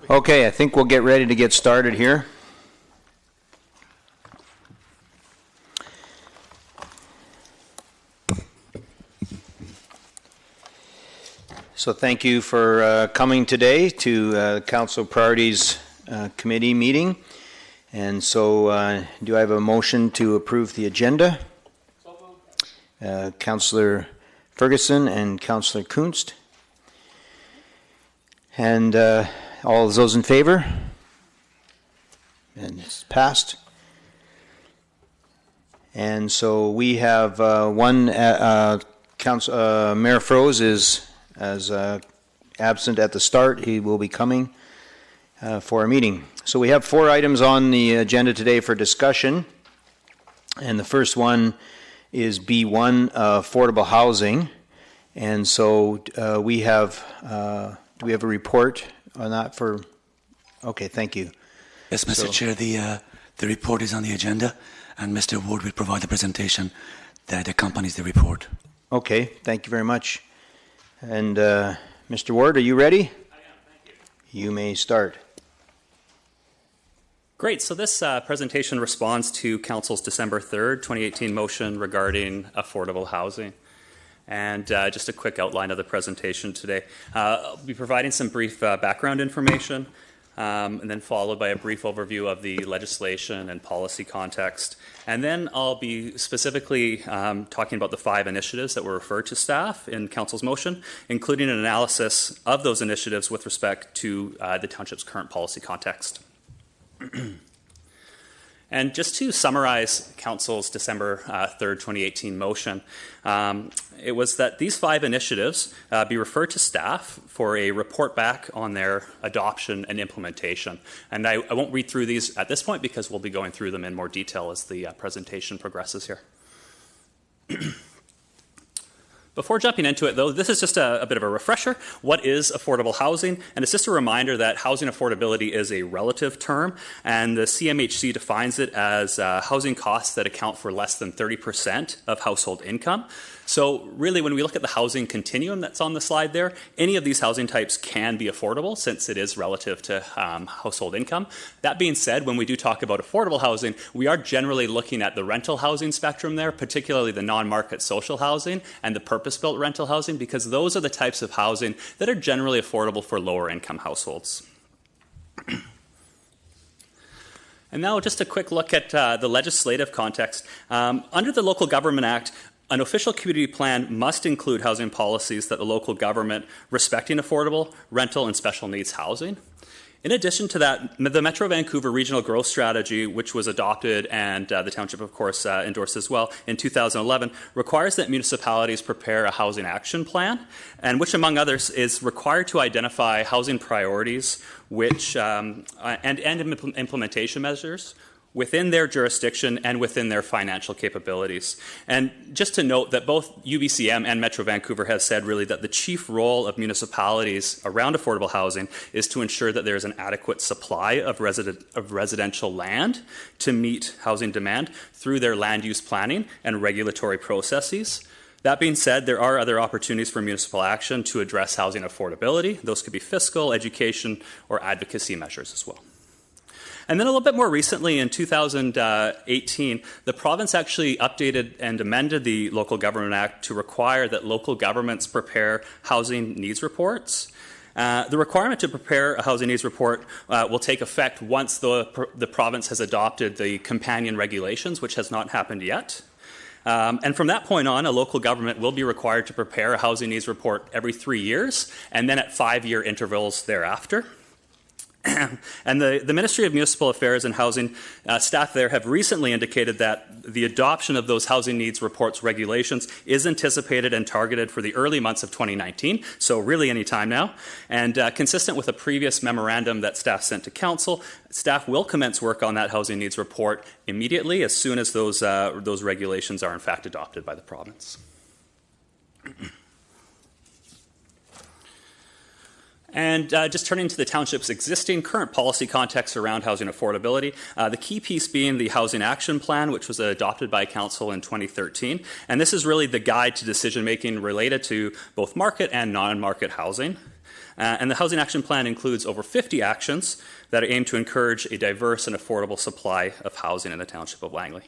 Okay, I think we'll get ready to get started here. So thank you for coming today to the Council Priorities Committee meeting. And so do I have a motion to approve the agenda? Councillor Ferguson and Councillor Kunst. And all of those in favor? And it's passed. And so we have one, Mayor Froese is absent at the start. He will be coming for a meeting. So we have 4 items on the agenda today for discussion. And the first one is B1, affordable housing. And so we have, do we have a report on that for, okay, thank you. Yes, Mr. Chair, the report is on the agenda, and Mr. Ward will provide the presentation that accompanies the report. Okay, thank you very much. And Mr. Ward, are you ready? I am, thank you. You may start. Great, so this presentation responds to Council's December 3rd, 2018 motion regarding affordable housing. And just a quick outline of the presentation today. I'll be providing some brief background information and then followed by a brief overview of the legislation and policy context. And then I'll be specifically talking about the 5 initiatives that were referred to staff in Council's motion, including an analysis of those initiatives with respect to the Township's current policy context. And just to summarize Council's December 3rd, 2018 motion, it was that these 5 initiatives be referred to staff for a report back on their adoption and implementation. And I won't read through these at this point because we'll be going through them in more detail as the presentation progresses here. Before jumping into it, though, this is just a bit of a refresher. What is affordable housing? And it's just a reminder that housing affordability is a relative term, and the CMHC defines it as housing costs that account for less than 30% of household income. So really, when we look at the housing continuum that's on the slide there, any of these housing types can be affordable since it is relative to household income. That being said, when we do talk about affordable housing, we are generally looking at the rental housing spectrum there, particularly the non-market social housing and the purpose-built rental housing, because those are the types of housing that are generally affordable for lower income households. And now just a quick look at the legislative context. Under the Local Government Act, an official community plan must include housing policies that the local government respecting affordable, rental, and special needs housing. In addition to that, the Metro Vancouver Regional Growth Strategy, which was adopted and the Township, of course, endorsed as well in 2011, requires that municipalities prepare a housing action plan, and which, among others, is required to identify housing priorities which, and implementation measures within their jurisdiction and within their financial capabilities. And just to note that both UBCM and Metro Vancouver have said really that the chief role of municipalities around affordable housing is to ensure that there is an adequate supply of residential land to meet housing demand through their land use planning and regulatory processes. That being said, there are other opportunities for municipal action to address housing affordability. Those could be fiscal, education, or advocacy measures as well. And then a little bit more recently, in 2018, the province actually updated and amended the Local Government Act to require that local governments prepare housing needs reports. The requirement to prepare a housing needs report will take effect once the province has adopted the companion regulations, which has not happened yet. And from that point on, a local government will be required to prepare a housing needs report every 3 years, and then at 5-year intervals thereafter. And the Ministry of Municipal Affairs and Housing staff there have recently indicated that the adoption of those housing needs reports regulations is anticipated and targeted for the early months of 2019, so really any time now. And consistent with a previous memorandum that staff sent to Council, staff will commence work on that housing needs report immediately as soon as those regulations are in fact adopted by the province. And just turning to the Township's existing current policy context around housing affordability, the key piece being the Housing Action Plan, which was adopted by Council in 2013. And this is really the guide to decision-making related to both market and non-market housing. And the Housing Action Plan includes over 50 actions that aim to encourage a diverse and affordable supply of housing in the Township of Langley.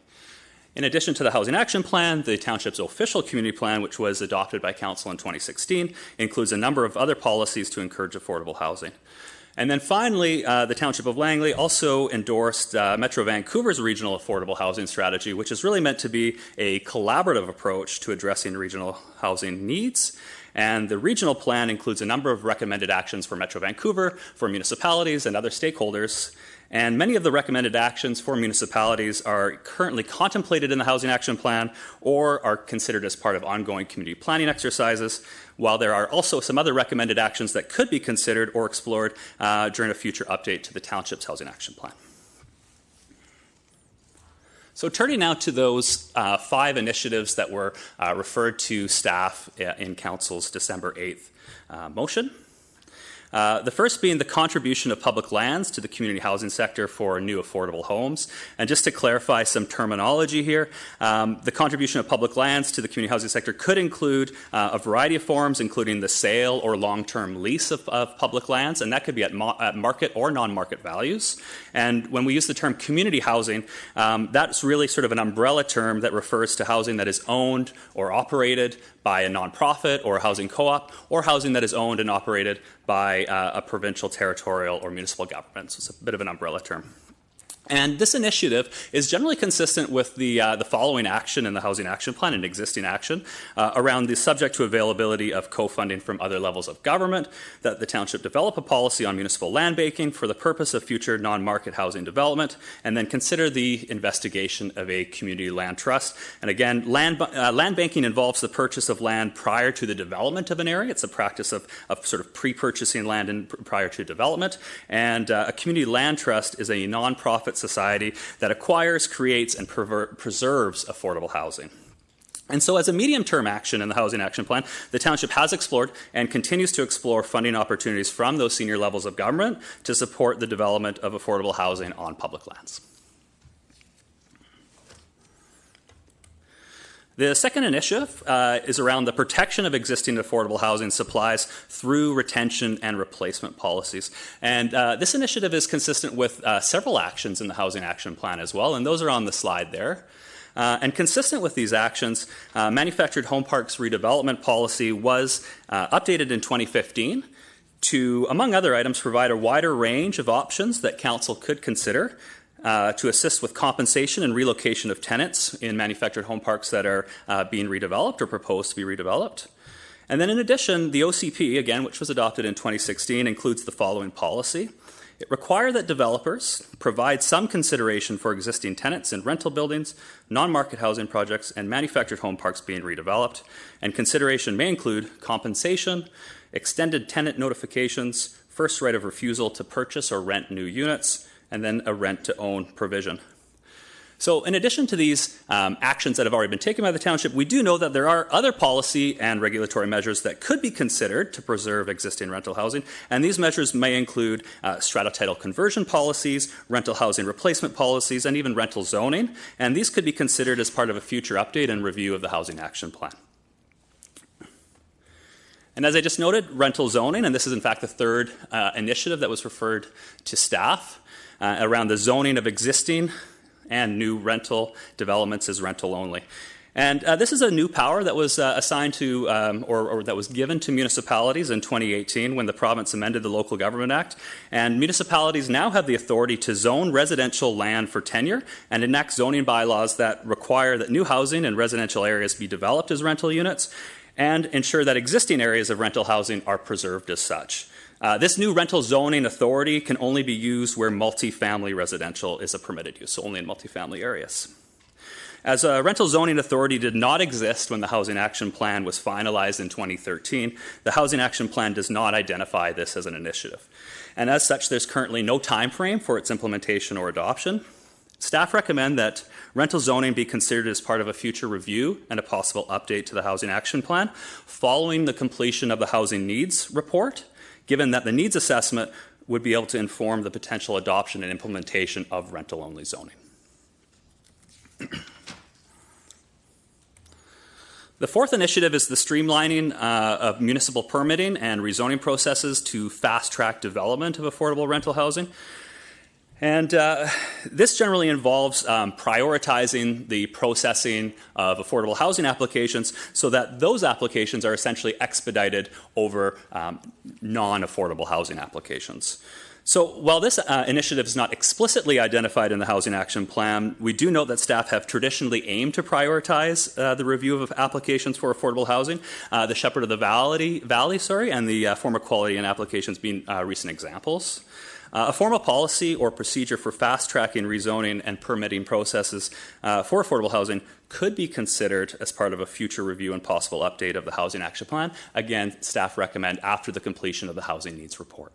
In addition to the Housing Action Plan, the Township's official community plan, which was adopted by Council in 2016, includes a number of other policies to encourage affordable housing. And then finally, the Township of Langley also endorsed Metro Vancouver's regional affordable housing strategy, which is really meant to be a collaborative approach to addressing regional housing needs. And the regional plan includes a number of recommended actions for Metro Vancouver, for municipalities and other stakeholders. And many of the recommended actions for municipalities are currently contemplated in the Housing Action Plan or are considered as part of ongoing community planning exercises, while there are also some other recommended actions that could be considered or explored during a future update to the Township's Housing Action Plan. So turning now to those 5 initiatives that were referred to staff in Council's December 8th motion. The first being the contribution of public lands to the community housing sector for new affordable homes. And just to clarify some terminology here, the contribution of public lands to the community housing sector could include a variety of forms, including the sale or long-term lease of public lands, and that could be at market or non-market values. And when we use the term community housing, that's really sort of an umbrella term that refers to housing that is owned or operated by a nonprofit or a housing co-op, or housing that is owned and operated by a provincial, territorial, or municipal government. So it's a bit of an umbrella term. And this initiative is generally consistent with the following action in the Housing Action Plan, an existing action, around the subject to availability of co-funding from other levels of government, that the Township develop a policy on municipal land banking for the purpose of future non-market housing development, and then consider the investigation of a community land trust. And again, land banking involves the purchase of land prior to the development of an area. It's a practice of sort of pre-purchasing land prior to development. And a community land trust is a non-profit society that acquires, creates, and preserves affordable housing. And so as a medium-term action in the Housing Action Plan, the Township has explored and continues to explore funding opportunities from those senior levels of government to support the development of affordable housing on public lands. The second initiative is around the protection of existing affordable housing supplies through retention and replacement policies. And this initiative is consistent with several actions in the Housing Action Plan as well, and those are on the slide there. And consistent with these actions, manufactured home parks redevelopment policy was updated in 2015 to, among other items, provide a wider range of options that Council could consider to assist with compensation and relocation of tenants in manufactured home parks that are being redeveloped or proposed to be redeveloped. And then in addition, the OCP, again, which was adopted in 2016, includes the following policy. It requires that developers provide some consideration for existing tenants in rental buildings, non-market housing projects, and manufactured home parks being redeveloped. And consideration may include compensation, extended tenant notifications, first right of refusal to purchase or rent new units, and then a rent-to-own provision. So in addition to these actions that have already been taken by the Township, we do know that there are other policy and regulatory measures that could be considered to preserve existing rental housing, and these measures may include strata title conversion policies, rental housing replacement policies, and even rental zoning, and these could be considered as part of a future update and review of the Housing Action Plan. And as I just noted, rental zoning, and this is in fact the third initiative that was referred to staff, around the zoning of existing and new rental developments as rental only. And this is a new power that was assigned to, or that was given to municipalities in 2018 when the province amended the Local Government Act. And municipalities now have the authority to zone residential land for tenure and enact zoning bylaws that require that new housing in residential areas be developed as rental units and ensure that existing areas of rental housing are preserved as such. This new rental zoning authority can only be used where multifamily residential is a permitted use, so only in multifamily areas. As a rental zoning authority did not exist when the Housing Action Plan was finalized in 2013, the Housing Action Plan does not identify this as an initiative. And as such, there's currently no time frame for its implementation or adoption. Staff recommend that rental zoning be considered as part of a future review and a possible update to the Housing Action Plan following the completion of the Housing Needs Report, given that the needs assessment would be able to inform the potential adoption and implementation of rental-only zoning. The fourth initiative is the streamlining of municipal permitting and rezoning processes to fast-track development of affordable rental housing. And this generally involves prioritizing the processing of affordable housing applications so that those applications are essentially expedited over non-affordable housing applications. So while this initiative is not explicitly identified in the Housing Action Plan, we do note that staff have traditionally aimed to prioritize the review of applications for affordable housing, the Shepherd of the Valley, and the former Quality and applications being recent examples. A formal policy or procedure for fast-tracking rezoning and permitting processes for affordable housing could be considered as part of a future review and possible update of the Housing Action Plan. Again, staff recommend after the completion of the Housing Needs Report.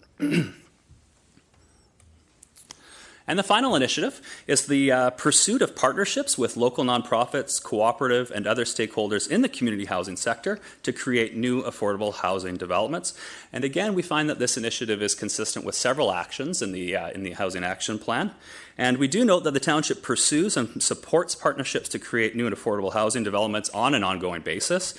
And the final initiative is the pursuit of partnerships with local nonprofits, cooperative, and other stakeholders in the community housing sector to create new affordable housing developments. And again, we find that this initiative is consistent with several actions in the Housing Action Plan. And we do note that the township pursues and supports partnerships to create new and affordable housing developments on an ongoing basis.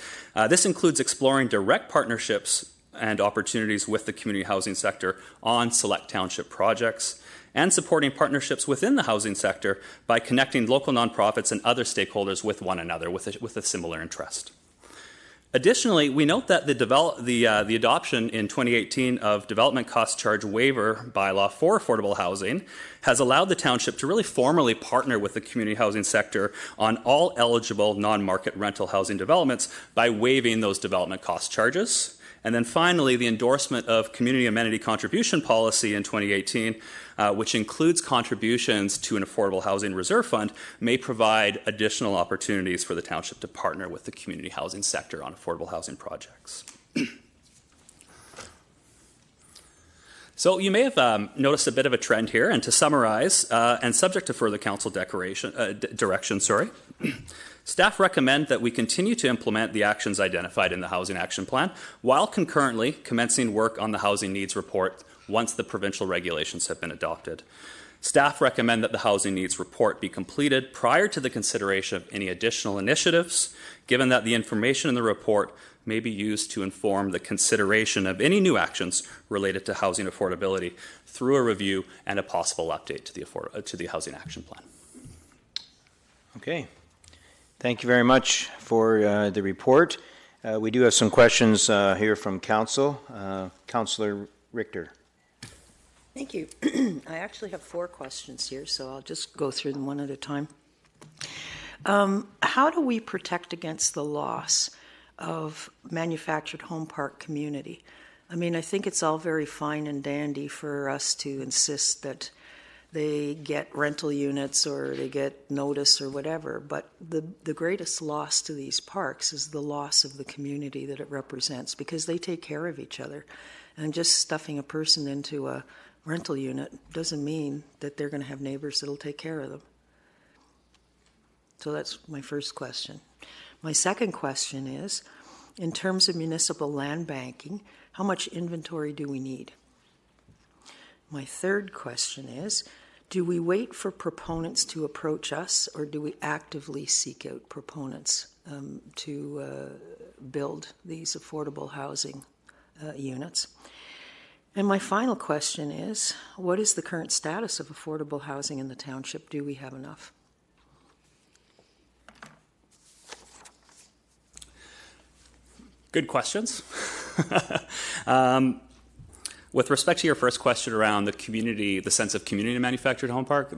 This includes exploring direct partnerships and opportunities with the community housing sector on select township projects, and supporting partnerships within the housing sector by connecting local nonprofits and other stakeholders with one another with a similar interest. Additionally, we note that the adoption in 2018 of development cost charge waiver bylaw for affordable housing has allowed the township to really formally partner with the community housing sector on all eligible non-market rental housing developments by waiving those development cost charges. And then finally, the endorsement of community amenity contribution policy in 2018, which includes contributions to an affordable housing reserve fund, may provide additional opportunities for the township to partner with the community housing sector on affordable housing projects. So you may have noticed a bit of a trend here, and to summarize, and subject to further council direction, staff recommend that we continue to implement the actions identified in the Housing Action Plan while concurrently commencing work on the Housing Needs Report once the provincial regulations have been adopted. Staff recommend that the Housing Needs Report be completed prior to the consideration of any additional initiatives, given that the information in the report may be used to inform the consideration of any new actions related to housing affordability through a review and a possible update to the Housing Action Plan. Okay. Thank you very much for the report. We do have some questions here from council. Councillor Richter. Thank you. I actually have 4 questions here, so I'll just go through them one at a time. How do we protect against the loss of manufactured home park community? I mean, I think it's all very fine and dandy for us to insist that they get rental units or they get notice or whatever, but the greatest loss to these parks is the loss of the community that it represents, because they take care of each other. And just stuffing a person into a rental unit doesn't mean that they're going to have neighbors that'll take care of them. So that's my first question. My second question is, in terms of municipal land banking, how much inventory do we need? My third question is, do we wait for proponents to approach us, or do we actively seek out proponents to build these affordable housing units? And my final question is, what is the current status of affordable housing in the township? Do we have enough? Good questions. With respect to your first question around the community, the sense of community in a manufactured home park,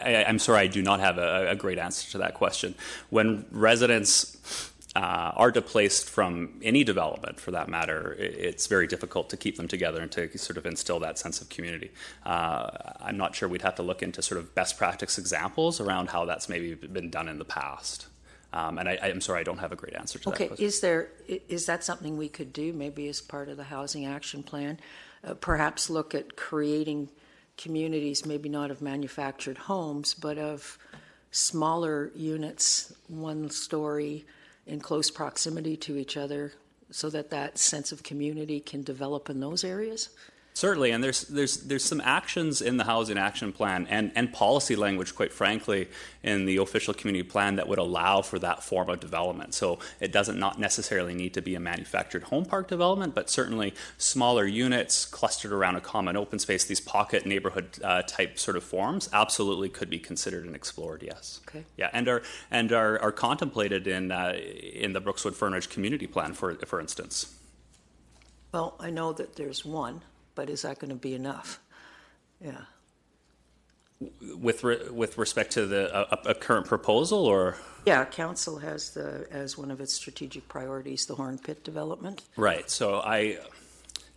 I'm sorry, I do not have a great answer to that question. When residents are displaced from any development, for that matter, it's very difficult to keep them together and to sort of instill that sense of community. I'm not sure we'd have to look into sort of best practice examples around how that's maybe been done in the past. And I'm sorry, I don't have a great answer to that question. Is that something we could do, maybe as part of the Housing Action Plan? Perhaps look at creating communities, maybe not of manufactured homes, but of smaller units, one story, in close proximity to each other, so that that sense of community can develop in those areas? Certainly, and there's some actions in the Housing Action Plan and policy language, quite frankly, in the official community plan that would allow for that form of development. So it doesn't not necessarily need to be a manufactured home park development, but certainly smaller units clustered around a common open space, these pocket neighborhood type sort of forms, absolutely could be considered and explored. Yes. Okay. Yeah, and are contemplated in the Brookswood Fernridge Community Plan, for instance. Well, I know that there's one, but is that going to be enough? Yeah. With respect to a current proposal, or? Yeah, council has as one of its strategic priorities the Horn Pit development. Right. So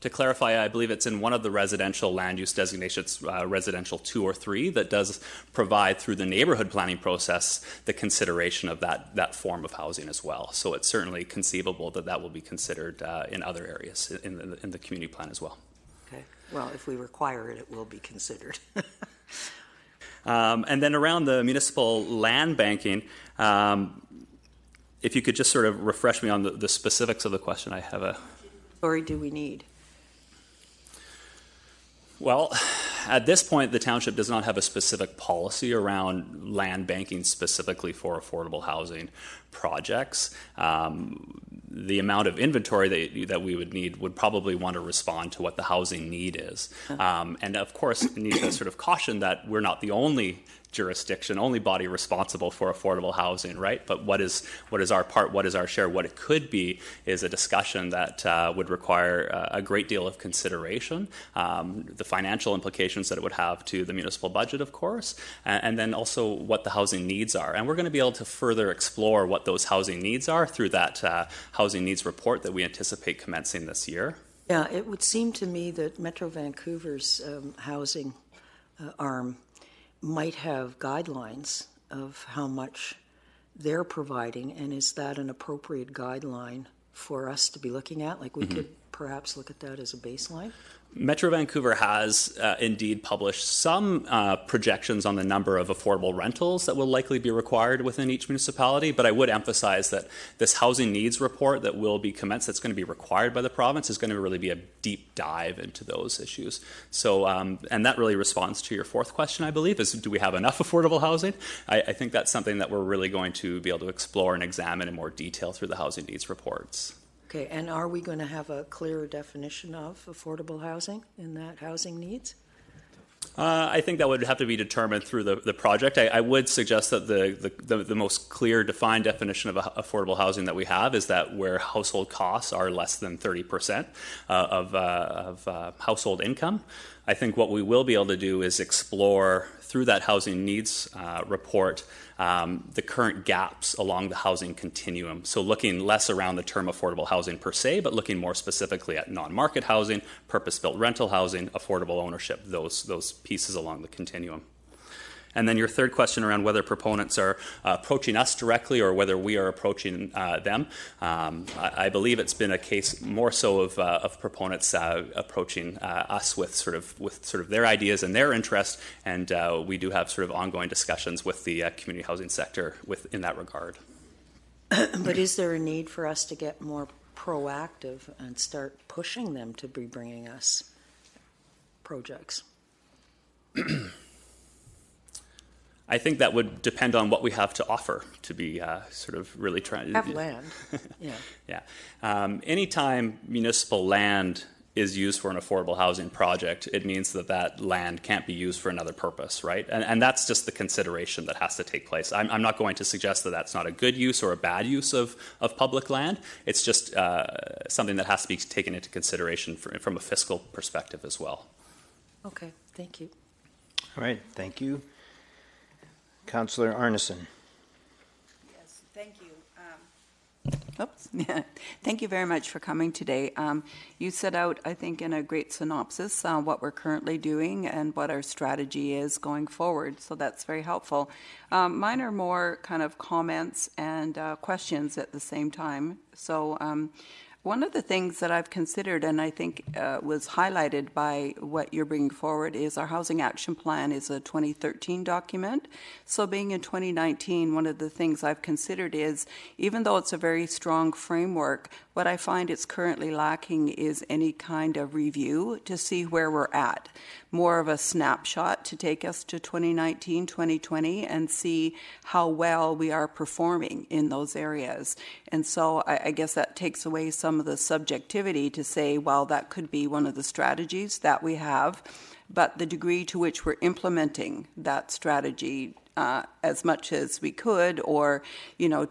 to clarify, I believe it's in one of the residential land use designations, residential 2 or 3, that does provide through the neighborhood planning process the consideration of that form of housing as well. So it's certainly conceivable that will be considered in other areas in the community plan as well. Okay. Well, if we require it, it will be considered. And then around the municipal land banking, if you could just sort of refresh me on the specifics of the question. I have a... Or do we need? Well, at this point, the township does not have a specific policy around land banking specifically for affordable housing projects. The amount of inventory that we would need would probably want to respond to what the housing need is. And of course, we need to sort of caution that we're not the only jurisdiction, only body responsible for affordable housing, right? But what is our part? What is our share? What it could be is a discussion that would require a great deal of consideration, the financial implications that it would have to the municipal budget, of course, and then also what the housing needs are. And we're going to be able to further explore what those housing needs are through that housing needs report that we anticipate commencing this year. Yeah, it would seem to me that Metro Vancouver's housing arm might have guidelines of how much they're providing, and is that an appropriate guideline for us to be looking at? Like we could perhaps look at that as a baseline? Metro Vancouver has indeed published some projections on the number of affordable rentals that will likely be required within each municipality, but I would emphasize that this housing needs report that will be commenced, that's going to be required by the province, is going to really be a deep dive into those issues. So, and that really responds to your fourth question, I believe, is do we have enough affordable housing? I think that's something that we're really going to be able to explore and examine in more detail through the housing needs reports. Okay, and are we going to have a clearer definition of affordable housing in that housing needs? I think that would have to be determined through the project. I would suggest that the most clear defined definition of affordable housing that we have is that where household costs are less than 30% of household income. I think what we will be able to do is explore through that housing needs report the current gaps along the housing continuum. So looking less around the term affordable housing per se, but looking more specifically at non-market housing, purpose-built rental housing, affordable ownership, those pieces along the continuum. And then your third question around whether proponents are approaching us directly or whether we are approaching them. I believe it's been a case more so of proponents approaching us with sort of their ideas and their interest, and we do have sort of ongoing discussions with the community housing sector in that regard. But is there a need for us to get more proactive and start pushing them to be bringing us projects? I think that would depend on what we have to offer to be sort of really trying to... Have land, yeah. Yeah. Anytime municipal land is used for an affordable housing project, it means that land can't be used for another purpose, right? And that's just the consideration that has to take place. I'm not going to suggest that that's not a good use or a bad use of public land. It's just something that has to be taken into consideration from a fiscal perspective as well. Okay, thank you. All right, thank you. Councillor Arneson. Yes, thank you. Thank you very much for coming today. You set out, I think, in a great synopsis what we're currently doing and what our strategy is going forward, so that's very helpful. Mine are more kind of comments and questions at the same time. So One of the things that I've considered, and I think was highlighted by what you're bringing forward, is our Housing Action Plan is a 2013 document. So being in 2019, one of the things I've considered is, even though it's a very strong framework, what I find it's currently lacking is any kind of review to see where we're at. More of a snapshot to take us to 2019, 2020 and see how well we are performing in those areas. And so I guess that takes away some of the subjectivity to say, well, that could be one of the strategies that we have, but the degree to which we're implementing that strategy as much as we could, or,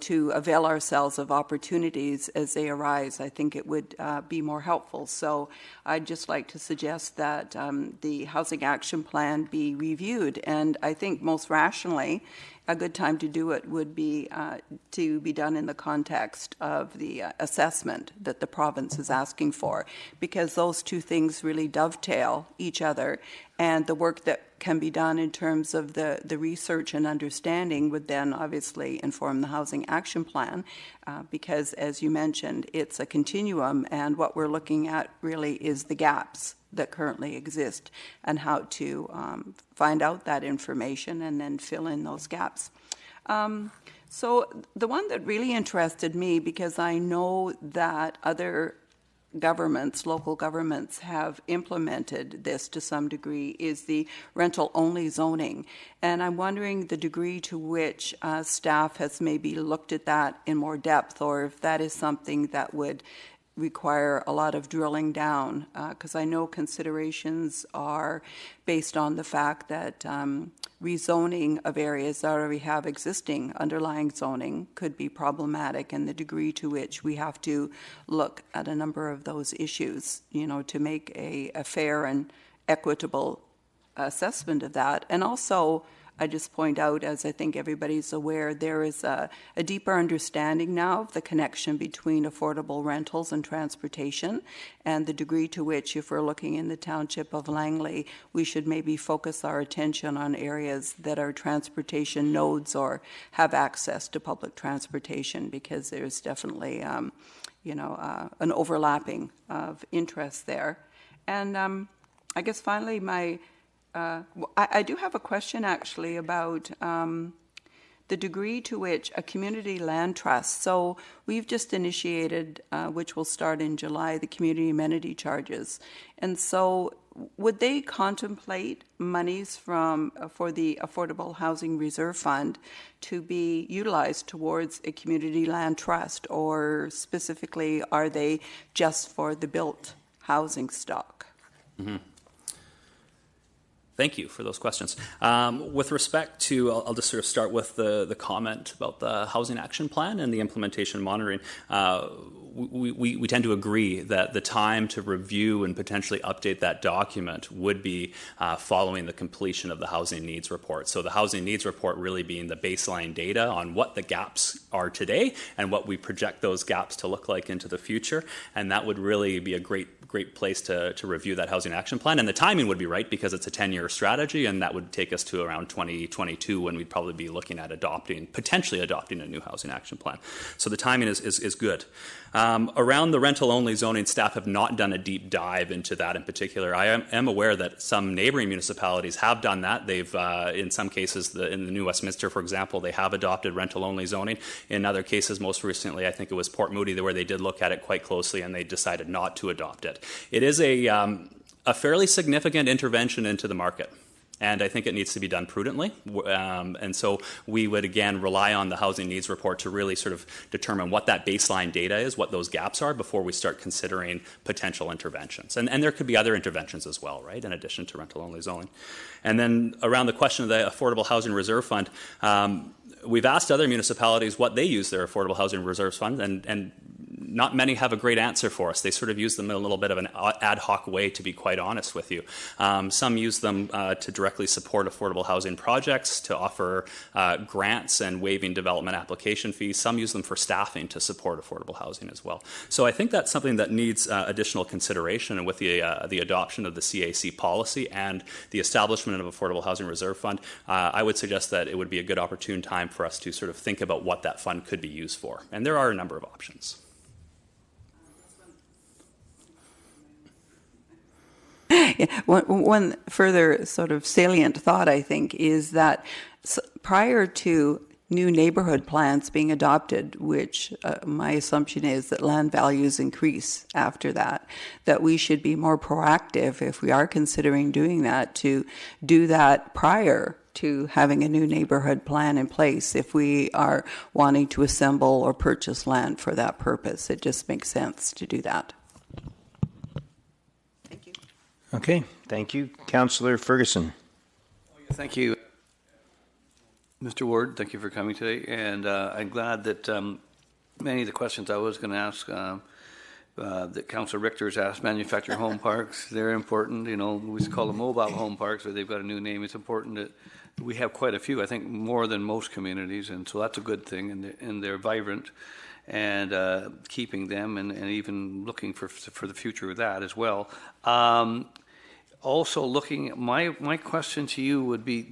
to avail ourselves of opportunities as they arise, I think it would be more helpful. So I'd just like to suggest that the Housing Action Plan be reviewed, and I think most rationally, a good time to do it would be to be done in the context of the assessment that the province is asking for, because those two things really dovetail each other, and the work that can be done in terms of the research and understanding would then obviously inform the Housing Action Plan, because as you mentioned, it's a continuum, and what we're looking at really is the gaps that currently exist and how to find out that information and then fill in those gaps. So the one that really interested me, because I know that other governments, local governments, have implemented this to some degree, is the rental-only zoning. And I'm wondering the degree to which staff has maybe looked at that in more depth, or if that is something that would require a lot of drilling down, because I know considerations are based on the fact that rezoning of areas that already have existing underlying zoning could be problematic, and the degree to which we have to look at a number of those issues, to make a fair and equitable assessment of that. And also, I just point out, as I think everybody's aware, there is a deeper understanding now of the connection between affordable rentals and transportation, and the degree to which, if we're looking in the township of Langley, we should maybe focus our attention on areas that are transportation nodes or have access to public transportation, because there's definitely, an overlapping of interest there. And I guess finally, I do have a question actually about the degree to which a community land trust, so we've just initiated, which will start in July, the community amenity charges. And so would they contemplate monies for the Affordable Housing Reserve Fund to be utilized towards a community land trust, or specifically are they just for the built housing stock? Mm-hmm. Thank you for those questions. With respect to, I'll just sort of start with the comment about the Housing Action Plan and the implementation monitoring. We tend to agree that the time to review and potentially update that document would be following the completion of the Housing Needs Report. So the Housing Needs Report really being the baseline data on what the gaps are today and what we project those gaps to look like into the future. And that would really be a great place to review that Housing Action Plan. And the timing would be right, because it's a 10-year strategy, and that would take us to around 2022 when we'd probably be looking at potentially adopting a new Housing Action Plan. So the timing is good. Around the rental-only zoning, staff have not done a deep dive into that in particular. I am aware that some neighboring municipalities have done that. They've, in some cases, in the New Westminster, for example, they have adopted rental-only zoning. In other cases, most recently, I think it was Port Moody, where they did look at it quite closely and they decided not to adopt it. It is a fairly significant intervention into the market, and I think it needs to be done prudently. And so we would, again, rely on the Housing Needs Report to really sort of determine what that baseline data is, what those gaps are, before we start considering potential interventions. And there could be other interventions as well, right, in addition to rental-only zoning. And then around the question of the Affordable Housing Reserve Fund, we've asked other municipalities what they use their Affordable Housing Reserve Fund, and not many have a great answer for us. They sort of use them in a little bit of an ad hoc way, to be quite honest with you. Some use them to directly support affordable housing projects, to offer grants and waiving development application fees. Some use them for staffing to support affordable housing as well. So I think that's something that needs additional consideration, and with the adoption of the CAC policy and the establishment of Affordable Housing Reserve Fund, I would suggest that it would be a good opportune time for us to sort of think about what that fund could be used for. And there are a number of options. Yeah, one further sort of salient thought, I think, is that prior to new neighborhood plans being adopted, which my assumption is that land values increase after that, that we should be more proactive if we are considering doing that, to do that prior to having a new neighborhood plan in place if we are wanting to assemble or purchase land for that purpose. It just makes sense to do that. Thank you. Okay, thank you. Councillor Ferguson. Thank you, Mr. Ward. Thank you for coming today. And I'm glad that many of the questions I was going to ask that Councillor Richter's asked, manufactured home parks, they're important. You know, we call them mobile home parks, but they've got a new name. It's important that we have quite a few, I think more than most communities, and so that's a good thing, and they're vibrant, and keeping them and even looking for the future of that as well. Also looking, my question to you would be,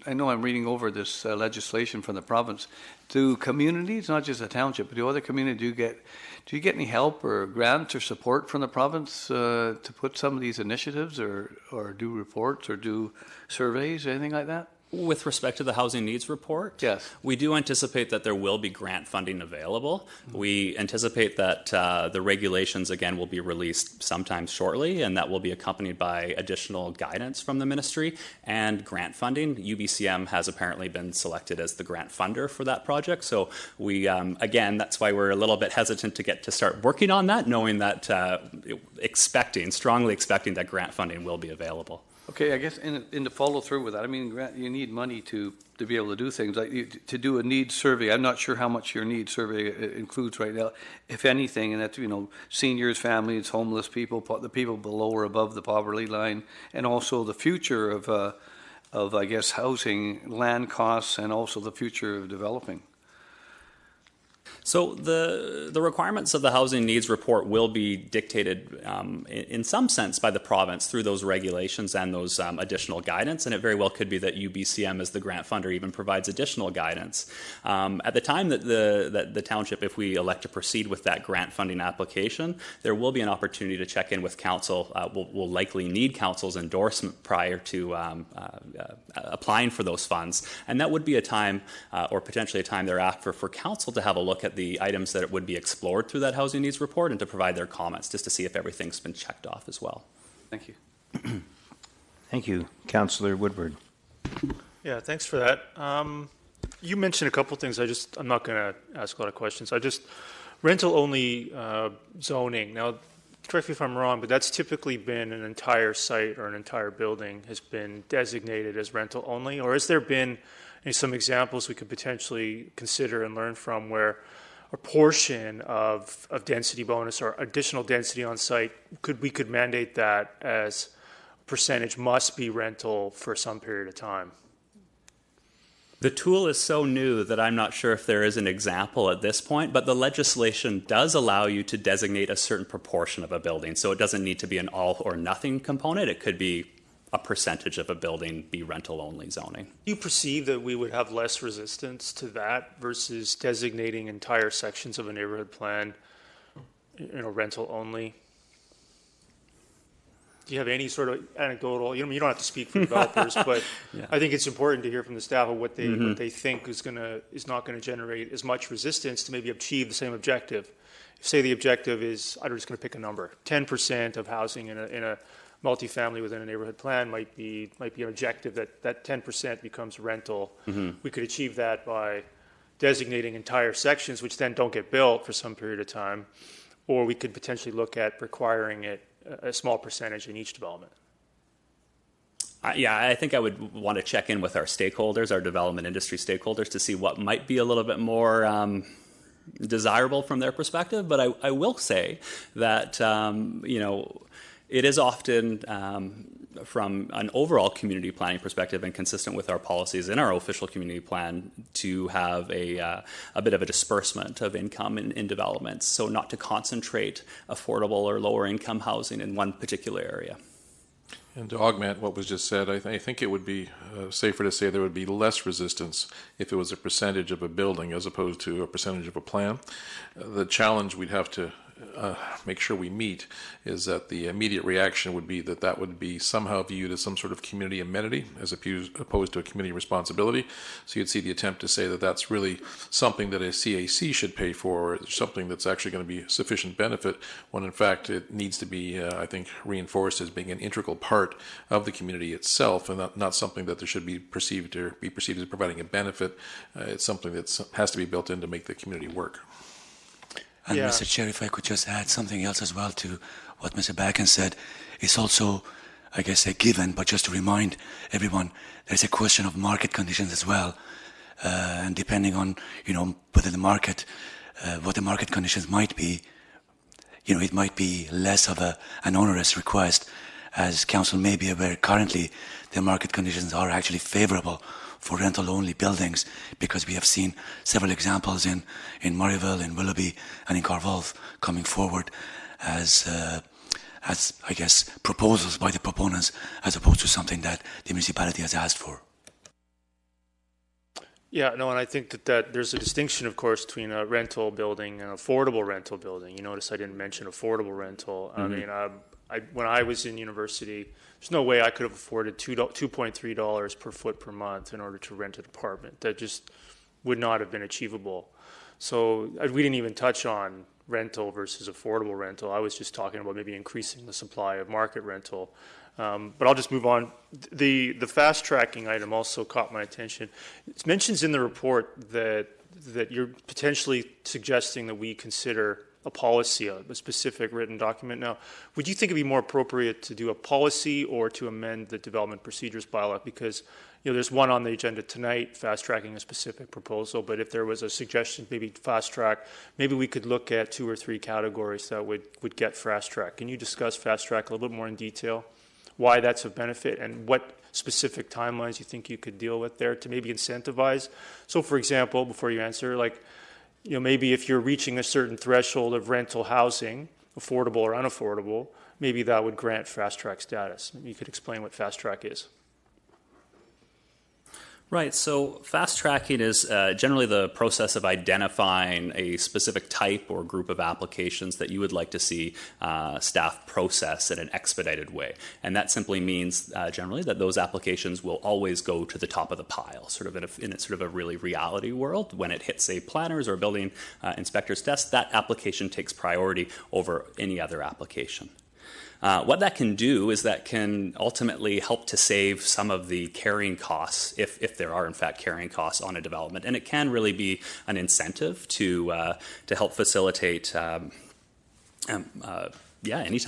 I know I'm reading over this legislation from the province, do communities, not just the township, but do other communities, do you get any help or grants or support from the province to put some of these initiatives or do reports or do surveys or anything like that? With respect to the housing needs report, yes, we do anticipate that there will be grant funding available. We anticipate that the regulations, again, will be released sometime shortly, and that will be accompanied by additional guidance from the ministry and grant funding. UBCM has apparently been selected as the grant funder for that project. So we, again, that's why we're a little bit hesitant to start working on that, knowing that, strongly expecting that grant funding will be available. Okay, I guess in the follow through with that, I mean, you need money to be able to do things like to do a needs survey. I'm not sure how much your needs survey includes right now, if anything, and that's, you know, seniors, families, homeless people, the people below or above the poverty line, and also the future of I guess housing, land costs, and also the future of developing. So the requirements of the housing needs report will be dictated in some sense by the province through those regulations and those additional guidance, and it very well could be that UBCM as the grant funder even provides additional guidance. At the time that the township, if we elect to proceed with that grant funding application, there will be an opportunity to check in with council. We'll likely need council's endorsement prior to applying for those funds, and that would be a time or potentially a time thereafter for council to have a look at the items that would be explored through that housing needs report and to provide their comments just to see if everything's been checked off as well. Thank you. Thank you. Councillor Woodward. Yeah, thanks for that. You mentioned a couple things. I'm not going to ask a lot of questions. Rental only zoning. Now, correct me if I'm wrong, but that's typically been an entire site or an entire building has been designated as rental only, or has there been some examples we could potentially consider and learn from where a portion of density bonus or additional density on site, we could mandate that as a percentage must be rental for some period of time? The tool is so new that I'm not sure if there is an example at this point, but the legislation does allow you to designate a certain proportion of a building. So it doesn't need to be an all or nothing component. It could be a percentage of a building be rental only zoning. Do you perceive that we would have less resistance to that versus designating entire sections of a neighborhood plan, rental only? Do you have any sort of anecdotal? You don't have to speak for developers, but yeah. I think it's important to hear from the staff of what they think is not going to generate as much resistance to maybe achieve the same objective. If, say, the objective is, I'm just going to pick a number, 10% of housing in a multifamily within a neighborhood plan might be an objective that 10% becomes rental. We could achieve that by designating entire sections, which then don't get built for some period of time, or we could potentially look at requiring it a small percentage in each development. Yeah, I think I would want to check in with our stakeholders, our development industry stakeholders, to see what might be a little bit more desirable from their perspective. But I will say that, it is often, from an overall community planning perspective and consistent with our policies in our official community plan, to have a bit of a disbursement of income in developments, so not to concentrate affordable or lower income housing in one particular area. And to augment what was just said, I think it would be safer to say there would be less resistance if it was a percentage of a building as opposed to a percentage of a plan. The challenge we'd have to make sure we meet is that the immediate reaction would be that that would be somehow viewed as some sort of community amenity as opposed to a community responsibility. So you'd see the attempt to say that that's really something that a CAC should pay for, or something that's actually going to be sufficient benefit, when in fact it needs to be, I think, reinforced as being an integral part of the community itself, and not something that there should be perceived as providing a benefit. It's something that has to be built in to make the community work. And Yeah. Mr. Chair, if I could just add something else as well to what Mr. Backen said, it's also, I guess, a given, but just to remind everyone, there's a question of market conditions as well. And depending on, whether the market, what the market conditions might be, it might be less of an onerous request. As Council may be aware, currently the market conditions are actually favorable for rental-only buildings, because we have seen several examples in Murrayville, in Willoughby, and in Carvolth coming forward as I guess, proposals by the proponents, as opposed to something that the municipality has asked for. Yeah, no, and I think that there's a distinction, of course, between a rental building and an affordable rental building. You notice I didn't mention affordable rental. I mean, when I was in university, there's no way I could have afforded $2.3 per foot per month in order to rent an apartment. That just would not have been achievable. So we didn't even touch on rental versus affordable rental. I was just talking about maybe increasing the supply of market rental. But I'll just move on. The fast tracking item also caught my attention. It mentions in the report that you're potentially suggesting that we consider a policy, a specific written document. Now, would you think it'd be more appropriate to do a policy or to amend the development procedures bylaw? Because there's one on the agenda tonight, fast tracking a specific proposal. But if there was a suggestion, maybe fast track, maybe we could look at 2 or 3 categories that would get fast track. Can you discuss fast track a little bit more in detail? Why that's of benefit and what specific timelines you think you could deal with there to maybe incentivize? So, for example, before you answer, maybe if you're reaching a certain threshold of rental housing, affordable or unaffordable, maybe that would grant fast track status. Maybe you could explain what fast track is. Right, so fast tracking is generally the process of identifying a specific type or group of applications that you would like to see staff process in an expedited way. And that simply means generally that those applications will always go to the top of the pile, sort of in a really reality world. When it hits a planner's or building inspector's desk, that application takes priority over any other application. What that can do is that can ultimately help to save some of the carrying costs, if there are in fact carrying costs on a development, and it can really be an incentive to help facilitate any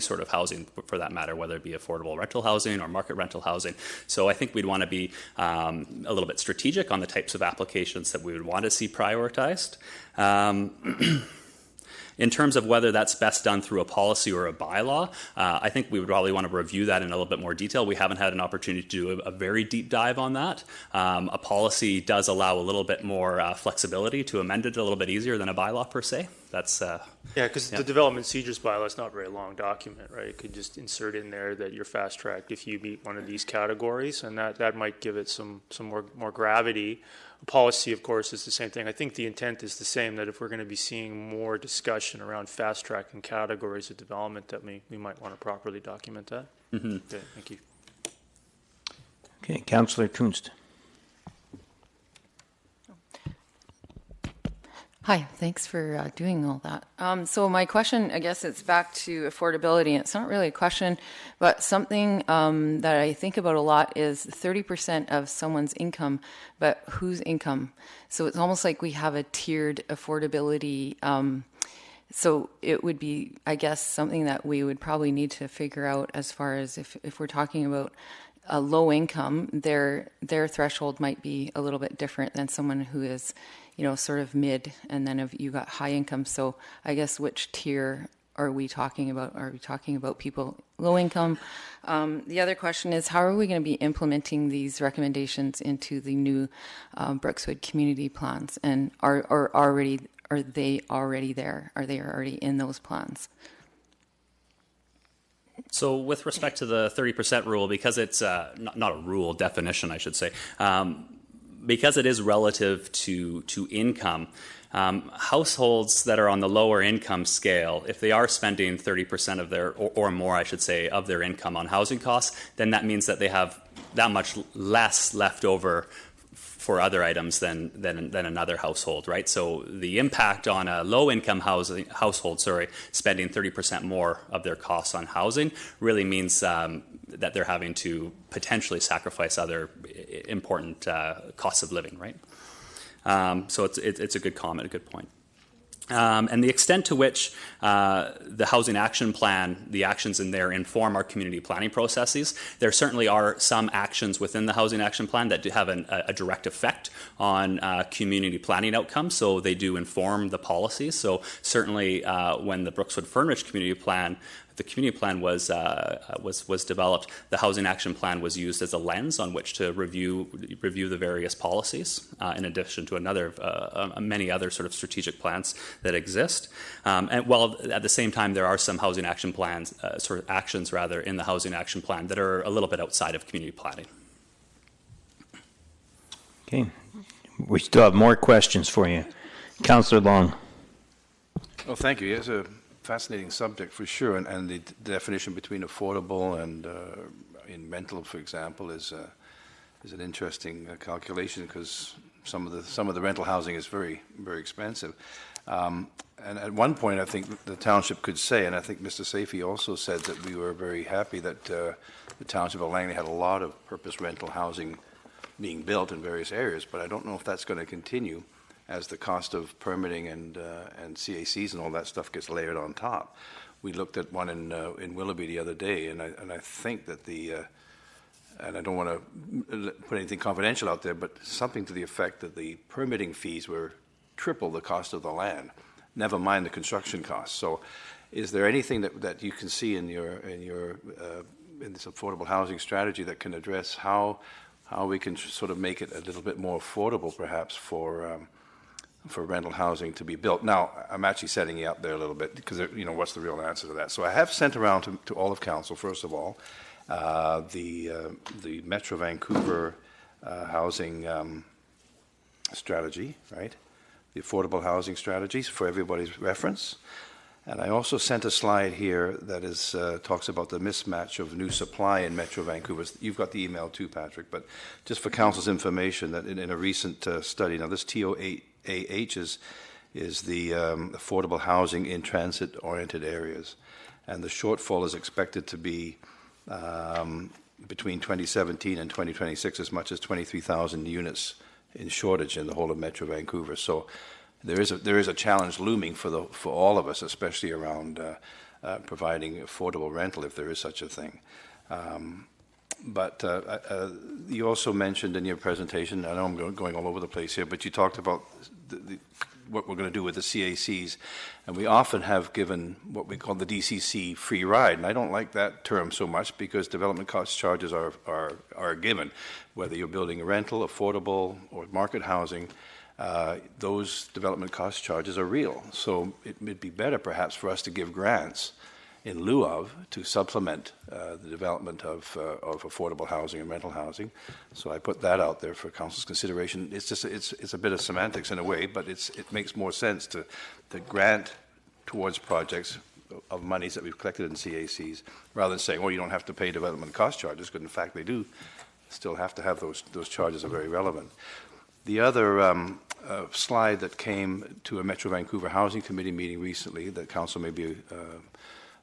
sort of housing for that matter, whether it be affordable rental housing or market rental housing. So I think we'd want to be a little bit strategic on the types of applications that we would want to see prioritized. In terms of whether that's best done through a policy or a bylaw, I think we would probably want to review that in a little bit more detail. We haven't had an opportunity to do a very deep dive on that. A policy does allow a little bit more flexibility to amend it a little bit easier than a bylaw per se. That's because the development procedures bylaw is not a very long document, right? It could just insert in there that you're fast tracked if you meet one of these categories, and that might give it some more gravity. Policy, of course, is the same thing. I think the intent is the same, that if we're going to be seeing more discussion around fast tracking categories of development, that we might want to properly document that. Mm-hmm. Okay, thank you. Okay, Councillor Kunst. Hi, thanks for doing all that. So my question, I guess it's back to affordability. It's not really a question, but something that I think about a lot is 30% of someone's income, but whose income? So it's almost like we have a tiered affordability. So it would be, I guess, something that we would probably need to figure out as far as if we're talking about a low income, their threshold might be a little bit different than someone who is sort of mid, and then if you got high income. So I guess which tier are we talking about? Are we talking about people low income? The other question is, how are we going to be implementing these recommendations into the new Brookswood community plans? And are they already there? Are they already in those plans? So with respect to the 30% rule, because it's not a rule, definition, I should say, because it is relative to income, households that are on the lower income scale, if they are spending 30% of their, or more, I should say, of their income on housing costs, then that means that they have that much less left over for other items than another household, right? So the impact on a low-income household, spending 30% more of their costs on housing really means that they're having to potentially sacrifice other important costs of living, right? So it's a good comment, a good point. And the extent to which the Housing Action Plan, the actions in there inform our community planning processes, there certainly are some actions within the Housing Action Plan that do have a direct effect on community planning outcomes, so they do inform the policies. So certainly when the Brookswood Furnish Community Plan, the community plan was developed, the Housing Action Plan was used as a lens on which to review the various policies, in addition to many other sort of strategic plans that exist. And while at the same time there are some Housing Action Plans, actions in the Housing Action Plan that are a little bit outside of community planning. Okay. We still have more questions for you. Councillor Long. Well, thank you. It's a fascinating subject for sure, and the definition between affordable and in rental, for example, is an interesting calculation, because some of the rental housing is very, very expensive. And at one point, I think the township could say, and I think Mr. Safey also said, that we were very happy that the township of Langley had a lot of purpose rental housing being built in various areas, but I don't know if that's going to continue as the cost of permitting and CACs and all that stuff gets layered on top. We looked at one in Willoughby the other day, and I think that and I don't want to put anything confidential out there, but something to the effect that the permitting fees were triple the cost of the land, never mind the construction costs. So is there anything that you can see in this affordable housing strategy that can address how we can sort of make it a little bit more affordable, perhaps, for rental housing to be built? Now, I'm actually setting you up there a little bit, because what's the real answer to that? So I have sent around to all of council, first of all, the Metro Vancouver housing strategy, right? The affordable housing strategies for everybody's reference. And I also sent a slide here that talks about the mismatch of new supply in Metro Vancouver. You've got the email too, Patrick, but just for council's information, that in a recent study, now this TOAH is the affordable housing in transit-oriented areas, and the shortfall is expected to be between 2017 and 2026 as much as 23,000 units in shortage in the whole of Metro Vancouver. So there is a challenge looming for all of us, especially around providing affordable rental, if there is such a thing. But you also mentioned in your presentation, I know I'm going all over the place here, but you talked about what we're going to do with the CACs, and we often have given what we call the DCC free ride, and I don't like that term so much, because development cost charges are a given, whether you're building a rental, affordable, or market housing. Those development cost charges are real, so it would be better perhaps for us to give grants in lieu of, to supplement the development of affordable housing and rental housing. So I put that out there for council's consideration. It's just it's a bit of semantics in a way, but it makes more sense to grant towards projects of monies that we've collected in CACs, rather than saying, well, you don't have to pay development cost charges, because in fact they do still have to have those charges are very relevant. The other slide that came to a Metro Vancouver Housing Committee meeting recently that council may be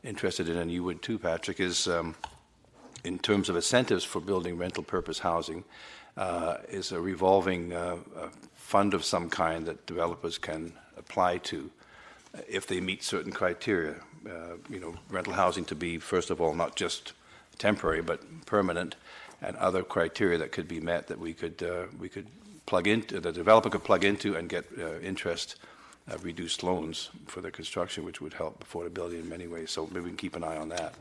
interested in, and you would too, Patrick, is in terms of incentives for building rental purpose housing, is a revolving fund of some kind that developers can apply to if they meet certain criteria. Rental housing to be, first of all, not just temporary but permanent, and other criteria that could be met that we could plug into, the developer could plug into and get interest reduced loans for the construction, which would help affordability in many ways. So maybe we can keep an eye on that.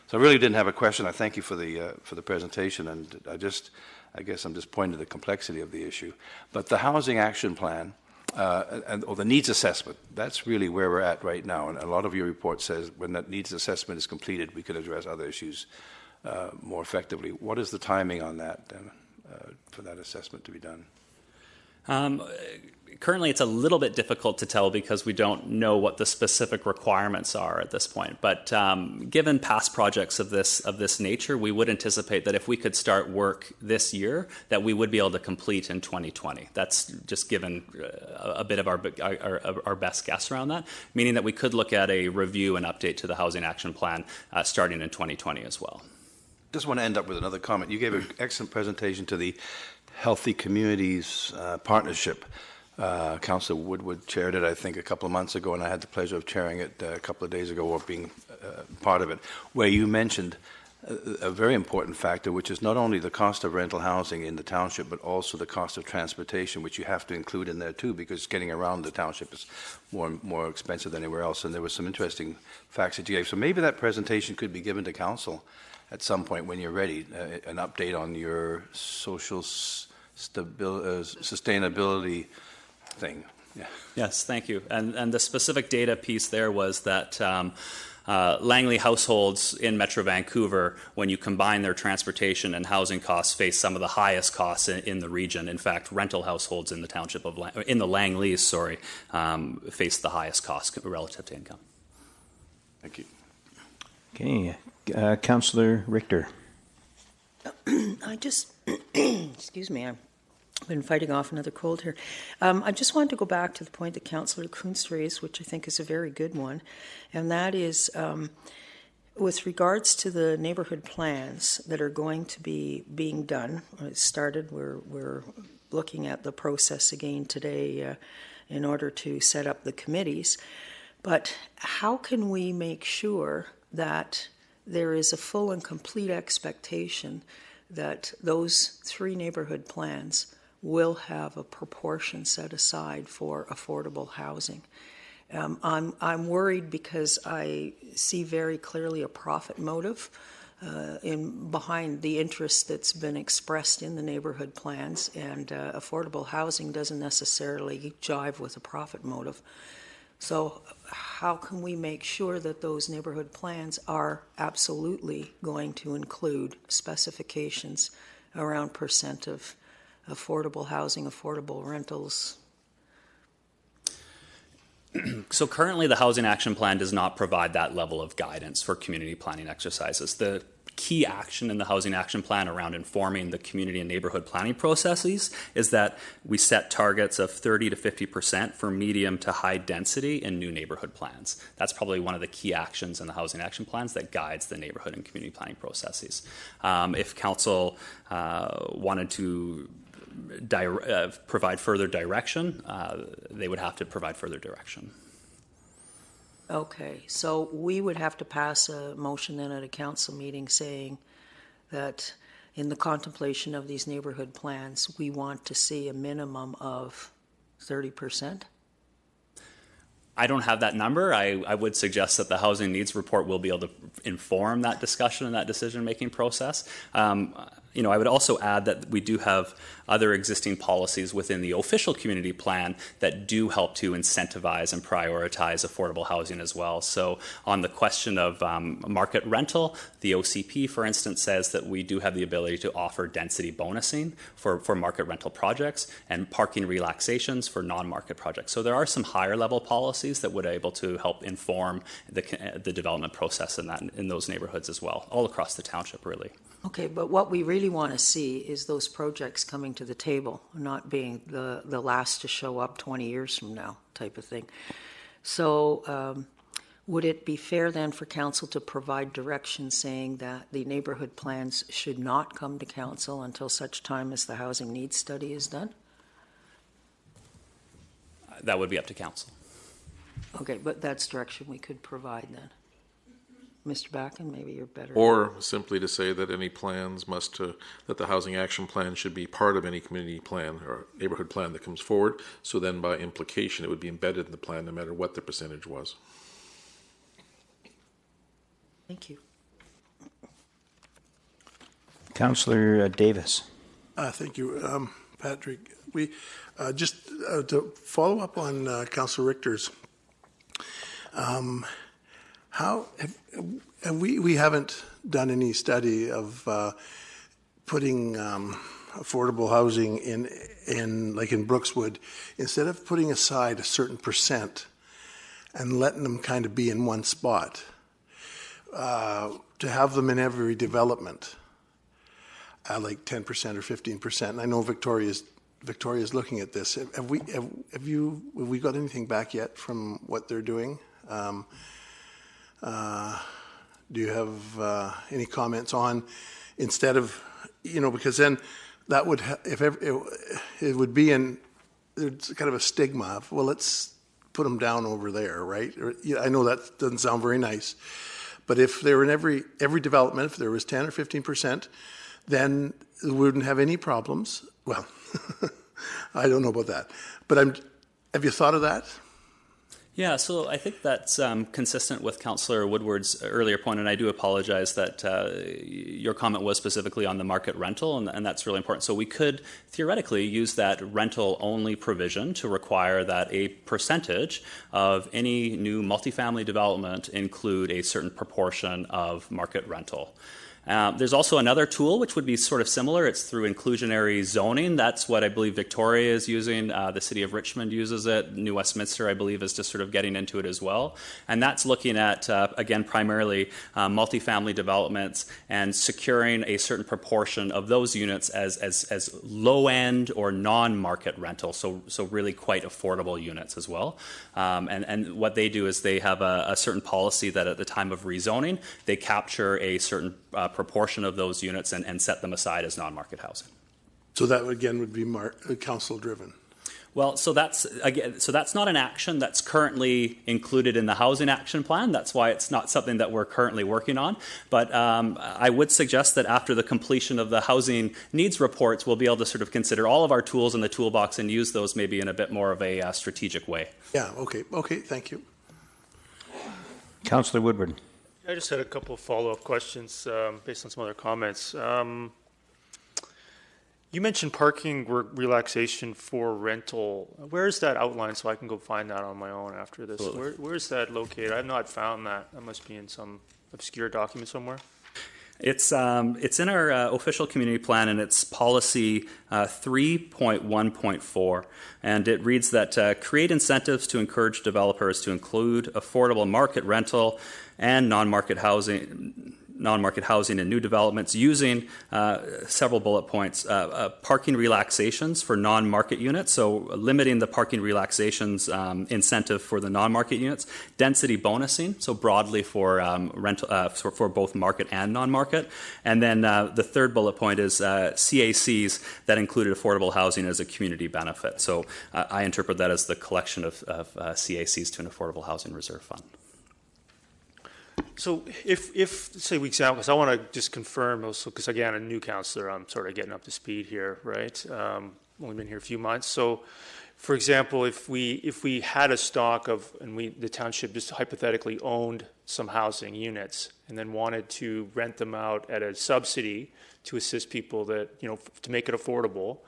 So I really didn't have a question. I thank you for the presentation, and I guess I'm just pointing to the complexity of the issue. But the Housing Action Plan or the needs assessment, that's really where we're at right now. And a lot of your report says when that needs assessment is completed, we can address other issues more effectively. What is the timing on that for that assessment to be done? Currently, it's a little bit difficult to tell because we don't know what the specific requirements are at this point. But given past projects of this nature, we would anticipate that if we could start work this year, that we would be able to complete in 2020. That's just given a bit of our best guess around that, meaning that we could look at a review and update to the Housing Action Plan starting in 2020 as well. Just want to end up with another comment. You gave an excellent presentation to the Healthy Communities Partnership. Councillor Woodward chaired it, I think, a couple of months ago, and I had the pleasure of chairing it a couple of days ago, or being part of it, where you mentioned a very important factor, which is not only the cost of rental housing in the township, but also the cost of transportation, which you have to include in there too, because getting around the township is more expensive than anywhere else. And there were some interesting facts that you gave. So maybe that presentation could be given to council at some point when you're ready, an update on your social sustainability thing. Yeah. Yes, thank you. And the specific data piece there was that Langley households in Metro Vancouver, when you combine their transportation and housing costs, face some of the highest costs in the region. In fact, rental households in the township of in the Langleys, face the highest costs relative to income. Thank you. Okay, Councillor Richter. I just, excuse me, I've been fighting off another cold here. I just wanted to go back to the point that Councillor Kuntz raised, which I think is a very good one, and that is with regards to the neighbourhood plans that are going to be being done. It started, we're looking at the process again today in order to set up the committees, but how can we make sure that there is a full and complete expectation that those 3 neighbourhood plans will have a proportion set aside for affordable housing? I'm worried because I see very clearly a profit motive behind the interest that's been expressed in the neighbourhood plans, and affordable housing doesn't necessarily jive with a profit motive. So how can we make sure that those neighbourhood plans are absolutely going to include specifications around percent of affordable housing, affordable rentals? So currently the Housing Action Plan does not provide that level of guidance for community planning exercises. The key action in the Housing Action Plan around informing the community and neighbourhood planning processes is that we set targets of 30 to 50% for medium to high density in new neighbourhood plans. That's probably one of the key actions in the Housing Action Plans that guides the neighbourhood and community planning processes. If council wanted to provide further direction, they would have to provide further direction. Okay, so we would have to pass a motion then at a council meeting saying that in the contemplation of these neighbourhood plans, we want to see a minimum of 30%? I don't have that number. I would suggest that the housing needs report will be able to inform that discussion and that decision-making process. I would also add that we do have other existing policies within the official community plan that do help to incentivize and prioritize affordable housing as well. So on the question of market rental, the OCP, for instance, says that we do have the ability to offer density bonusing for market rental projects and parking relaxations for non-market projects. So there are some higher level policies that would be able to help inform the development process in those neighborhoods as well, all across the township really. Okay, but what we really want to see is those projects coming to the table, not being the last to show up 20 years from now type of thing. So would it be fair then for council to provide direction saying that the neighbourhood plans should not come to council until such time as the housing needs study is done? That would be up to council. Okay, but that's direction we could provide then. Mr. Backen, maybe you're better. Or simply to say that any plans that the Housing Action Plan should be part of any community plan or neighborhood plan that comes forward. So then by implication, it would be embedded in the plan no matter what the percentage was. Thank you. Councillor Davis. Thank you, Patrick. We just to follow up on Councillor Richter's. We haven't done any study of putting affordable housing in like in Brookswood, instead of putting aside a certain percent and letting them kind of be in one spot, to have them in every development, like 10% or 15%. And I know Victoria's looking at this. Have we got anything back yet from what they're doing? Do you have any comments on, instead of, because then that would it would be it's kind of a stigma of, well, let's put them down over there, right? I know that doesn't sound very nice, but if they were in every development, if there was 10 or 15%, then we wouldn't have any problems. Well, I don't know about that, but have you thought of that? Yeah, so I think that's consistent with Councillor Woodward's earlier point, and I do apologize that your comment was specifically on the market rental, and that's really important. So we could theoretically use that rental-only provision to require that a percentage of any new multifamily development include a certain proportion of market rental. There's also another tool which would be sort of similar. It's through inclusionary zoning. That's what I believe Victoria is using. The City of Richmond uses it. New Westminster, I believe, is just sort of getting into it as well. And that's looking at, again, primarily multifamily developments and securing a certain proportion of those units as low-end or non-market rental, so really quite affordable units as well. And what they do is they have a certain policy that at the time of rezoning, they capture a certain proportion of those units and set them aside as non-market housing. So that again would be council driven. Well, so that's not an action that's currently included in the housing action plan. That's why it's not something that we're currently working on. But I would suggest that after the completion of the housing needs reports, we'll be able to sort of consider all of our tools in the toolbox and use those maybe in a bit more of a strategic way. Yeah. Okay. Thank you. Councillor Woodward. I just had a couple of follow-up questions based on some other comments. You mentioned parking relaxation for rental. Where is that outlined so I can go find that on my own after this? Where is that located? I have not found that. That must be in some obscure document somewhere. It's in our official community plan, and it's policy 3.1.4, and it reads that create incentives to encourage developers to include affordable market rental and non-market housing in new developments using several bullet points. Parking relaxations for non-market units, so limiting the parking relaxations incentive for the non-market units. Density bonusing, so broadly for rental for both market and non-market. And then the third bullet point is CACs that included affordable housing as a community benefit. So I interpret that as the collection of CACs to an affordable housing reserve fund. So if say we example, because I want to just confirm also, because again, a new councillor, I'm sort of getting up to speed here, right? Only been here a few months. So for example, if we had a stock of, and the township just hypothetically owned some housing units and then wanted to rent them out at a subsidy to assist people that, to make it affordable,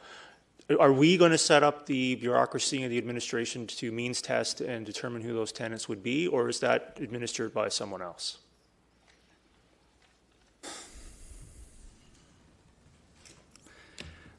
are we going to set up the bureaucracy and the administration to means test and determine who those tenants would be, or is that administered by someone else?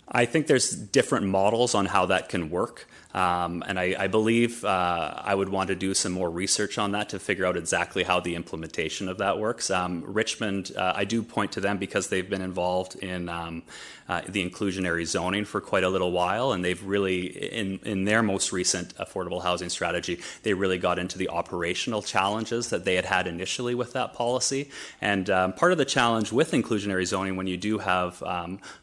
I think there's different models on how that can work. And I believe I would want to do some more research on that to figure out exactly how the implementation of that works. Richmond, I do point to them because they've been involved in the inclusionary zoning for quite a little while, and they've really, in their most recent affordable housing strategy, they really got into the operational challenges that they had initially with that policy. And part of the challenge with inclusionary zoning, when you do have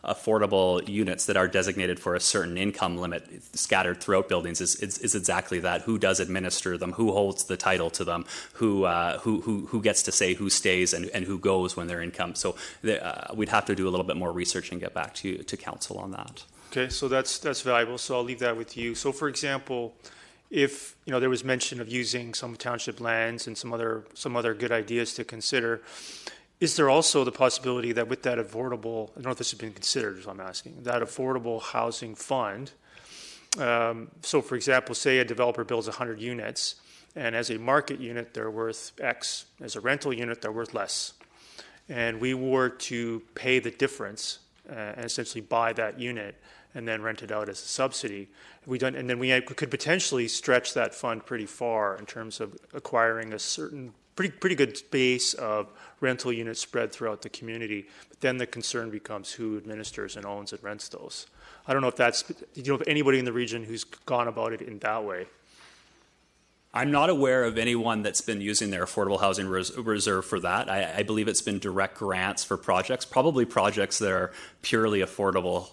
affordable units that are designated for a certain income limit scattered throughout buildings, is exactly that. Who does administer them? Who holds the title to them? Who gets to say who stays and who goes when their income? So we'd have to do a little bit more research and get back to council on that. Okay, so that's valuable. So I'll leave that with you. So for example, if there was mention of using some township lands and some other good ideas to consider, is there also the possibility that with that affordable, I don't know if this has been considered, so I'm asking, that affordable housing fund, so for example, say a developer builds 100 units, and as a market unit, they're worth X. As a rental unit, they're worth less. And we were to pay the difference and essentially buy that unit and then rent it out as a subsidy. And then we could potentially stretch that fund pretty far in terms of acquiring a certain pretty good base of rental units spread throughout the community. But then the concern becomes who administers and owns and rents those. I don't know if that's, if anybody in the region who's gone about it in that way. I'm not aware of anyone that's been using their affordable housing reserve for that. I believe it's been direct grants for projects, probably projects that are purely affordable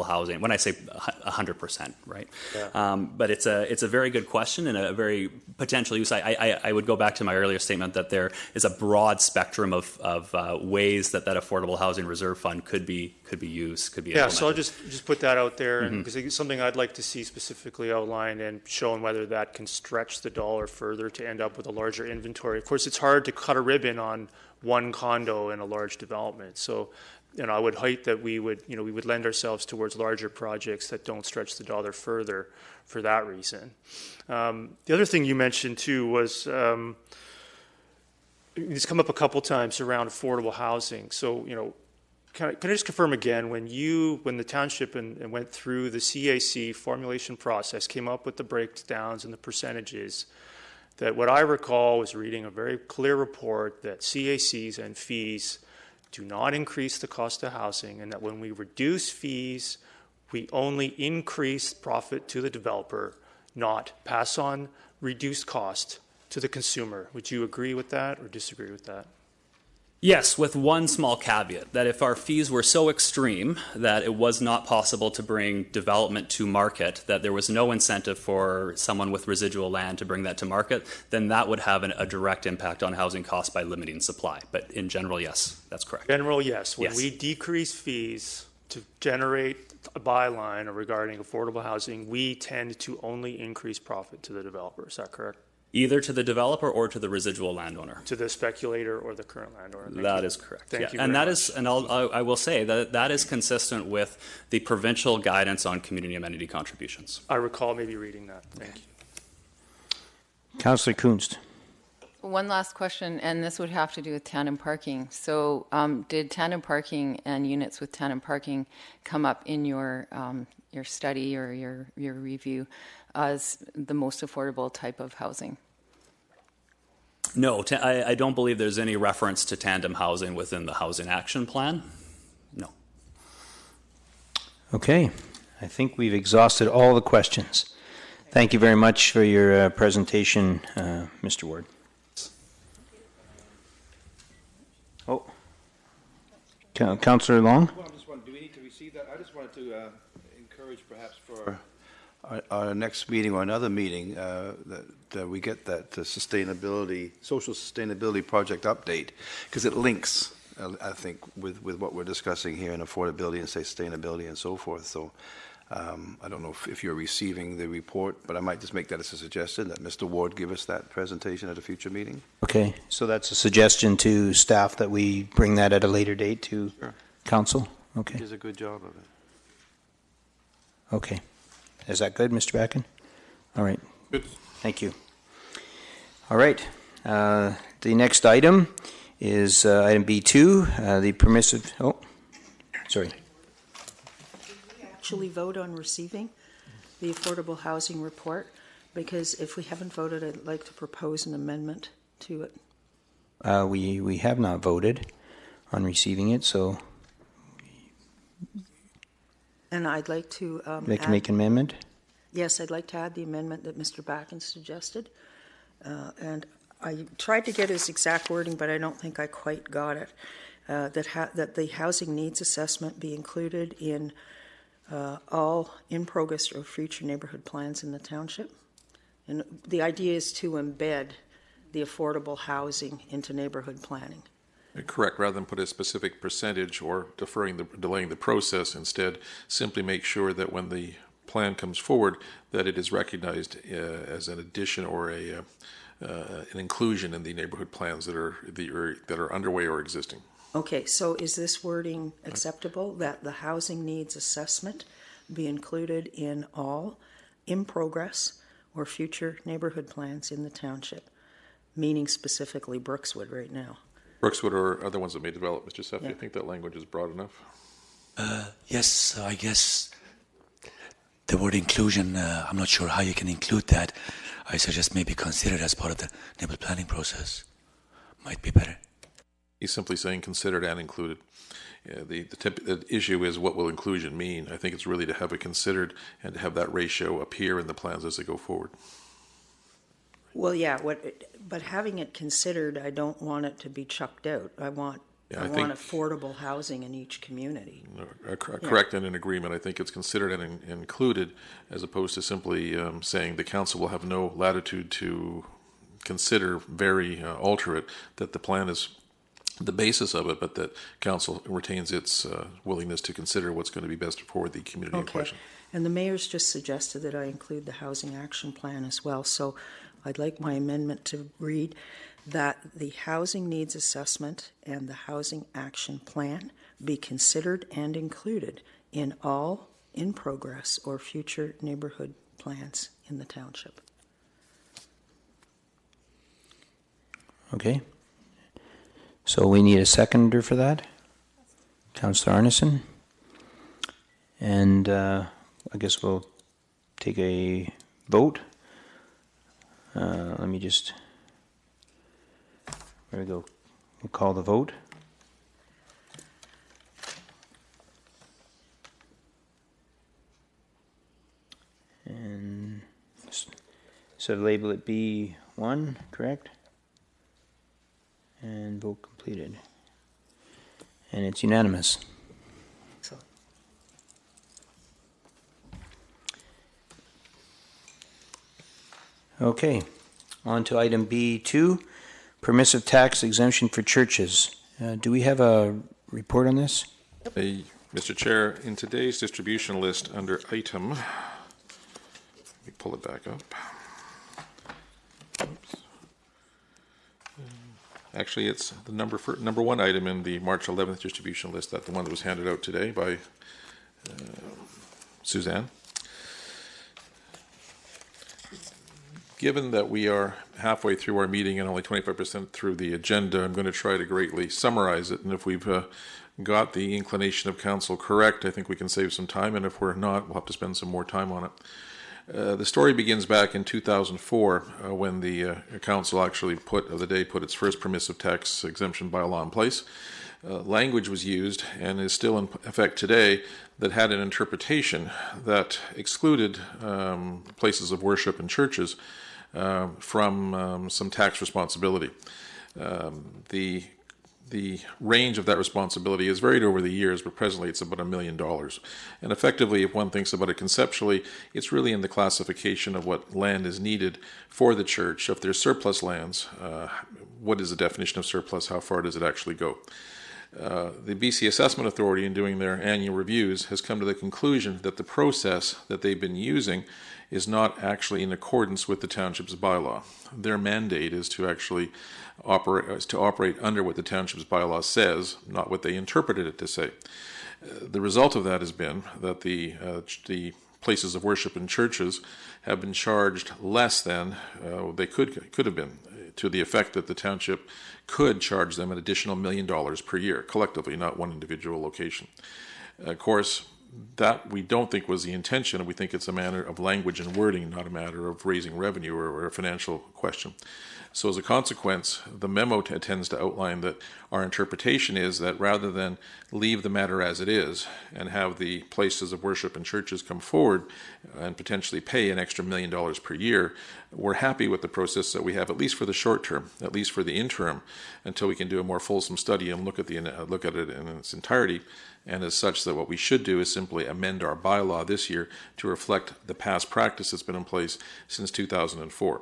housing. When I say 100%, right? Yeah. But it's a very good question and a very potential use. I would go back to my earlier statement that there is a broad spectrum of ways that affordable housing reserve fund could be used, could be implemented. So I'll just put that out there, because it's something I'd like to see specifically outlined and shown whether that can stretch the dollar further to end up with a larger inventory. Of course, it's hard to cut a ribbon on one condo in a large development. So, I would hope that we would lend ourselves towards larger projects that don't stretch the dollar further for that reason. The other thing you mentioned too was it's come up a couple times around affordable housing. So, can I just confirm again, when the township and went through the CAC formulation process, came up with the breakdowns and the percentages, that what I recall was reading a very clear report that CACs and fees do not increase the cost of housing, and that when we reduce fees, we only increase profit to the developer, not pass on reduced cost to the consumer. Would you agree with that or disagree with that? Yes, with one small caveat, that if our fees were so extreme that it was not possible to bring development to market, that there was no incentive for someone with residual land to bring that to market, then that would have a direct impact on housing costs by limiting supply. But in general, yes, that's correct. General, yes. When we decrease fees to generate a byline regarding affordable housing, we tend to only increase profit to the developer. Is that correct? Either to the developer or to the residual landowner. To the speculator or the current landowner. That is correct. Thank you. And that is, and I will say that is consistent with the provincial guidance on community amenity contributions. I recall maybe reading that. Thank you. Councillor Kunst. One last question, and this would have to do with tandem parking. So, did tandem parking and units with tandem parking come up in your study or your review as the most affordable type of housing? No, I don't believe there's any reference to tandem housing within the Housing Action Plan. No. Okay, I think we've exhausted all the questions. Thank you very much for your presentation, Mr. Ward. Oh, Councillor Long? Well, I'm just wondering, do we need to receive that? I just wanted to encourage perhaps for our next meeting or another meeting that we get that social sustainability project update, because it links, I think, with what we're discussing here in affordability and sustainability and so forth. So I don't know if you're receiving the report, but I might just make that as a suggestion that Mr. Ward give us that presentation at a future meeting. Okay, so that's a suggestion to staff that we bring that at a later date to council? Okay. He does a good job of it. Okay. Is that good, Mr. Backen? All right. Good. Thank you. All right. The next item is item B2, the permissive. Oh, sorry. Did we actually vote on receiving the affordable housing report? Because if we haven't voted, I'd like to propose an amendment to it. We have not voted on receiving it, so. And I'd like to Make an amendment? Yes, I'd like to add the amendment that Mr. Backen suggested. And I tried to get his exact wording, but I don't think I quite got it. That the housing needs assessment be included in all in-progress or future neighborhood plans in the township. And the idea is to embed the affordable housing into neighborhood planning. Correct. Rather than put a specific percentage or delaying the process, instead simply make sure that when the plan comes forward, that it is recognized as an addition or an inclusion in the neighborhood plans that are underway or existing. Okay, so is this wording acceptable, that the housing needs assessment be included in all in progress or future neighborhood plans in the township, meaning specifically Brookswood right now? Brookswood or other ones that may develop, Mr. Seff, do you think that language is broad enough? Yes, I guess the word inclusion, I'm not sure how you can include that. I suggest maybe consider it as part of the neighborhood planning process. Might be better. He's simply saying considered and included. The issue is, what will inclusion mean? I think it's really to have it considered and to have that ratio appear in the plans as they go forward. Well, yeah, but having it considered, I don't want it to be chucked out. I want affordable housing in each community. Correct, and in agreement. I think it's considered and included, as opposed to simply saying the council will have no latitude to consider, vary, alter it, that the plan is the basis of it, but that council retains its willingness to consider what's going to be best for the community in question. And the mayor's just suggested that I include the housing action plan as well. So I'd like my amendment to read that the housing needs assessment and the housing action plan be considered and included in all in progress or future neighborhood plans in the township. Okay. So we need a seconder for that, Councillor Arneson. And I guess we'll take a vote. Let me just, there we go. We'll call the vote. And so label it B1, correct? And vote completed. And it's unanimous. So Okay, on to item B2, permissive tax exemption for churches. Do we have a report on this? Mr. Chair, in today's distribution list under item, let me pull it back up. Oops. Actually, it's the number one item in the March 11th distribution list, the one that was handed out today by Suzanne. Given that we are halfway through our meeting and only 25% through the agenda, I'm going to try to greatly summarize it. And if we've got the inclination of council correct, I think we can save some time. And if we're not, we'll have to spend some more time on it. The story begins back in 2004 when the council actually put its first permissive tax exemption bylaw in place. Language was used and is still in effect today that had an interpretation that excluded places of worship and churches from some tax responsibility. The range of that responsibility has varied over the years, but presently it's about $1 million. And effectively, if one thinks about it conceptually, it's really in the classification of what land is needed for the church. If there's surplus lands, what is the definition of surplus? How far does it actually go? The BC Assessment Authority, in doing their annual reviews, has come to the conclusion that the process that they've been using is not actually in accordance with the township's bylaw. Their mandate is to actually operate under what the township's bylaw says, not what they interpreted it to say. The result of that has been that the places of worship and churches have been charged less than they could have been, to the effect that the township could charge them an additional $1 million per year, collectively, not one individual location. Of course, that we don't think was the intention, and we think it's a matter of language and wording, not a matter of raising revenue or a financial question. So as a consequence, the memo tends to outline that our interpretation is that rather than leave the matter as it is and have the places of worship and churches come forward and potentially pay an extra $1 million per year, we're happy with the process that we have, at least for the short term, at least for the interim, until we can do a more fulsome study and look at it in its entirety. And as such, that what we should do is simply amend our bylaw this year to reflect the past practice that's been in place since 2004.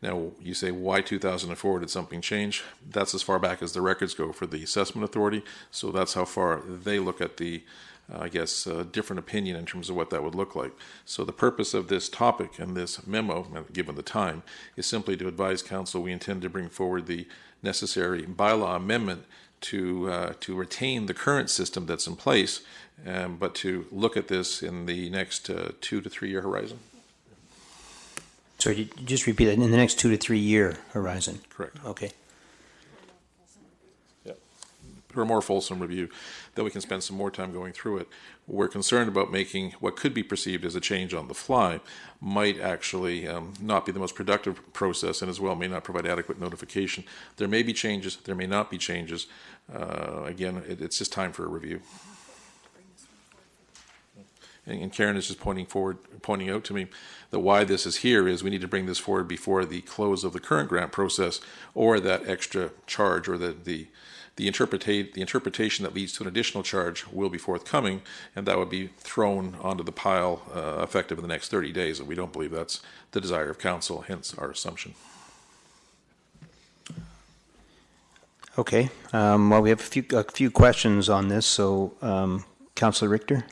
Now, you say, why 2004? Did something change? That's as far back as the records go for the Assessment Authority, so that's how far they look at the, different opinion in terms of what that would look like. So the purpose of this topic and this memo, given the time, is simply to advise Council we intend to bring forward the necessary bylaw amendment to retain the current system that's in place, but to look at this in the next 2 to 3 year horizon. So you just repeat that, in the next 2 to 3 year horizon? Correct. Okay. Yeah. for a more fulsome review, then we can spend some more time going through it. We're concerned about making what could be perceived as a change on the fly might actually not be the most productive process, and as well may not provide adequate notification. There may be changes, there may not be changes. Again, it's just time for a review. And Karen is just pointing out to me that why this is here is we need to bring this forward before the close of the current grant process, or that extra charge, or the interpretation that leads to an additional charge will be forthcoming, and that would be thrown onto the pile effective in the next 30 days. And we don't believe that's the desire of council, hence our assumption. Okay. Well, we have a few questions on this. So, Councillor Richter.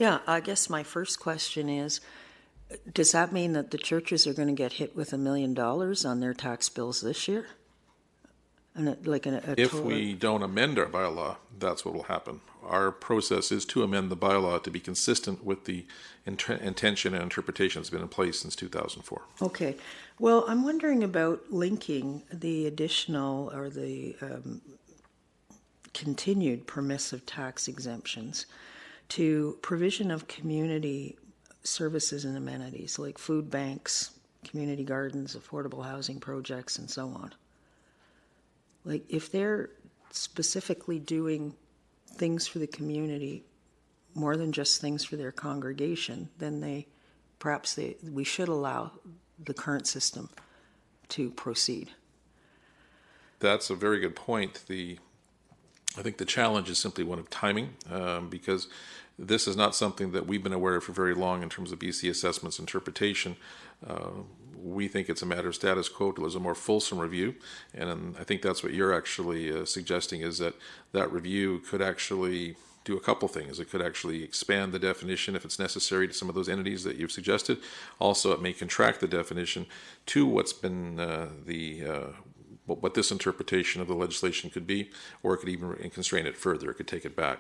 Yeah, I guess my first question is, does that mean that the churches are going to get hit with $1 million on their tax bills this year? And if we don't amend our bylaw, that's what will happen. Our process is to amend the bylaw to be consistent with the intention and interpretation that's been in place since 2004. Okay. Well, I'm wondering about linking the additional or the continued permissive tax exemptions to provision of community services and amenities like food banks, community gardens, affordable housing projects, and so on. Like, if they're specifically doing things for the community more than just things for their congregation, then we should allow the current system to proceed. That's a very good point. I think the challenge is simply one of timing, because this is not something that we've been aware of for very long in terms of BC assessments interpretation. We think it's a matter of status quo. There's a more fulsome review, and I think that's what you're actually suggesting, is that review could actually do a couple things. It could actually expand the definition if it's necessary to some of those entities that you've suggested. Also, it may contract the definition to what's been what this interpretation of the legislation could be, or it could even constrain it further. It could take it back.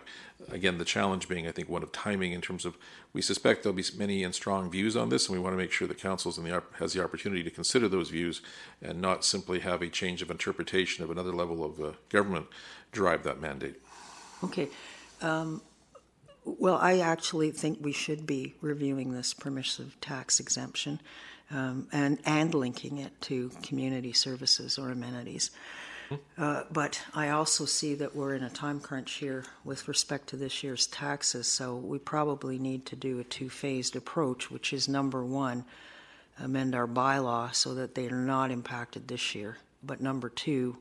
Again, the challenge being, I think, one of timing in terms of, we suspect there'll be many and strong views on this, and we want to make sure that council has the opportunity to consider those views and not simply have a change of interpretation of another level of government drive that mandate. Okay. Well, I actually think we should be reviewing this permissive tax exemption and linking it to community services or amenities. But I also see that we're in a time crunch here with respect to this year's taxes, so we probably need to do a two-phased approach, which is, number one, amend our bylaw so that they are not impacted this year. But number two,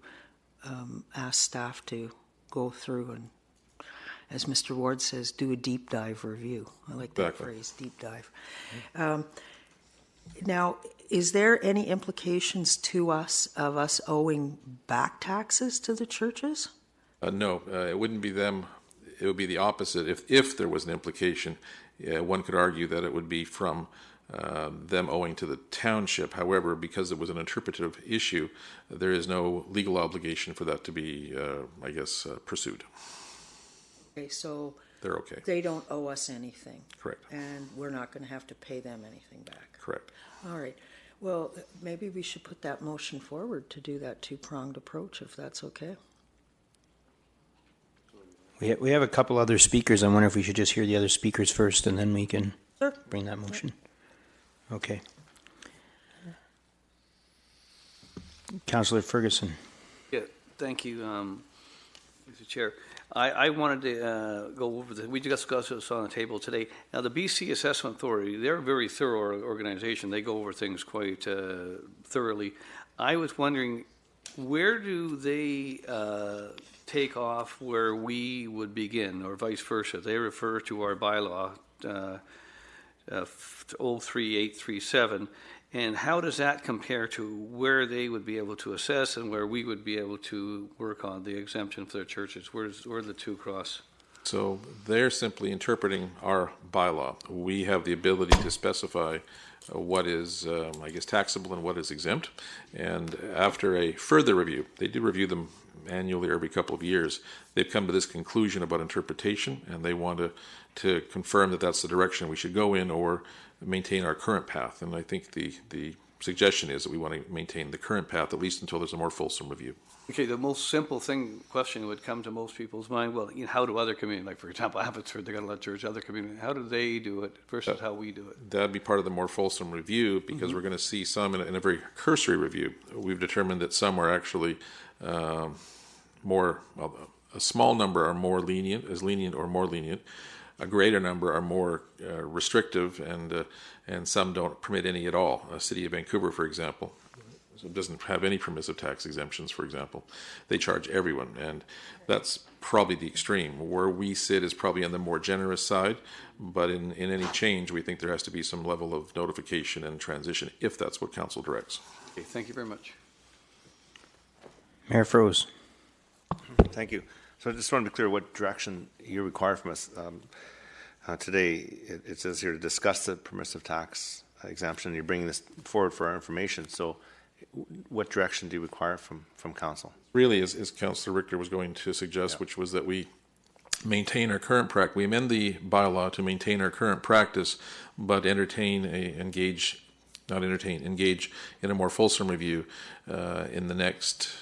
ask staff to go through and, as Mr. Ward says, do a deep dive review. I like that phrase, deep dive. Now, is there any implications to us of us owing back taxes to the churches? No, it wouldn't be them. It would be the opposite. If there was an implication, one could argue that it would be from them owing to the township. However, because it was an interpretive issue, there is no legal obligation for that to be, pursued. Okay, so they're okay. They don't owe us anything. Correct. And we're not going to have to pay them anything back. Correct. All right. Well, maybe we should put that motion forward to do that two-pronged approach, if that's okay. We have a couple other speakers. I wonder if we should just hear the other speakers first, and then we can bring that motion. Okay. Councillor Ferguson. Yeah, thank you, Mr. Chair. I wanted to go over we discussed this on the table today. Now, the BC Assessment Authority, they're a very thorough organization. They go over things quite thoroughly. I was wondering, where do they take off where we would begin, or vice versa? They refer to our bylaw, 03837, and how does that compare to where they would be able to assess and where we would be able to work on the exemption for their churches? Where the two cross? So they're simply interpreting our bylaw. We have the ability to specify what is, taxable and what is exempt. And after a further review, they do review them annually or every couple of years, they've come to this conclusion about interpretation, and they want to confirm that that's the direction we should go in or maintain our current path. And I think the suggestion is that we want to maintain the current path, at least until there's a more fulsome review. Okay, the most simple question would come to most people's mind, well, how do other communities, like for example, Abbotsford, they got a lot of church, other communities, how do they do it versus how we do it? That'd be part of the more fulsome review, because we're going to see some in a very cursory review. We've determined that some are actually a small number are more lenient or more lenient. A greater number are more restrictive, and some don't permit any at all. The City of Vancouver, for example, doesn't have any permissive tax exemptions, for example. They charge everyone, and that's probably the extreme. Where we sit is probably on the more generous side, but in any change, we think there has to be some level of notification and transition, if that's what Council directs. Okay, thank you very much. Mayor Froese. Thank you. So I just want to be clear what direction you require from us. Today, it says here to discuss the permissive tax exemption. You're bringing this forward for our information. So what direction do you require from council? Really, as Councillor Richter was going to suggest, which was that we maintain our current practice. We amend the bylaw to maintain our current practice, but engage in a more fulsome review in the next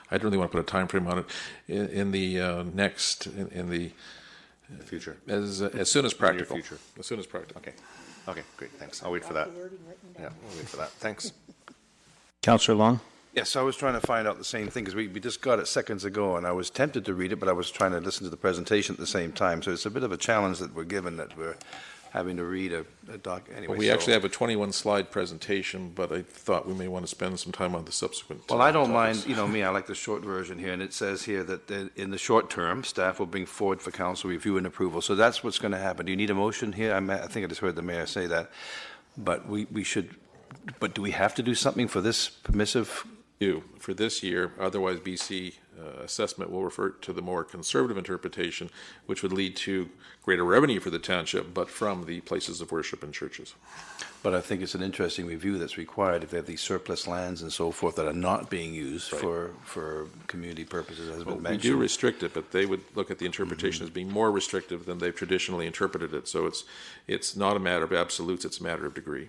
I don't really want to put a time frame on it. In the future, as soon as practical. Future. As soon as practical. Okay, great. Thanks. I'll wait for that. Yeah, we'll wait for that. Thanks. Councillor Long. Yes, I was trying to find out the same thing, because we just got it seconds ago, and I was tempted to read it, but I was trying to listen to the presentation at the same time. So it's a bit of a challenge that we're given, that we're having to read a doc. Anyway, well, we actually have a 21-slide presentation, but I thought we may want to spend some time on the subsequent. Well, I don't mind, me, I like the short version here, and it says here that in the short term, staff will bring forward for council review and approval. So that's what's going to happen. Do you need a motion here? I think I just heard the mayor say that, but we should. But do we have to do something for this permissive? For this year, otherwise BC assessment will refer to the more conservative interpretation, which would lead to greater revenue for the township, but from the places of worship and churches. But I think it's an interesting review that's required if they have these surplus lands and so forth that are not being used for community purposes, as been mentioned. We do restrict it, but they would look at the interpretation as being more restrictive than they've traditionally interpreted it. So it's not a matter of absolutes, it's a matter of degree.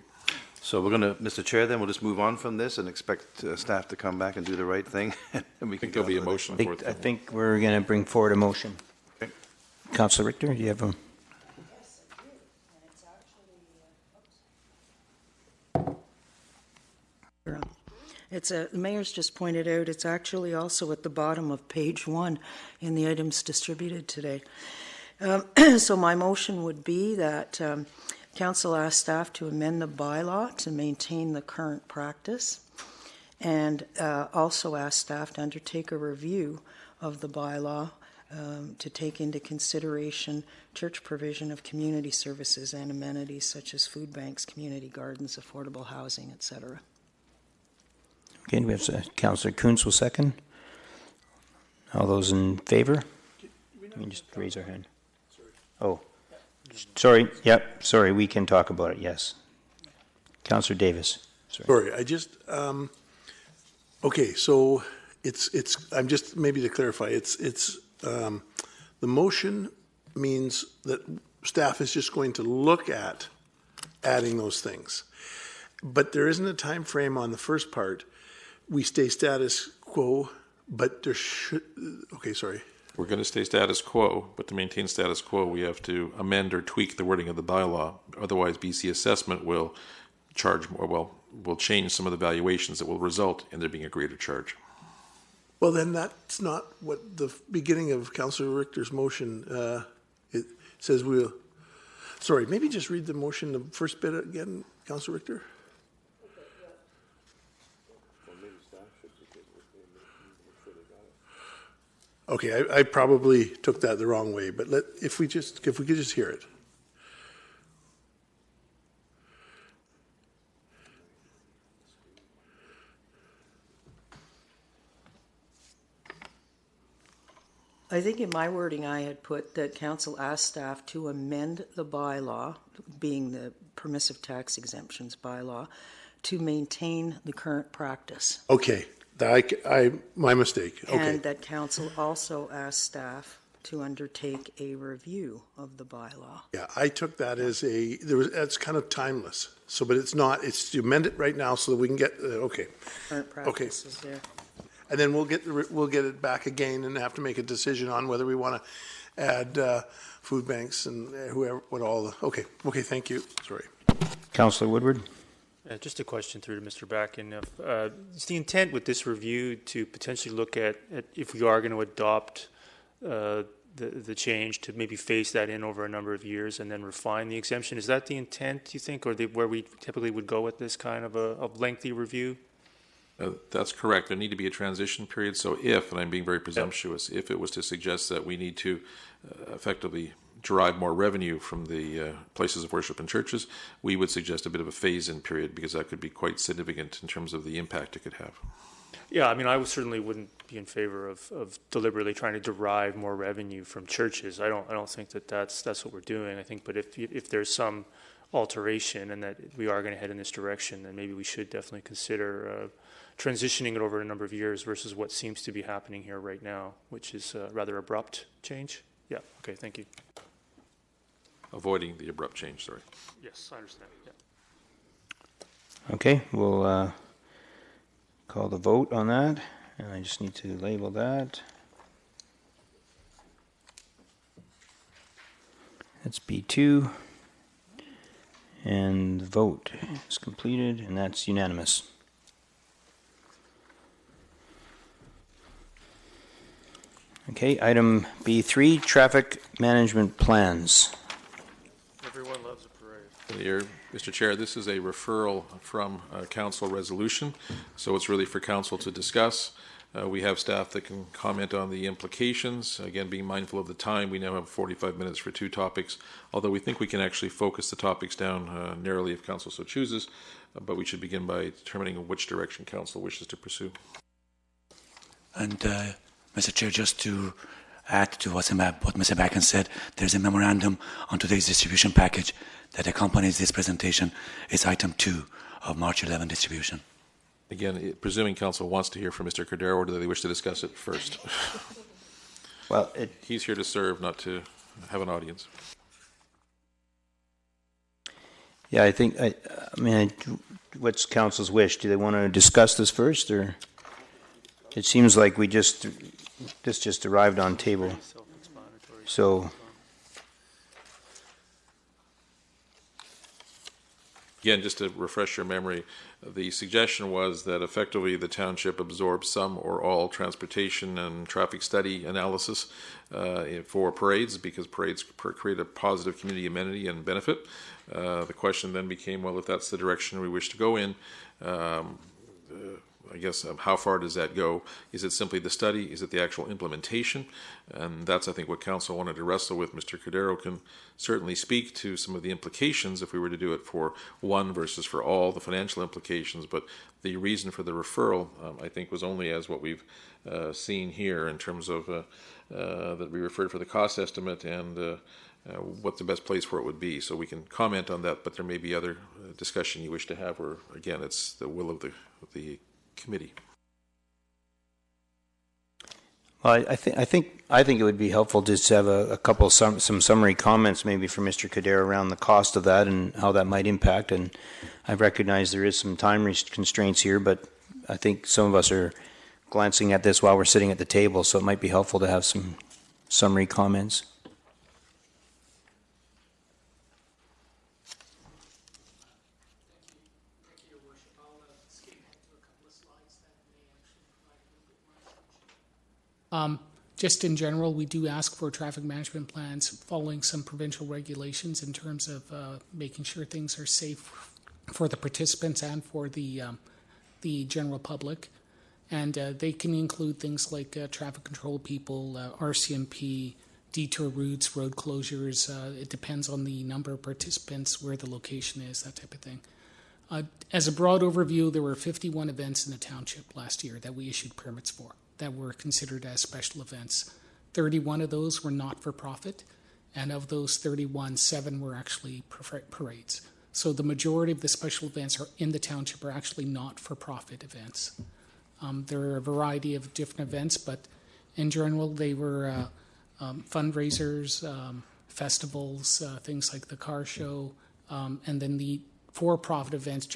So we're going to, Mr. Chair, then we'll just move on from this and expect staff to come back and do the right thing. And we can there'll be a motion for it. I think we're going to bring forward a motion. Okay. Councillor Richter, do you have a? Yes, I do. And it's actually, the mayor's just pointed out, it's actually also at the bottom of page 1 in the items distributed today. So my motion would be that council asks staff to amend the bylaw to maintain the current practice, and also ask staff to undertake a review of the bylaw to take into consideration church provision of community services and amenities such as food banks, community gardens, affordable housing, etc. Okay, we have Councillor Kuntz will second. All those in favor? Let me just raise our hand. Oh. Sorry, yep, sorry, we can talk about it, yes. Councillor Davis. Sorry, I just, okay, so I'm just, maybe to clarify, the motion means that staff is just going to look at adding those things. But there isn't a time frame on the first part. We stay status quo, but there should, okay, sorry. We're going to stay status quo, but to maintain status quo, we have to amend or tweak the wording of the bylaw. Otherwise, BC assessment will charge more, will change some of the valuations that will result in there being a greater charge. Well, then that's not what the beginning of Councillor Richter's motion, it says we'll, sorry, maybe just read the motion, the first bit again, Councillor Richter. Okay, I probably took that the wrong way, but if we could just hear it. I think in my wording I had put that council asked staff to amend the bylaw, being the permissive tax exemptions bylaw, to maintain the current practice. Okay, my mistake. Okay. And that council also asked staff to undertake a review of the bylaw. Yeah, I took that as that's kind of timeless. So, but it's not, it's to amend it right now so that we can get, okay. Current practices there. And then we'll get it back again and have to make a decision on whether we want to add food banks and whoever, okay, thank you, sorry. Councillor Woodward? Just a question through to Mr. Backen. Is the intent with this review to potentially look at if we are going to adopt the change, to maybe phase that in over a number of years and then refine the exemption? Is that the intent, do you think, or where we typically would go with this kind of a lengthy review? That's correct. There need to be a transition period. So if, and I'm being very presumptuous, if it was to suggest that we need to effectively derive more revenue from the places of worship and churches, we would suggest a bit of a phase-in period, because that could be quite significant in terms of the impact it could have. Yeah, I mean, I certainly wouldn't be in favor of deliberately trying to derive more revenue from churches. I don't think that's what we're doing. I think, but if there's some alteration and that we are going to head in this direction, then maybe we should definitely consider transitioning it over a number of years versus what seems to be happening here right now, which is a rather abrupt change. Yeah. Okay. Thank you. Avoiding the abrupt change, sorry. Yes, I understand. Yeah. Okay, we'll call the vote on that, and I just need to label that. That's B2, and the vote is completed, and that's unanimous. Okay, item B3, traffic management plans. Everyone loves a parade. Here, Mr. Chair, this is a referral from a council resolution, so it's really for council to discuss. We have staff that can comment on the implications. Again, being mindful of the time, we now have 45 minutes for 2 topics, although we think we can actually focus the topics down narrowly if council so chooses, but we should begin by determining which direction council wishes to pursue. And Mr. Chair, just to add to what Mr. Backen said, there's a memorandum on today's distribution package that accompanies this presentation. It's item 2 of March 11 distribution. Again, presuming council wants to hear from Mr. Cordero, or do they wish to discuss it first? Well, he's here to serve, not to have an audience. Yeah, I think, what's council's wish? Do they want to discuss this first, or? It seems like this just arrived on table. So. Again, just to refresh your memory, the suggestion was that effectively the township absorbs some or all transportation and traffic study analysis for parades, because parades create a positive community amenity and benefit. The question then became, well, if that's the direction we wish to go in, I guess, how far does that go? Is it simply the study? Is it the actual implementation? And that's, I think, what council wanted to wrestle with. Mr. Cordero can certainly speak to some of the implications if we were to do it for one versus for all, the financial implications. But the reason for the referral, I think, was only as what we've seen here in terms of that we referred for the cost estimate and what the best place for it would be. So we can comment on that, but there may be other discussion you wish to have, or again, it's the will of the committee. Well, I think it would be helpful just to have a couple some summary comments maybe from Mr. Cordero around the cost of that and how that might impact. And I recognize there is some time constraints here, but I think some of us are glancing at this while we're sitting at the table, so it might be helpful to have some summary comments. Just in general, we do ask for traffic management plans following some provincial regulations in terms of making sure things are safe for the participants and for the general public. And they can include things like traffic control people, RCMP, detour routes, road closures. It depends on the number of participants, where the location is, that type of thing. As a broad overview, there were 51 events in the township last year that we issued permits for, that were considered as special events. 31 of those were not-for-profit, and of those 31, 7 were actually parades. So the majority of the special events in the township are actually not-for-profit events. There are a variety of different events, but in general, they were fundraisers, festivals, things like the car show, and then the for-profit events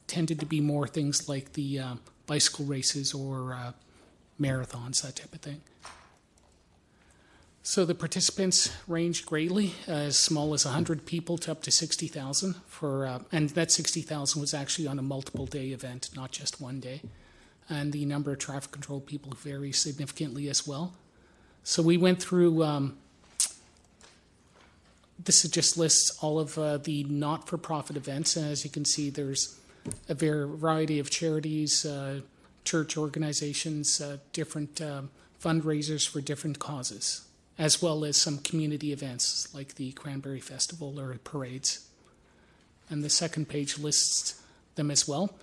tended to be more things like the bicycle races or marathons, that type of thing. So the participants range greatly, as small as 100 people to up to 60,000 and that 60,000 was actually on a multiple day event, not just one day. And the number of traffic control people varies significantly as well. So we went through, this just lists all of the not-for-profit events. And as you can see, there's a variety of charities, church organizations, different fundraisers for different causes, as well as some community events like the Cranberry Festival or parades. And the second page lists them as well.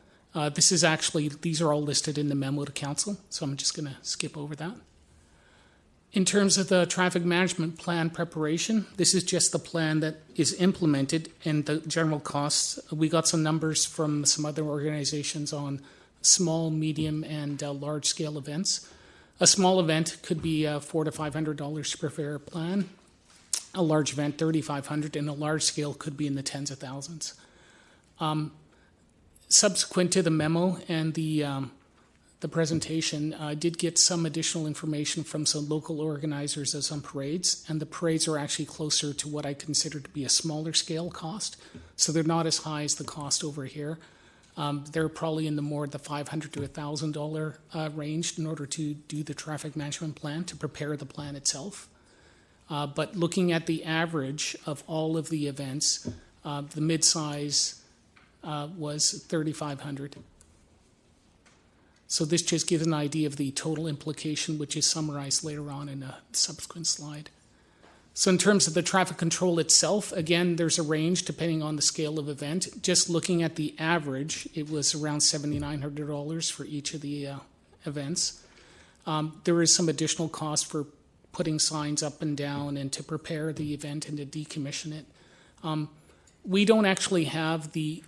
These are all listed in the memo to council, so I'm just going to skip over that. In terms of the traffic management plan preparation, this is just the plan that is implemented and the general costs. We got some numbers from some other organizations on small, medium, and large-scale events. A small event could be $400 to $500 to prepare a plan. A large event, $3,500, and a large scale could be in the tens of thousands. Subsequent to the memo and the presentation, I did get some additional information from some local organizers of some parades, and the parades are actually closer to what I consider to be a smaller scale cost. So they're not as high as the cost over here. They're probably in the $500 to $1,000 range in order to do the traffic management plan, to prepare the plan itself. But looking at the average of all of the events, the mid-size was $3,500. So this just gives an idea of the total implication, which is summarized later on in a subsequent slide. So in terms of the traffic control itself, again, there's a range depending on the scale of event. Just looking at the average, it was around $7,900 for each of the events. There is some additional cost for putting signs up and down and to prepare the event and to decommission it. We don't actually have the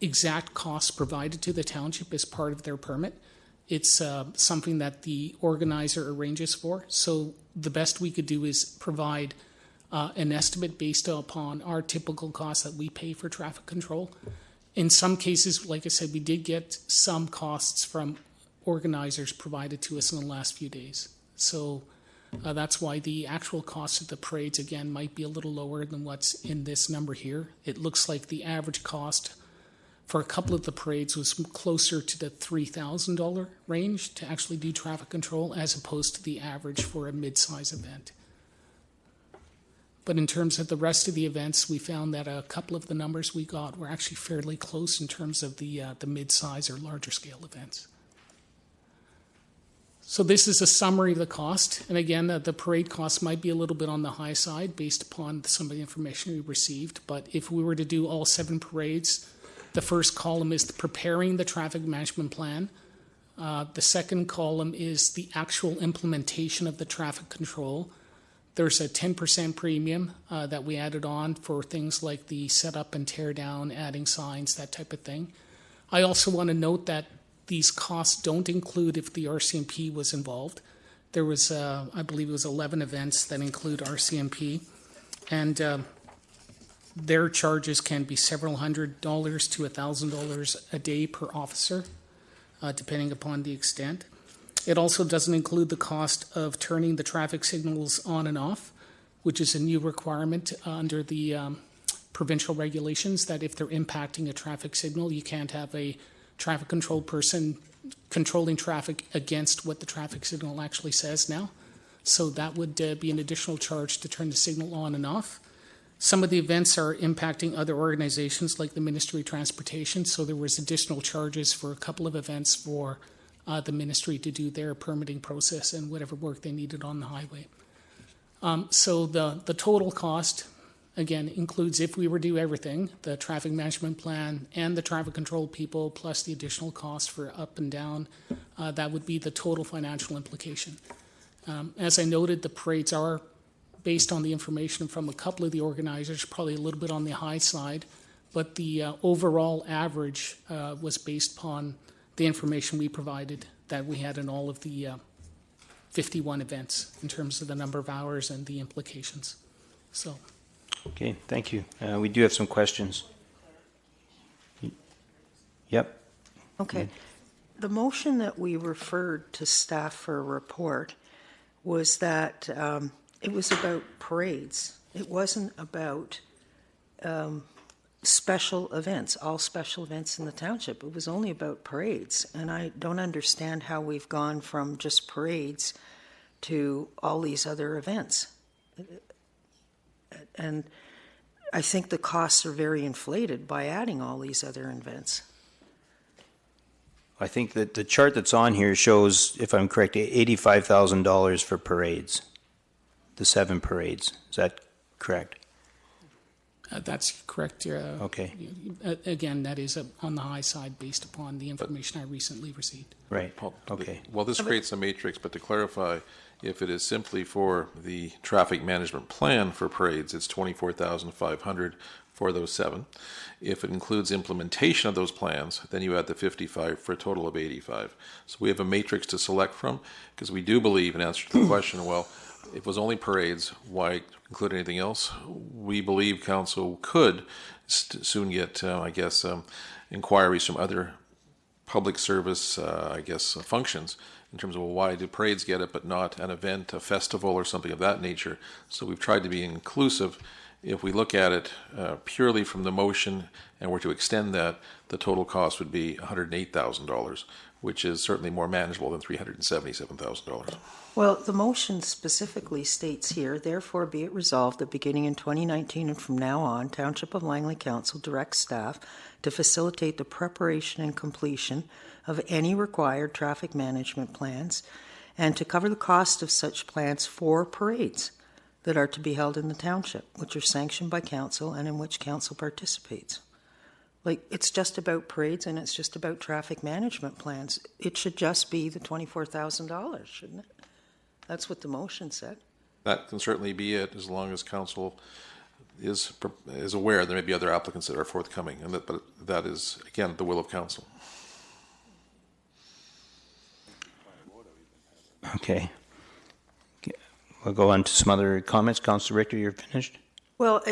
exact costs provided to the township as part of their permit. It's something that the organizer arranges for. So the best we could do is provide an estimate based upon our typical costs that we pay for traffic control. In some cases, like I said, we did get some costs from organizers provided to us in the last few days. So that's why the actual cost of the parades, again, might be a little lower than what's in this number here. It looks like the average cost for a couple of the parades was closer to the $3,000 range to actually do traffic control, as opposed to the average for a mid-size event. But in terms of the rest of the events, we found that a couple of the numbers we got were actually fairly close in terms of the mid-size or larger scale events. So this is a summary of the cost. And again, the parade cost might be a little bit on the high side based upon some of the information we received. But if we were to do all 7 parades, the first column is preparing the traffic management plan. The second column is the actual implementation of the traffic control. There's a 10% premium that we added on for things like the setup and tear down, adding signs, that type of thing. I also want to note that these costs don't include if the RCMP was involved. There was, I believe it was 11 events that include RCMP, and their charges can be several $100s to $1,000 a day per officer, depending upon the extent. It also doesn't include the cost of turning the traffic signals on and off, which is a new requirement under the provincial regulations, that if they're impacting a traffic signal, you can't have a traffic control person controlling traffic against what the traffic signal actually says now. So that would be an additional charge to turn the signal on and off. Some of the events are impacting other organizations like the Ministry of Transportation, so there was additional charges for a couple of events for the ministry to do their permitting process and whatever work they needed on the highway. So the total cost, again, includes, if we were to do everything, the traffic management plan and the traffic control people, plus the additional cost for up and down, that would be the total financial implication. As I noted, the parades are, based on the information from a couple of the organizers, probably a little bit on the high side, but the overall average was based upon the information we provided that we had in all of the 51 events in terms of the number of hours and the implications. So. Okay, thank you. We do have some questions. Yep. Okay. The motion that we referred to staff for a report was that it was about parades. It wasn't about special events, all special events in the township. It was only about parades. And I don't understand how we've gone from just parades to all these other events. And I think the costs are very inflated by adding all these other events. I think that the chart that's on here shows, if I'm correct, $85,000 for parades, the 7 parades. Is that correct? That's correct. Okay. Again, that is on the high side based upon the information I recently received. Right. Okay. Well, this creates a matrix, but to clarify, if it is simply for the traffic management plan for parades, it's $24,500 for those 7. If it includes implementation of those plans, then you add the 55 for a total of 85. So we have a matrix to select from, because we do believe, in answer to the question, well, if it was only parades, why include anything else? We believe council could soon get, inquiries from other public service, functions in terms of, well, why do parades get it but not an event, a festival, or something of that nature? So we've tried to be inclusive. If we look at it purely from the motion and were to extend that, the total cost would be $108,000, which is certainly more manageable than $377,000. Well, the motion specifically states here, therefore be it resolved that beginning in 2019 and from now on, Township of Langley Council directs staff to facilitate the preparation and completion of any required traffic management plans and to cover the cost of such plans for parades that are to be held in the township, which are sanctioned by council and in which council participates. Like, it's just about parades and it's just about traffic management plans. It should just be the $24,000, shouldn't it? That's what the motion said. That can certainly be it, as long as council is aware there may be other applicants that are forthcoming, but that is, again, the will of council. Okay. We'll go on to some other comments. Councillor Richter, you're finished? Well,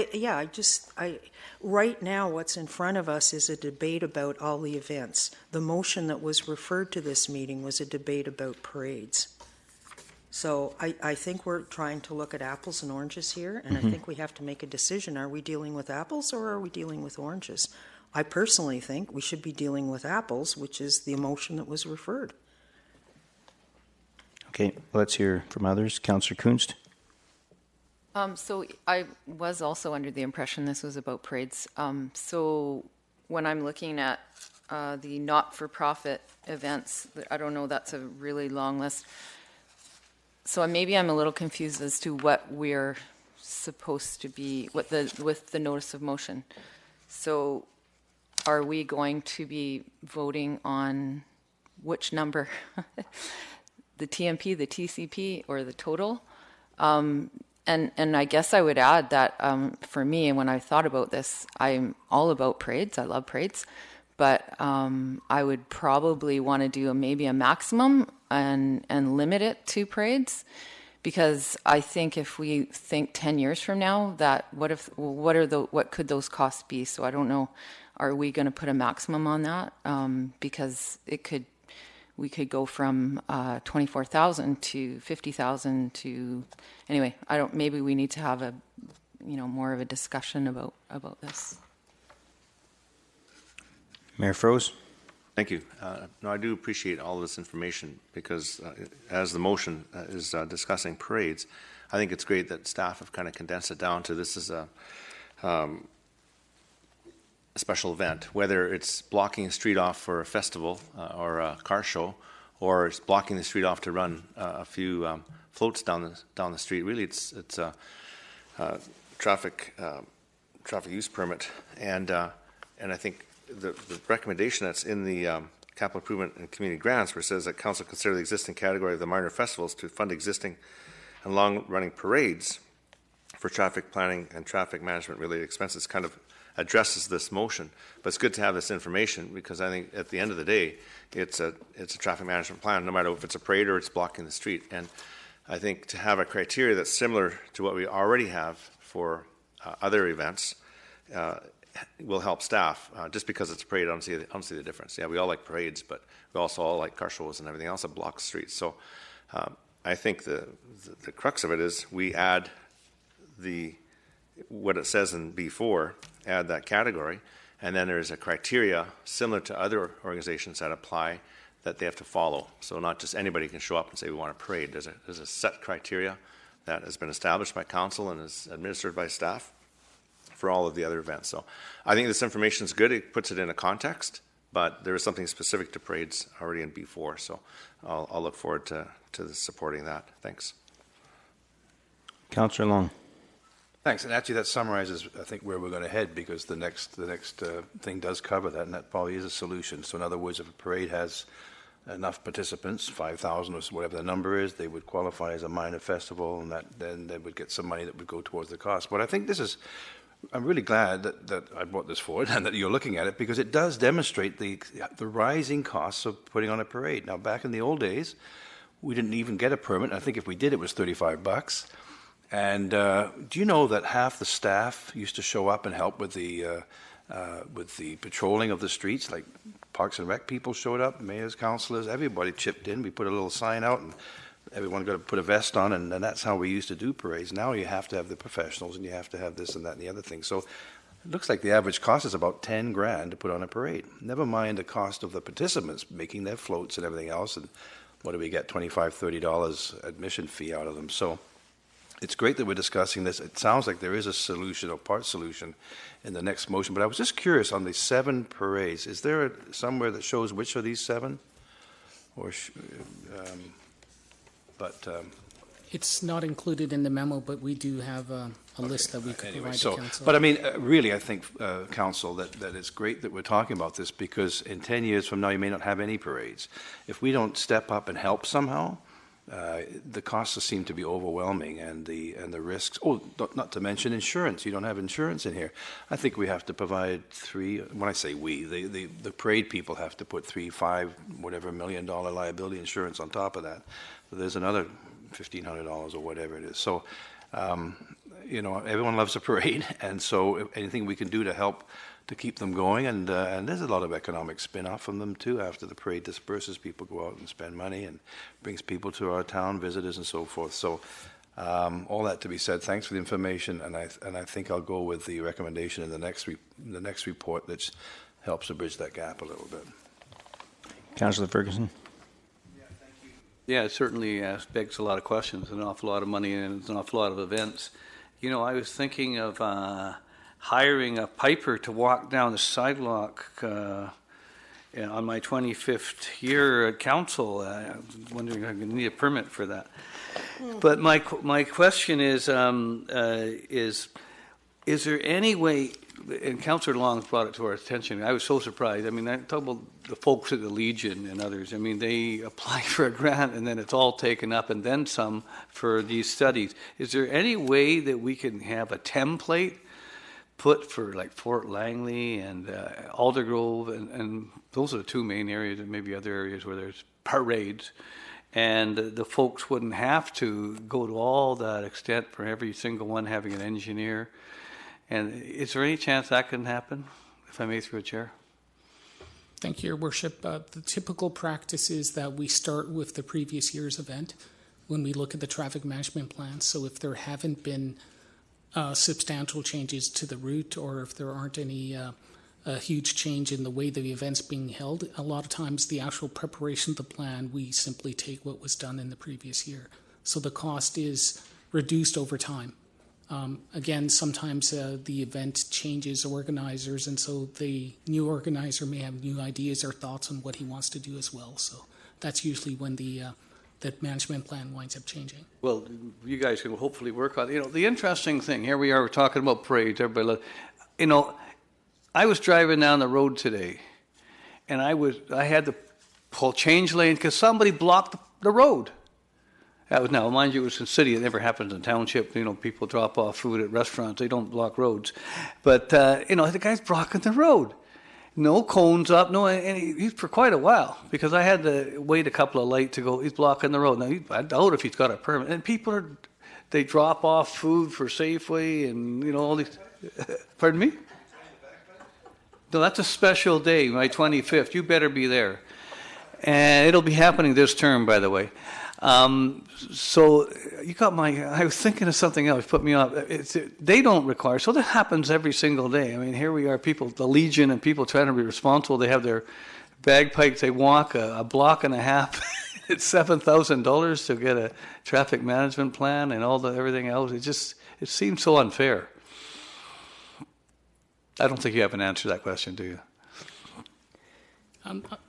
right now what's in front of us is a debate about all the events. The motion that was referred to this meeting was a debate about parades. So I think we're trying to look at apples and oranges here, and I think we have to make a decision. Are we dealing with apples or are we dealing with oranges? I personally think we should be dealing with apples, which is the motion that was referred. Okay, let's hear from others. Councillor Kunst. So I was also under the impression this was about parades. So when I'm looking at the not-for-profit events, I don't know, that's a really long list. So maybe I'm a little confused as to what we're supposed to be, with the notice of motion. So are we going to be voting on which number? The TMP, the TCP, or the total? And I guess I would add that for me, and when I thought about this, I'm all about parades. I love parades. But I would probably want to do maybe a maximum and limit it to parades, because I think if we think 10 years from now, that what could those costs be? So I don't know. Are we going to put a maximum on that? Because we could go from 24,000 to 50,000 to, anyway, maybe we need to have more of a discussion about this. Mayor Froese. Thank you. No, I do appreciate all this information, because as the motion is discussing parades, I think it's great that staff have kind of condensed it down to this is a special event, whether it's blocking a street off for a festival or a car show, or it's blocking the street off to run a few floats down the street. Really, it's a traffic use permit, and I think the recommendation that's in the capital improvement and community grants, where it says that council consider the existing category of the minor festivals to fund existing and long-running parades for traffic planning and traffic management related expenses, kind of addresses this motion. But it's good to have this information because I think at the end of the day, it's a traffic management plan, no matter if it's a parade or it's blocking the street. And I think to have a criteria that's similar to what we already have for other events will help staff. Just because it's a parade, I don't see the difference. Yeah, we all like parades, but we also all like car shows and everything else that blocks the streets. So I think the crux of it is we add what it says in B4, add that category, and then there's a criteria similar to other organizations that apply that they have to follow. So not just anybody can show up and say we want a parade. There's a set criteria that has been established by council and is administered by staff for all of the other events. So I think this information is good. It puts it in a context, but there is something specific to parades already in B4. So I'll look forward to supporting that. Thanks. Councillor Long. Thanks, and actually that summarizes, I think, where we're going to head, because the next thing does cover that, and that probably is a solution. So in other words, if a parade has enough participants, 5,000 or whatever the number is, they would qualify as a minor festival, and then they would get some money that would go towards the cost. But I think I'm really glad that I brought this forward and that you're looking at it, because it does demonstrate the rising costs of putting on a parade. Now, back in the old days, we didn't even get a permit. I think if we did, it was $35. And do you know that half the staff used to show up and help with the patrolling of the streets? Like Parks and Rec people showed up, mayors, councillors, everybody chipped in. We put a little sign out, and everyone got to put a vest on, and that's how we used to do parades. Now you have to have the professionals, and you have to have this and that and the other thing. So it looks like the average cost is about $10,000 to put on a parade. Never mind the cost of the participants making their floats and everything else. And what do we get? $25, $30 admission fee out of them. So it's great that we're discussing this. It sounds like there is a solution or part solution in the next motion. But I was just curious on the 7 parades. Is there somewhere that shows which are these 7? Or, It's not included in the memo, but we do have a list that we could provide to council. But I mean, really, I think, council, that it's great that we're talking about this, because in 10 years from now, you may not have any parades. If we don't step up and help somehow, the costs seem to be overwhelming, and the risks. Oh, not to mention insurance. You don't have insurance in here. I think we have to provide when I say we, the parade people have to put $3, $5, whatever $1 million liability insurance on top of that. So there's another $1,500 or whatever it is. So, everyone loves a parade, and so anything we can do to help to keep them going, and there's a lot of economic spin-off from them too. After the parade disperses, people go out and spend money, and brings people to our town, visitors and so forth. So all that to be said, thanks for the information, and I think I'll go with the recommendation in the next report that helps to bridge that gap a little bit. Councillor Ferguson. Yeah, it certainly begs a lot of questions, an awful lot of money, and an awful lot of events. I was thinking of hiring a piper to walk down the sidewalk on my 25th year at council. I was wondering if I need a permit for that. But my question is there any way, and Councillor Long brought it to our attention, I was so surprised. I mean, I talk about the folks at the Legion and others. I mean, they apply for a grant and then it's all taken up and then some for these studies. Is there any way that we can have a template put for like Fort Langley and Aldergrove, and those are the 2 main areas, and maybe other areas where there's parades, and the folks wouldn't have to go to all that extent for every single one having an engineer? And is there any chance that can happen, if I may, through a chair? Thank you, Your Worship. The typical practice is that we start with the previous year's event when we look at the traffic management plan. So if there haven't been substantial changes to the route, or if there aren't any huge change in the way the event's being held, a lot of times the actual preparation of the plan, we simply take what was done in the previous year. So the cost is reduced over time. Again, sometimes the event changes organizers, and so the new organizer may have new ideas or thoughts on what he wants to do as well. So that's usually when the management plan winds up changing. Well, you guys can hopefully work on it. The interesting thing, here we are, we're talking about parades, everybody, I was driving down the road today, and I had to change lane because somebody blocked the road. Now, mind you, it was in the city. It never happens in the township. You know, people drop off food at restaurants. They don't block roads. But, you know, the guy's blocking the road. No cones up, no, and he's for quite a while, because I had to wait a couple of lights to go, he's blocking the road. Now, I doubt if he's got a permit. And people they drop off food for Safeway and, you know, all these. Pardon me? No, that's a special day, my 25th. You better be there. And it'll be happening this term, by the way. So you got I was thinking of something else, put me off. They don't require, so that happens every single day. I mean, here we are, people, the Legion and people trying to be responsible. They have their bagpipes, they walk a block and a half. It's $7,000 to get a traffic management plan and everything else. It seems so unfair. I don't think you have an answer to that question, do you?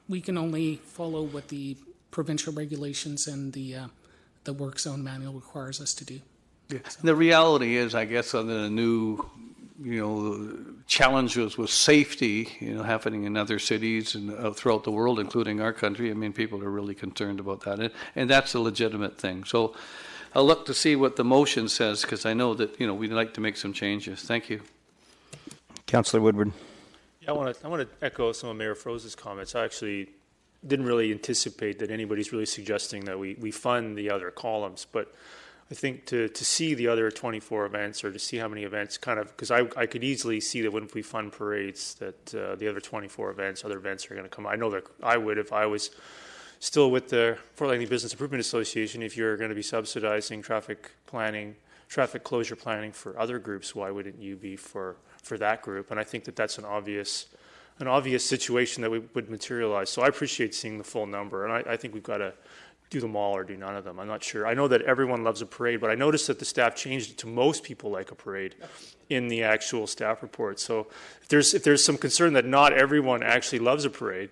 We can only follow what the provincial regulations and the work zone manual requires us to do. Yeah. So. The reality is, I guess, under the new, you know, challenges with safety, you know, happening in other cities and throughout the world, including our country. I mean, people are really concerned about that, and that's a legitimate thing. So, I'll look to see what the motion says, because I know that, you know, we'd like to make some changes. Thank you, Councillor Woodward. Yeah, I want to echo some of Mayor Frose's comments. I actually didn't really anticipate that anybody's really suggesting that we fund the other columns, but I think to see the other 24 events, or to see how many events, kind of, because I could easily see that when we fund parades, that the other 24 events, other events are going to come. I know that I would if I was still with the Fort Langley Business Improvement Association. If you're going to be subsidizing traffic closure planning for other groups, why wouldn't you be for that group? And I think that that's an obvious situation that would materialize. So I appreciate seeing the full number, and I think we've got to do them all or do none of them. I'm not sure. I know that everyone loves a parade, but I noticed that the staff changed it to most people like a parade in the actual staff report. So if there's some concern that not everyone actually loves a parade,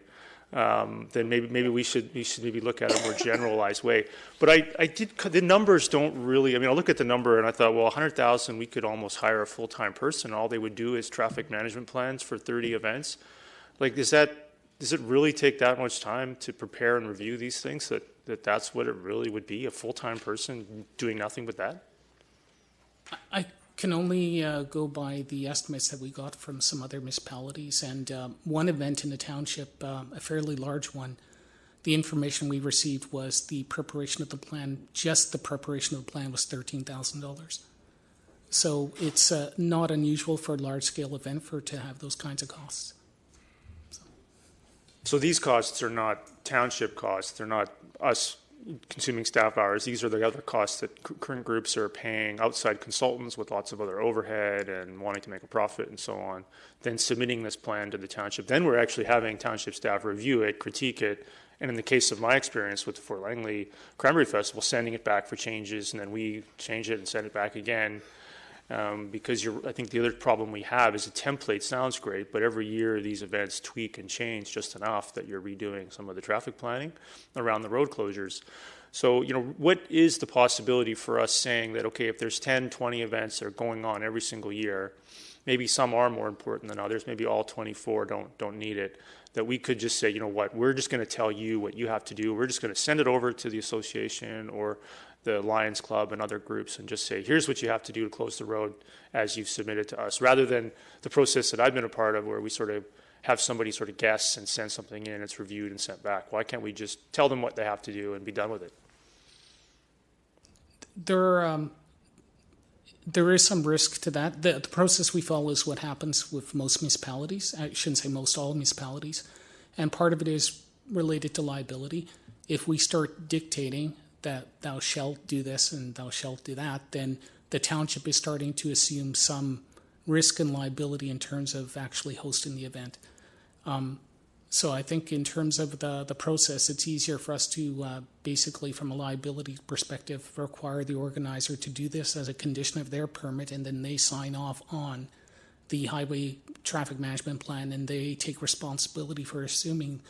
then maybe we should maybe look at a more generalized way. But the numbers don't really. I mean, I look at the number and I thought, well, 100,000, we could almost hire a full-time person. All they would do is traffic management plans for 30 events. Like, does it really take that much time to prepare and review these things? That's what it really would be, a full-time person doing nothing but that? I can only go by the estimates that we got from some other municipalities, and one event in the township, a fairly large one, the information we received was the preparation of the plan, just the preparation of the plan was $13,000. So it's not unusual for a large-scale event to have those kinds of costs. So these costs are not township costs. They're not us consuming staff hours. These are the other costs that current groups are paying outside consultants with lots of other overhead and wanting to make a profit and so on, then submitting this plan to the township. Then we're actually having township staff review it, critique it, and in the case of my experience with the Fort Langley Cranberry Festival, sending it back for changes, and then we change it and send it back again. Because I think the other problem we have is the template sounds great, but every year these events tweak and change just enough that you're redoing some of the traffic planning around the road closures. So, you know, what is the possibility for us saying that, okay, if there's 10, 20 events that are going on every single year, maybe some are more important than others, maybe all 24 don't need it, that we could just say, you know what, we're just going to tell you what you have to do. We're just going to send it over to the association or the Lions Club and other groups and just say, here's what you have to do to close the road as you've submitted to us, rather than the process that I've been a part of where we sort of have somebody sort of guess and send something in, it's reviewed and sent back. Why can't we just tell them what they have to do and be done with it? There is some risk to that. The process we follow is what happens with most municipalities. I shouldn't say most, all municipalities. And part of it is related to liability. If we start dictating that thou shalt do this and thou shalt do that, then the township is starting to assume some risk and liability in terms of actually hosting the event. So I think in terms of the process, it's easier for us to basically, from a liability perspective, require the organizer to do this as a condition of their permit, and then they sign off on the highway traffic management plan, and they take responsibility for assuring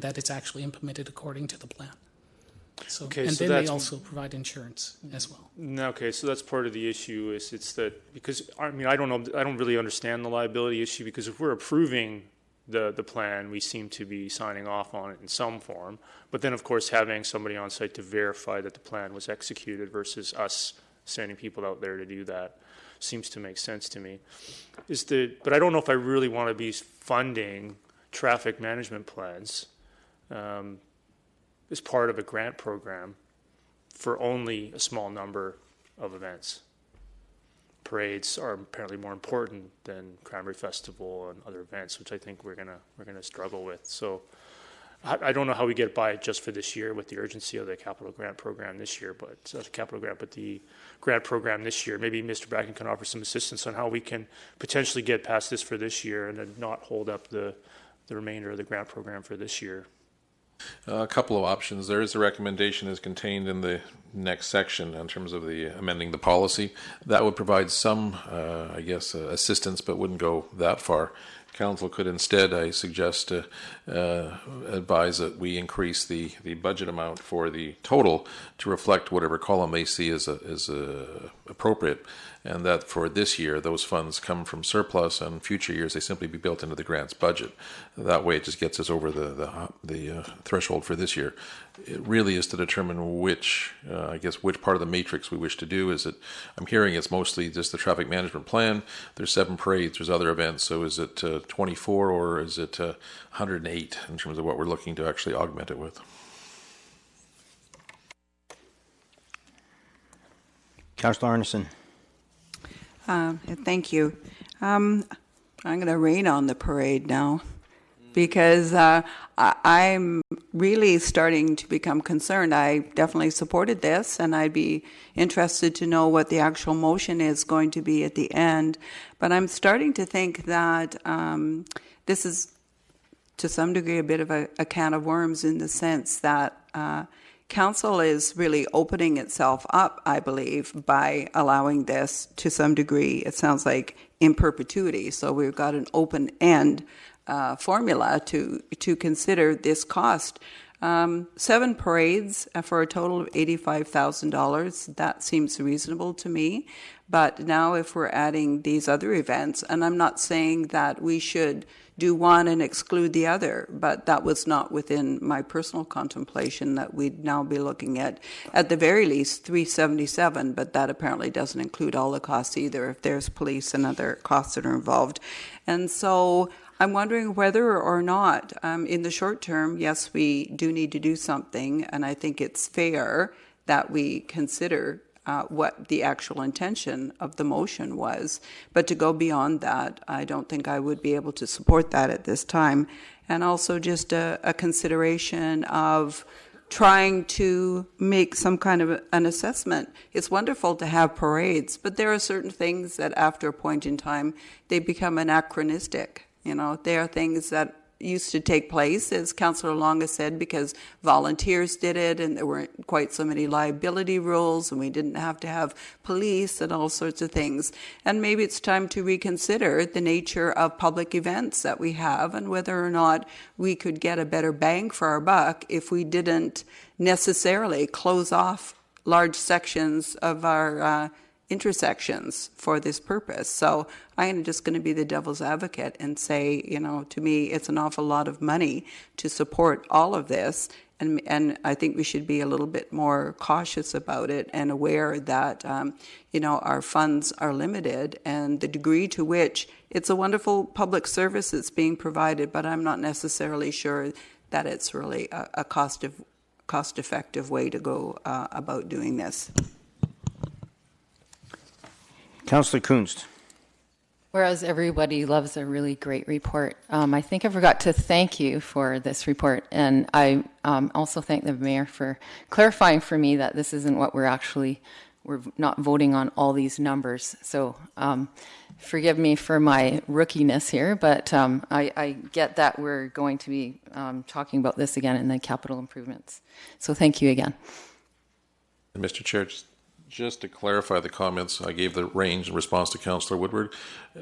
that it's actually implemented according to the plan. So, okay, and so then they also provide insurance as well. Okay, so that's part of the issue. It's that because I mean I don't really understand the liability issue, because if we're approving the plan, we seem to be signing off on it in some form. But then, of course, having somebody on site to verify that the plan was executed versus us sending people out there to do that seems to make sense to me. But I don't know if I really want to be funding traffic management plans as part of a grant program for only a small number of events. Parades are apparently more important than Cranberry Festival and other events, which I think we're gonna struggle with. So I don't know how we get by just for this year with the urgency of the capital grant program this year, but the grant program this year. Maybe Mr. Bracken can offer some assistance on how we can potentially get past this for this year and then not hold up the remainder of the grant program for this year. A couple of options. There is a recommendation is contained in the next section in terms of the amending the policy. That would provide some, assistance, but wouldn't go that far. Council could instead, I suggest, advise that we increase the budget amount for the total to reflect whatever column they see as appropriate, and that for this year those funds come from surplus, and future years they simply be built into the grant's budget. That way it just gets us over the threshold for this year. It really is to determine which part of the matrix we wish to do. Is it? I'm hearing it's mostly just the traffic management plan. There's 7 parades. There's other events. So is it 24 or is it 108 in terms of what we're looking to actually augment it with? Councillor Arneson. Thank you. I'm going to rain on the parade now, because I'm really starting to become concerned. I definitely supported this, and I'd be interested to know what the actual motion is going to be at the end. But I'm starting to think that this is, to some degree, a bit of a can of worms, in the sense that Council is really opening itself up, I believe, by allowing this to some degree. It sounds like in perpetuity. So we've got an open-end formula to consider this cost. 7 parades for a total of $85,000. That seems reasonable to me. But now if we're adding these other events, and I'm not saying that we should do one and exclude the other, but that was not within my personal contemplation, that we'd now be looking at the very least, $377, but that apparently doesn't include all the costs either, if there's police and other costs that are involved. And so I'm wondering whether or not, in the short term, yes, we do need to do something, and I think it's fair that we consider what the actual intention of the motion was. But to go beyond that, I don't think I would be able to support that at this time. And also just a consideration of trying to make some kind of an assessment. It's wonderful to have parades, but there are certain things that after a point in time, they become anachronistic. You know, there are things that used to take place, as Councillor Long has said, because volunteers did it and there weren't quite so many liability rules and we didn't have to have police and all sorts of things. And maybe it's time to reconsider the nature of public events that we have and whether or not we could get a better bang for our buck if we didn't necessarily close off large sections of our intersections for this purpose. So I'm just going to be the devil's advocate and say, you know, to me, it's an awful lot of money to support all of this. And I think we should be a little bit more cautious about it and aware that, our funds are limited, and the degree to which it's a wonderful public service that's being provided, but I'm not necessarily sure that it's really a cost-effective way to go about doing this. Councillor Kunst. Whereas everybody loves a really great report, I think I forgot to thank you for this report, and I also thank the mayor for clarifying for me that this isn't what we're not voting on all these numbers. So forgive me for my rookiness here, but I get that we're going to be talking about this again in the capital improvements. So thank you again. Mr. Chair, Just to clarify the comments, I gave the range in response to Councillor Woodward.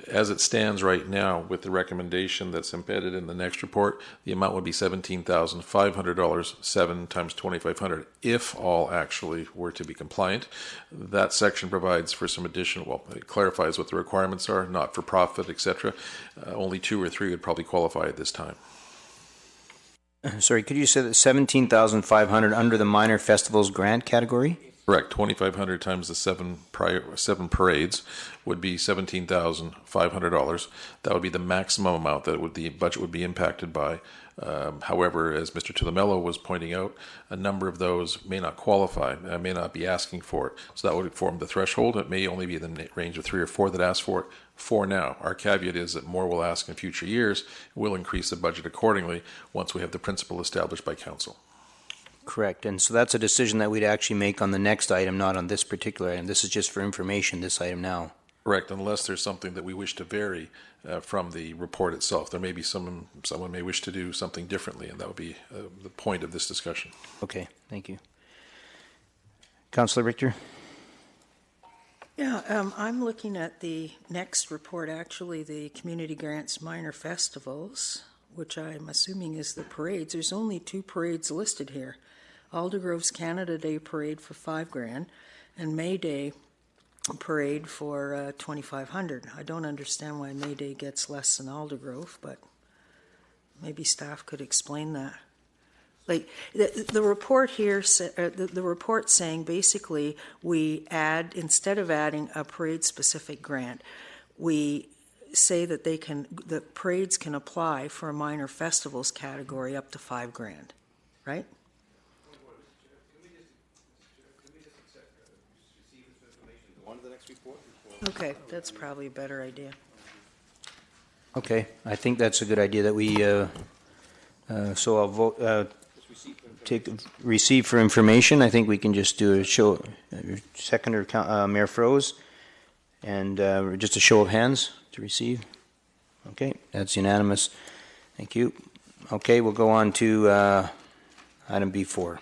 As it stands right now, with the recommendation that's embedded in the next report, the amount would be $17,500, 7 times 2,500, if all actually were to be compliant. That section provides for some additional, well, it clarifies what the requirements are, not for profit, etc. Only 2 or 3 would probably qualify at this time. Sorry, could you say that 17,500 under the minor festivals grant category? Correct. 2,500 times the seven parades would be $17,500. That would be the maximum amount that the budget would be impacted by. However, as Mr. Tulamello was pointing out, a number of those may not qualify, may not be asking for it. So that would form the threshold. It may only be in the range of 3 or 4 that ask for it for now. Our caveat is that more will ask in future years. We'll increase the budget accordingly once we have the principle established by council. Correct. And so that's a decision that we'd actually make on the next item, not on this particular item. This is just for information, this item now. Correct, unless there's something that we wish to vary from the report itself. There may be someone may wish to do something differently, and that would be the point of this discussion. Okay, thank you. Councillor Richter? Yeah, I'm looking at the next report, actually, the Community Grants Minor Festivals, which I'm assuming is the parades. There's only 2 parades listed here. Aldergrove's Canada Day Parade for $5,000 and May Day Parade for $2,500. I don't understand why May Day gets less than Aldergrove, but maybe staff could explain that. Like the report here, the report saying basically we add, instead of adding a parade-specific grant, we say that the parades can apply for a minor festivals category up to $5,000, right? Okay, that's probably a better idea. Okay, I think that's a good idea that we, so I'll vote, receive for information. I think we can just do a show, seconder, Mayor Froese, and just a show of hands to receive. Okay, that's unanimous. Thank you. Okay, we'll go on to item B4.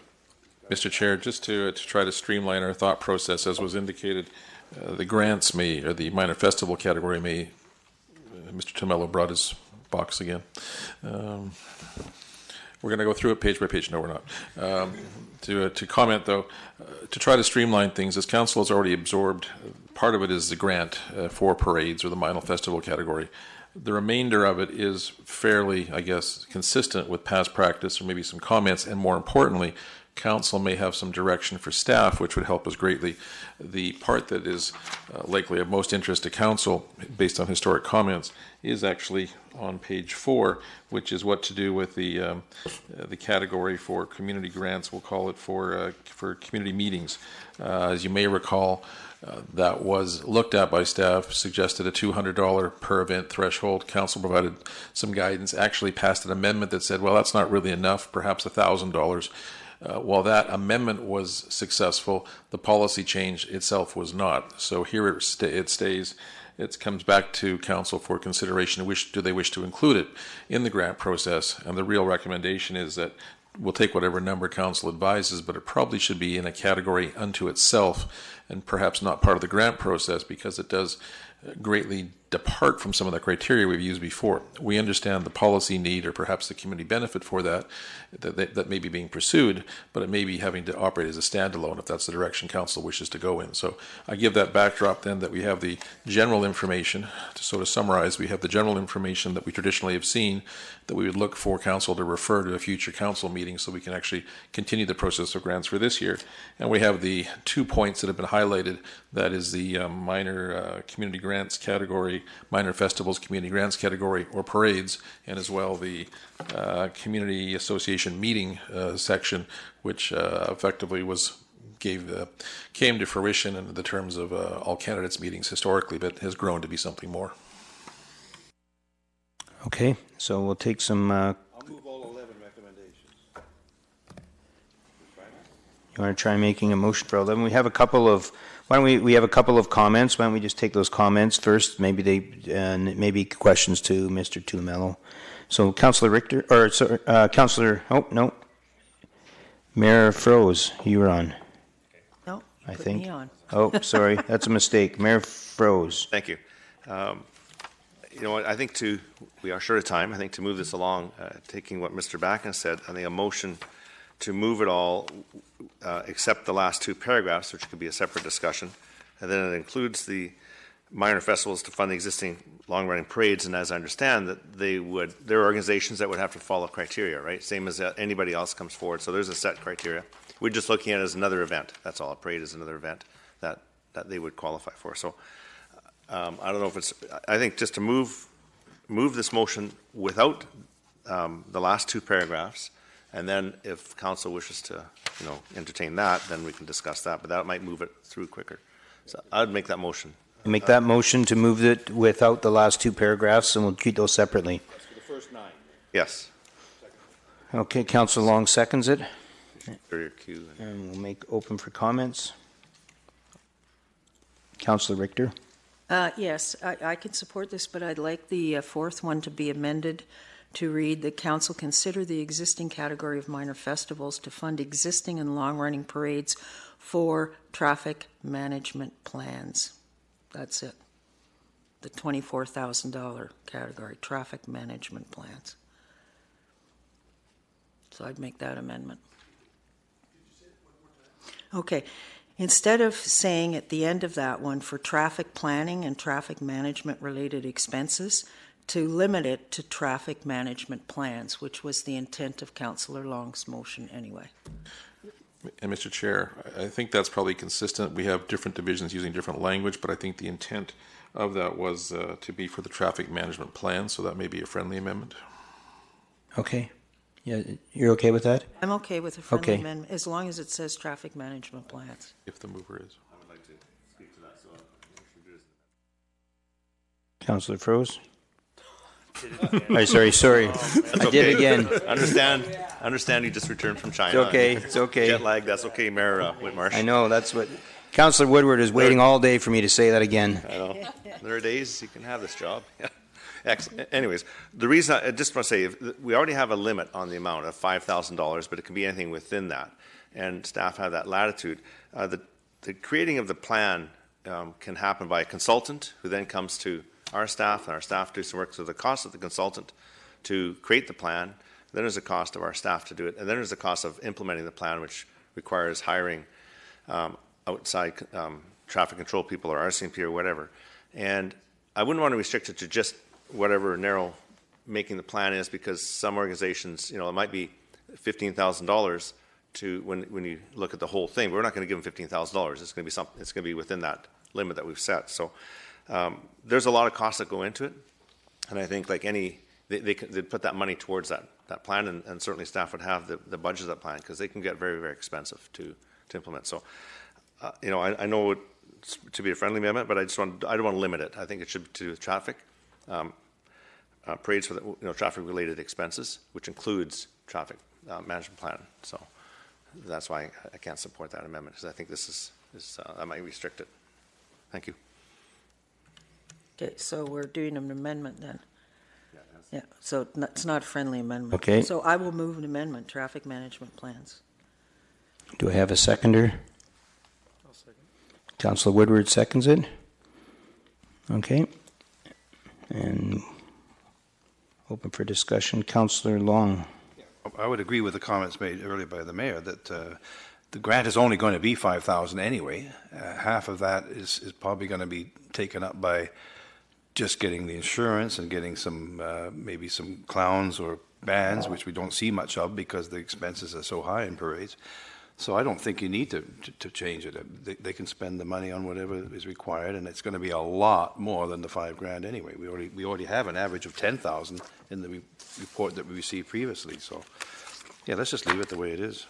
Mr. Chair, just to try to streamline our thought process, as was indicated, the grants may, or the minor festival category may, Mr. Tomello brought his box again. We're going to go through it page by page. No, we're not. To comment, though, to try to streamline things, as council has already absorbed, part of it is the grant for parades or the minor festival category. The remainder of it is fairly, I guess, consistent with past practice, or maybe some comments, and more importantly, council may have some direction for staff, which would help us greatly. The part that is likely of most interest to council, based on historic comments, is actually on page 4, which is what to do with the category for community grants. We'll call it for community meetings. As you may recall, that was looked at by staff, suggested a $200 per event threshold. Council provided some guidance, actually passed an amendment that said, well, that's not really enough, perhaps $1,000. While that amendment was successful, the policy change itself was not. So here it stays. It comes back to council for consideration. Do they wish to include it in the grant process? And the real recommendation is that we'll take whatever number council advises, but it probably should be in a category unto itself and perhaps not part of the grant process, because it does greatly depart from some of the criteria we've used before. We understand the policy need, or perhaps the community benefit for that may be being pursued, but it may be having to operate as a standalone if that's the direction council wishes to go in. So I give that backdrop then, that we have the general information. To sort of summarize, we have the general information that we traditionally have seen, that we would look for council to refer to a future council meeting so we can actually continue the process of grants for this year. And we have the 2 points that have been highlighted. That is the minor community grants category, minor festivals community grants category, or parades, and as well the community association meeting section, which effectively came to fruition in the terms of all candidates meetings historically, but has grown to be something more. Okay, so we'll take some. I'll move all 11 recommendations. You want to try making a motion for 11? We have a couple of. Why don't we have a couple of comments? Why don't we just take those comments first? Maybe questions to Mr. Tulamello. So, Councillor Richter, or sorry, Councillor. Oh no, Mayor Froese, you were on. No. I Put think. me on. Oh, sorry, that's a mistake. Mayor froze. Thank you. You know what, I think we are short of time. I think to move this along, taking what Mr. Backen said, I think a motion to move it all, except the last two paragraphs, which could be a separate discussion, and then it includes the minor festivals to fund the existing long-running parades, and as I understand that there are organizations that would have to follow criteria, right? Same as anybody else comes forward, so there's a set criteria. We're just looking at it as another event. That's all. A parade is another event that they would qualify for. So I don't know if it's, I think just to move this motion without the last two paragraphs, and then if council wishes to, entertain that, then we can discuss that, but that might move it through quicker. So I would make that motion. Make that motion to move it without the last two paragraphs, and we'll treat those separately. That's for the first 9. Yes. Okay, Councillor Long seconds it, For your cue. and we'll make open for comments. Councillor Richter. Yes, I can support this, but I'd like the fourth one to be amended to read, the council consider the existing category of minor festivals to fund existing and long-running parades for traffic management plans. That's it. The $24,000 category, traffic management plans. So I'd make that amendment. Okay. Instead of saying at the end of that one for traffic planning and traffic management related expenses, to limit it to traffic management plans, which was the intent of Councillor Long's motion anyway. And Mr. Chair, I think that's probably consistent. We have different divisions using different language, but I think the intent of that was to be for the traffic management plan, so that may be a friendly amendment. Okay. Yeah, you're okay with that? I'm okay with a friendly Okay. amendment, as long as it says traffic management plans. If the mover is. I would like to speak to that, so we should do this. Councillor Froze? Sorry. I did it again. Understand you just returned from China. It's okay. Jet lag, that's okay, Mayor Whitmarsh. I know, that's what, Councillor Woodward is waiting all day for me to say that again. I know. There are days you can have this job. Excellent. Anyways, the reason I just want to say, we already have a limit on the amount of $5,000, but it can be anything within that, and staff have that latitude. The creating of the plan can happen by a consultant who then comes to our staff, and our staff do some work. So the cost of the consultant to create the plan, then there's a cost of our staff to do it, and then there's the cost of implementing the plan, which requires hiring outside traffic control people or RCMP or whatever. And I wouldn't want to restrict it to just whatever narrow making the plan is, because some organizations, it might be $15,000 to when you look at the whole thing. We're not going to give them $15,000. It's going to be something. It's going to be within that limit that we've set. So there's a lot of costs that go into it, and I think like they'd put that money towards that plan, and certainly staff would have the budget of that plan, because they can get very, very expensive to implement. So I know it to be a friendly amendment, but I don't want to limit it. I think it should be to traffic parades for the traffic related expenses, which includes traffic management plan. So that's why I can't support that amendment, because I think this is that might restrict it. Thank you. Okay, so we're doing an amendment then. Yeah, so it's not a friendly amendment. Okay. So I will move an amendment, traffic management plans. Do I have a seconder? I'll second. Councillor Woodward seconds it. Okay. And open for discussion. Councillor Long. I would agree with the comments made earlier by the mayor that the grant is only going to be $5,000 anyway. Half of that is probably going to be taken up by just getting the insurance and getting some maybe some clowns or bands, which we don't see much of because the expenses are so high in parades. So I don't think you need to change it. They can spend the money on whatever is required, and it's going to be a lot more than the $5,000 anyway. We already have an average of $10,000 in the report that we received previously. So yeah, let's just leave it the way it is.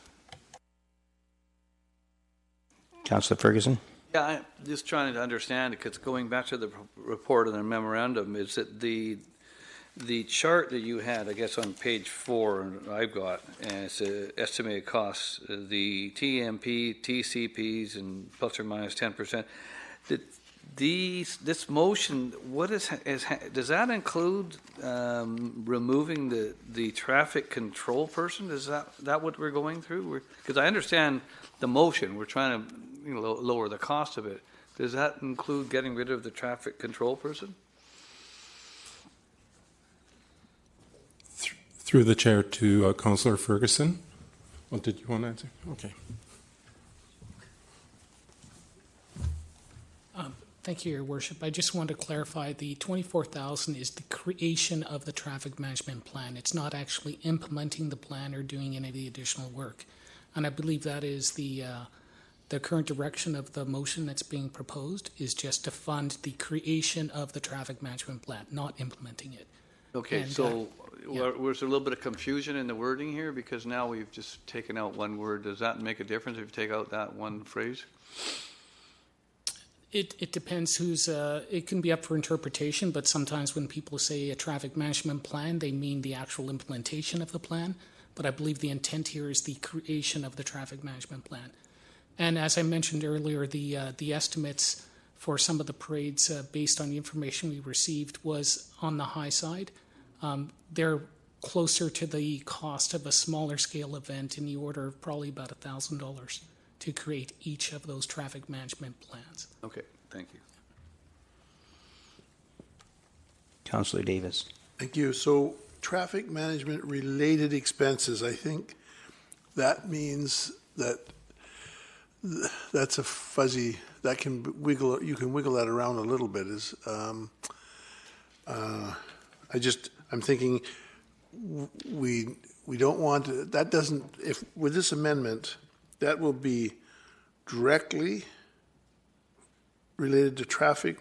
Councillor Ferguson. Yeah, I'm just trying to understand, because going back to the report and the memorandum, is that the chart that you had, I guess on page 4, I've got, and it's estimated costs, the TMP, TCPs, and plus or minus 10%. This motion, does that include removing the traffic control person? Is that what we're going through? Because I understand the motion. We're trying to lower the cost of it. Does that include getting rid of the traffic control person? Through the chair to Councillor Ferguson. What did you want to answer? Okay. Thank you, Your Worship. I just want to clarify the 24,000 is the creation of the traffic management plan. It's not actually implementing the plan or doing any of the additional work. And I believe that is the current direction of the motion that's being proposed is just to fund the creation of the traffic management plan, not implementing it. Okay, And, so yeah. was there a little bit of confusion in the wording here? Because now we've just taken out one word. Does that make a difference if you take out that one phrase? It depends who's, it can be up for interpretation, but sometimes when people say a traffic management plan, they mean the actual implementation of the plan. But I believe the intent here is the creation of the traffic management plan. And as I mentioned earlier, the estimates for some of the parades based on the information we received was on the high side. They're closer to the cost of a smaller scale event in the order of probably about $1,000 to create each of those traffic management plans. Okay, thank you. Councillor Davis. Thank you. So traffic management related expenses, I think that means that that's a fuzzy, that can wiggle, you can wiggle that around a little bit. I'm thinking we don't want to, that doesn't, if with this amendment, that will be directly related to traffic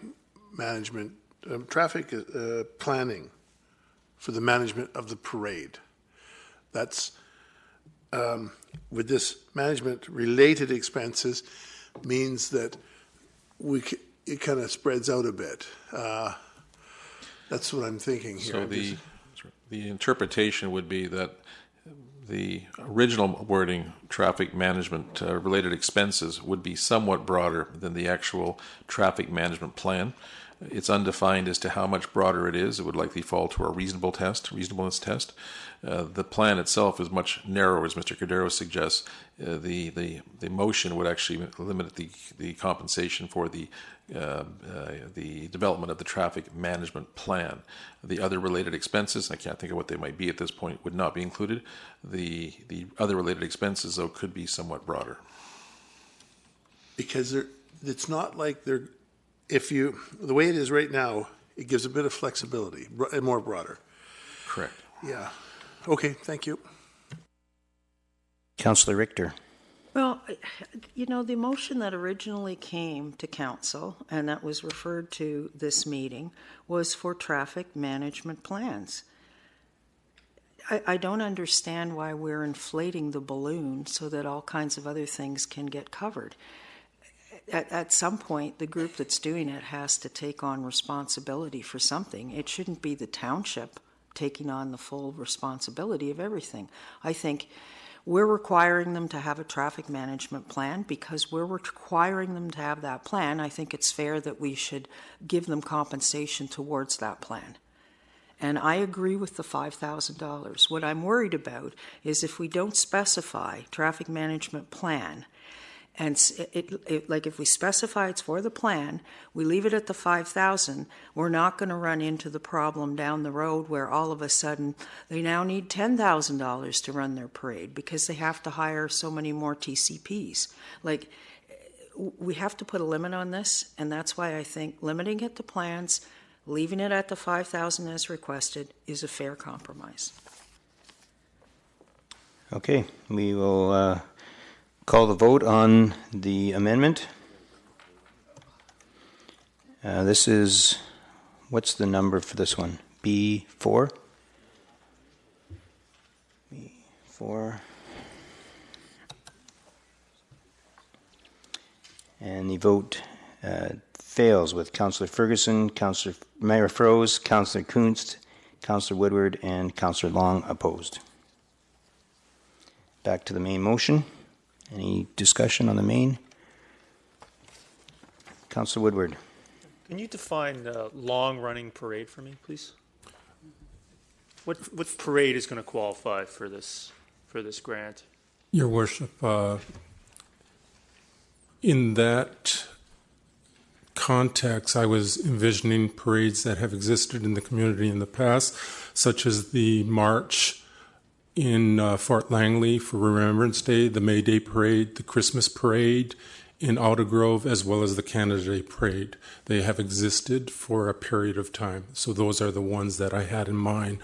management, traffic planning for the management of the parade. That's, with this management related expenses means that it kind of spreads out a bit. That's what I'm thinking here. So the interpretation would be that the original wording, traffic management related expenses, would be somewhat broader than the actual traffic management plan. It's undefined as to how much broader it is. It would likely fall to a reasonableness test. The plan itself is much narrower, as Mr. Cordero suggests. The motion would actually limit the compensation for the development of the traffic management plan. The other related expenses, I can't think of what they might be at this point, would not be included. The other related expenses, though, could be somewhat broader. Because it's not like they're, the way it is right now, it gives a bit of flexibility, more broader. Correct. Yeah. Okay, thank you. Councillor Richter. Well, the motion that originally came to council and that was referred to this meeting was for traffic management plans. I don't understand why we're inflating the balloon so that all kinds of other things can get covered. At some point, the group that's doing it has to take on responsibility for something. It shouldn't be the township taking on the full responsibility of everything. I think we're requiring them to have a traffic management plan. Because we're requiring them to have that plan, I think it's fair that we should give them compensation towards that plan. And I agree with the $5,000. What I'm worried about is if we don't specify traffic management plan, and like if we specify it's for the plan, we leave it at the $5,000, we're not going to run into the problem down the road where all of a sudden they now need $10,000 to run their parade because they have to hire so many more TCPs. Like, we have to put a limit on this, and that's why I think limiting it to plans, leaving it at the $5,000 as requested, is a fair compromise. Okay, we will call the vote on the amendment. This is, what's the number for this one? B4? B4. And the vote fails with Councillor Ferguson, Councillor Mayor Froese, Councillor Kunst, Councillor Woodward, and Councillor Long opposed. Back to the main motion. Any discussion on the main? Councillor Woodward. Can you define long-running parade for me, please? What parade is going to qualify for this grant? Your Worship, In that context, I was envisioning parades that have existed in the community in the past, such as the march in Fort Langley for Remembrance Day, the May Day Parade, the Christmas Parade in Aldergrove, as well as the Canada Day Parade. They have existed for a period of time. So those are the ones that I had in mind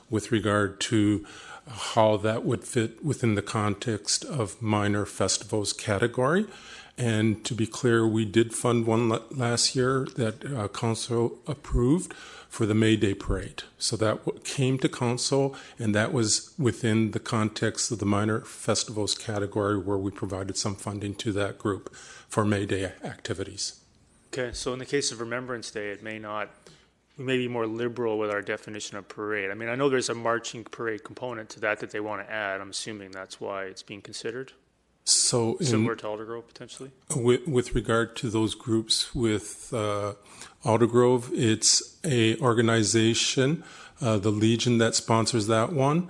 with regard to how that would fit within the context of minor festivals category. And to be clear, we did fund one last year that council approved for the May Day Parade. So that came to council, and that was within the context of the minor festivals category, where we provided some funding to that group for May Day activities. Okay, so in the case of Remembrance Day, we may be more liberal with our definition of parade. I mean, I know there's a marching parade component to that they want to add. I'm assuming that's why it's being considered. So similar to Aldergrove, potentially? With regard to those groups with Aldergrove, it's a organization, the Legion, that sponsors that one,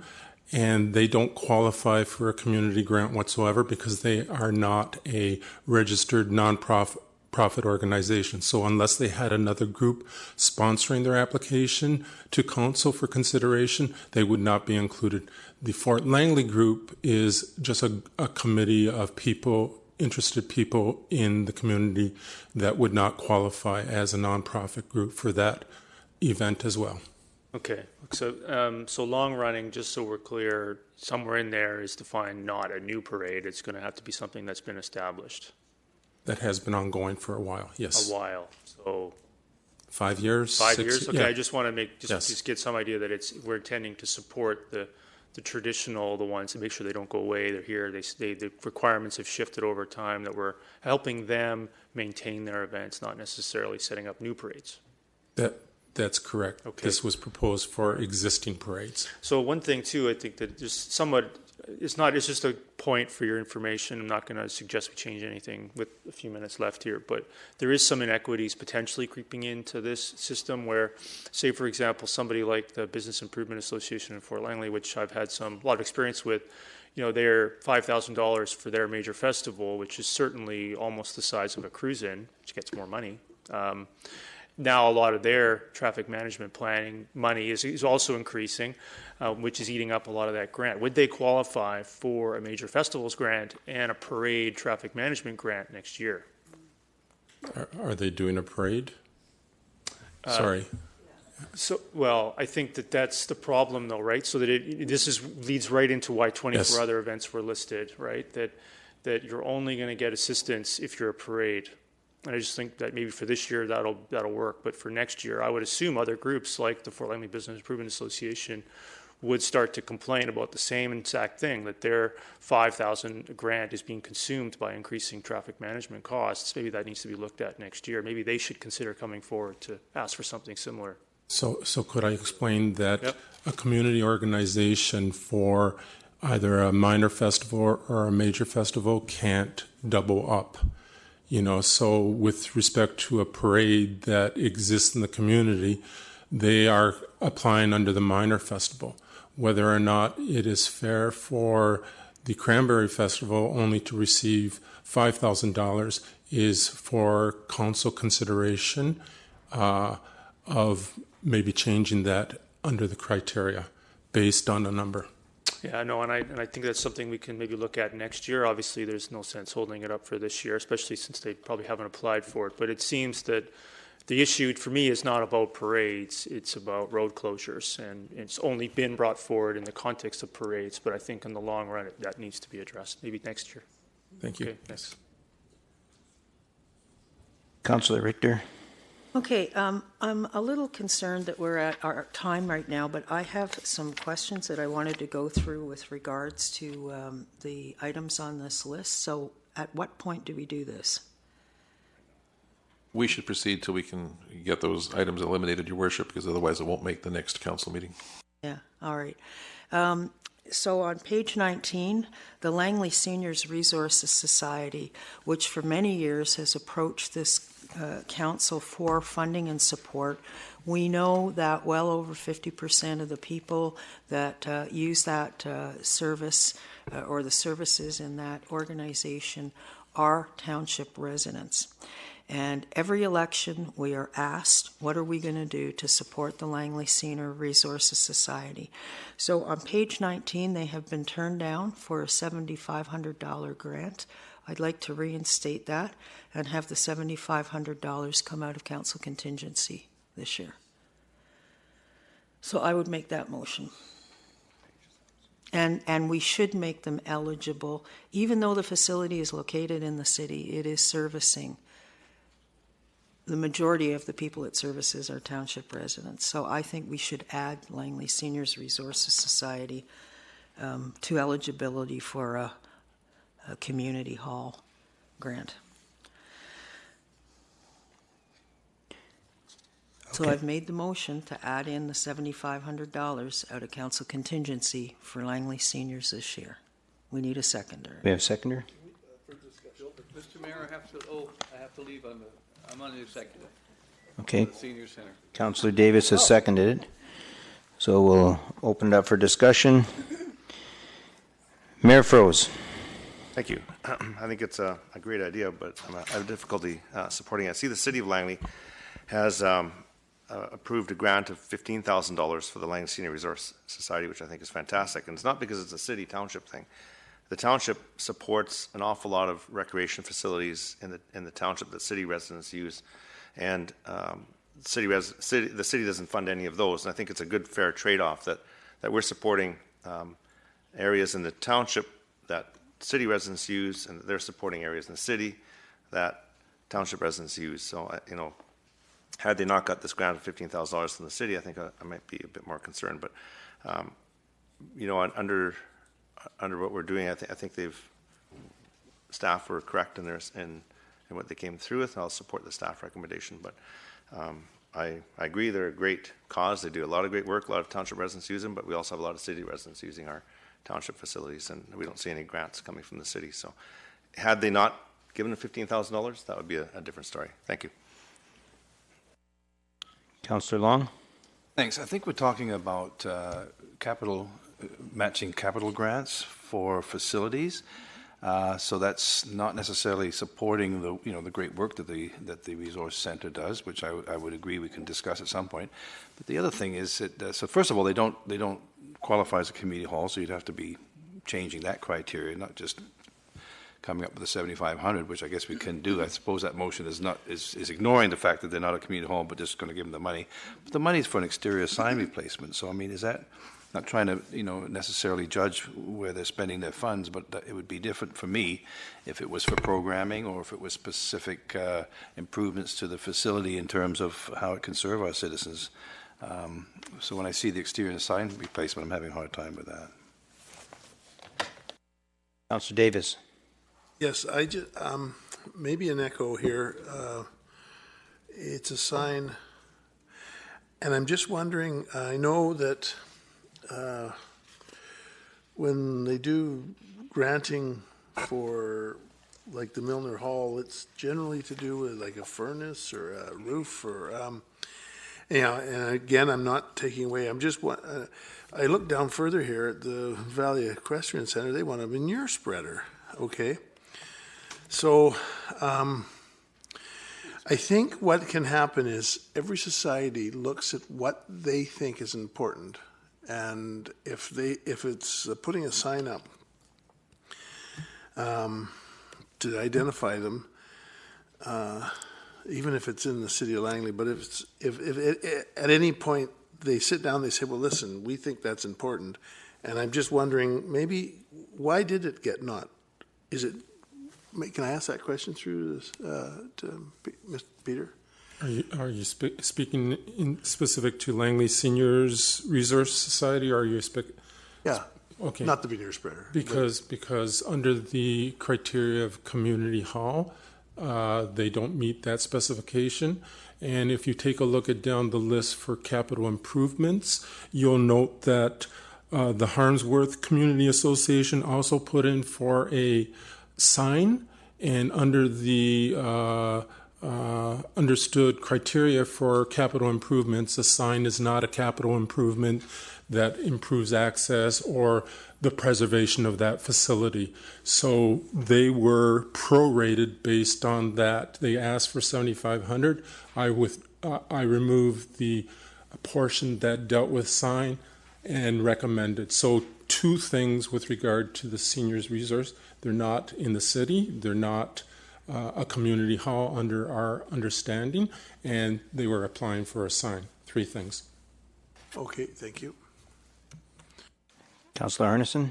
and they don't qualify for a community grant whatsoever because they are not a registered nonprofit organization. So unless they had another group sponsoring their application to council for consideration, they would not be included. The Fort Langley group is just a committee of people, interested people in the community, that would not qualify as a nonprofit group for that event as well. Okay, so long running, just so we're clear, somewhere in there is defined not a new parade. It's going to have to be something that's been established. That has been ongoing for a while, yes. A while, so 5 years. 5 years. Okay, yeah. I just want to just get some idea that we're intending to support the traditional, the ones to make sure they don't go away. They're here. The requirements have shifted over time. That we're helping them maintain their events, not necessarily setting up new parades. That's correct. Okay. This was proposed for existing parades. So one thing too, I think that just somewhat, it's just a point for your information. I'm not going to suggest we change anything with a few minutes left here, but there is some inequities potentially creeping into this system where, say for example, somebody like the Business Improvement Association in Fort Langley, which I've had a lot of experience with, they're $5,000 for their major festival, which is certainly almost the size of a cruise-in, which gets more money. Now a lot of their traffic management planning money is also increasing, which is eating up a lot of that grant. Would they qualify for a major festivals grant and a parade traffic management grant next year? Are they doing a parade? Sorry. I think that's the problem, though, right? So that this leads right into why 24 other events were listed, right? That you're only going to get assistance if you're a parade. And I just think that maybe for this year that'll work, but for next year, I would assume other groups like the Fort Langley Business Improvement Association would start to complain about the same exact thing, that their $5,000 grant is being consumed by increasing traffic management costs. Maybe that needs to be looked at next year. Maybe they should consider coming forward to ask for something similar. So could I explain that a community organization for either a minor festival or a major festival can't double up? So with respect to a parade that exists in the community, they are applying under the minor festival. Whether or not it is fair for the Cranberry Festival only to receive $5,000 is for council consideration of maybe changing that under the criteria based on a number. Yeah, no, and I think that's something we can maybe look at next year. Obviously, there's no sense holding it up for this year, especially since they probably haven't applied for it. But it seems that the issue for me is not about parades, it's about road closures. And it's only been brought forward in the context of parades, but I think in the long run, that needs to be addressed, maybe next year. Thank you. Okay, thanks. Councillor Richter. Okay, I'm a little concerned that we're at our time right now, but I have some questions that I wanted to go through with regards to the items on this list. So at what point do we do this? We should proceed till we can get those items eliminated, Your Worship, because otherwise it won't make the next council meeting. Yeah, all right. So on page 19, the Langley Seniors Resources Society, which for many years has approached this council for funding and support. We know that well over 50% of the people that use that service or the services in that organization are township residents. And every election we are asked, what are we going to do to support the Langley Senior Resources Society? So on page 19, they have been turned down for a $7,500 grant. I'd like to reinstate that and have the $7,500 come out of council contingency this year. So I would make that motion. And we should make them eligible. Even though the facility is located in the city, it is servicing. The majority of the people it services are township residents. So I think we should add Langley Seniors Resources Society to eligibility for a community hall grant. So I've made the motion to add in the $7,500 out of council contingency for Langley seniors this year. We need a seconder. We have a seconder? Mr. Mayor, I have to leave. I'm on the executive. Okay. For the Senior Center. Councillor Davis has seconded it. So we'll open it up for discussion. Mayor Froese. Thank you. I think it's a great idea, but I have difficulty supporting it. I see the City of Langley has approved a grant of $15,000 for the Langley Senior Resource Society, which I think is fantastic. And it's not because it's a city township thing. The township supports an awful lot of recreation facilities in the township that city residents use, and the city doesn't fund any of those. And I think it's a good, fair trade-off that we're supporting areas in the township that city residents use, and they're supporting areas in the city that township residents use. So, had they not got this grant of $15,000 from the city, I think I might be a bit more concerned. But, under what we're doing, I think staff were correct in what they came through with, and I'll support the staff recommendation. But I agree they're a great cause. They do a lot of great work. A lot of township residents use them, but we also have a lot of city residents using our township facilities, and we don't see any grants coming from the city. So had they not given them $15,000, that would be a different story. Thank you. Councillor Long. Thanks. I think we're talking about matching capital grants for facilities. So that's not necessarily supporting the great work that the Resource Center does, which I would agree we can discuss at some point. But the other thing is that so first of all, they don't qualify as a community hall, so you'd have to be changing that criteria, not just coming up with the 7,500, which I guess we can do. I suppose that motion is ignoring the fact that they're not a community hall, but just going to give them the money. But the money is for an exterior sign replacement. So I mean, is that not trying to necessarily judge where they're spending their funds, but it would be different for me if it was for programming or if it was specific improvements to the facility in terms of how it can serve our citizens. So when I see the exterior sign replacement, I'm having a hard time with that. Councillor Davis. Yes, I just maybe an echo here. It's a sign, and I'm just wondering. I know that when they do granting for like the Milner Hall, it's generally to do with like a furnace or a roof or and again, I'm not taking away. I'm just I look down further here at the Valley Equestrian Center. They want a manure spreader. Okay. So I think what can happen is every society looks at what they think is important, and if it's putting a sign up to identify them, even if it's in the city of Langley, but if at any point they sit down, they say, well, listen, we think that's important, and I'm just wondering, maybe why did it get not? Is it? Can I ask that question through this, to Mr. Peter? Are you speaking in specific to Langley Seniors Resource Society? Or are you Yeah. Okay. Not the veneer spreader. Because under the criteria of community hall, they don't meet that specification. And if you take a look at down the list for capital improvements, you'll note that the Harmsworth Community Association also put in for a sign, and under the understood criteria for capital improvements. A sign is not a capital improvement that improves access or the preservation of that facility. So they were prorated based on that. They asked for $7,500. I removed the portion that dealt with sign and recommended. So two things with regard to the seniors resource. They're not in the city. They're not a community hall under our understanding, and they were applying for a sign. Three things. Okay, thank you. Councillor Arneson?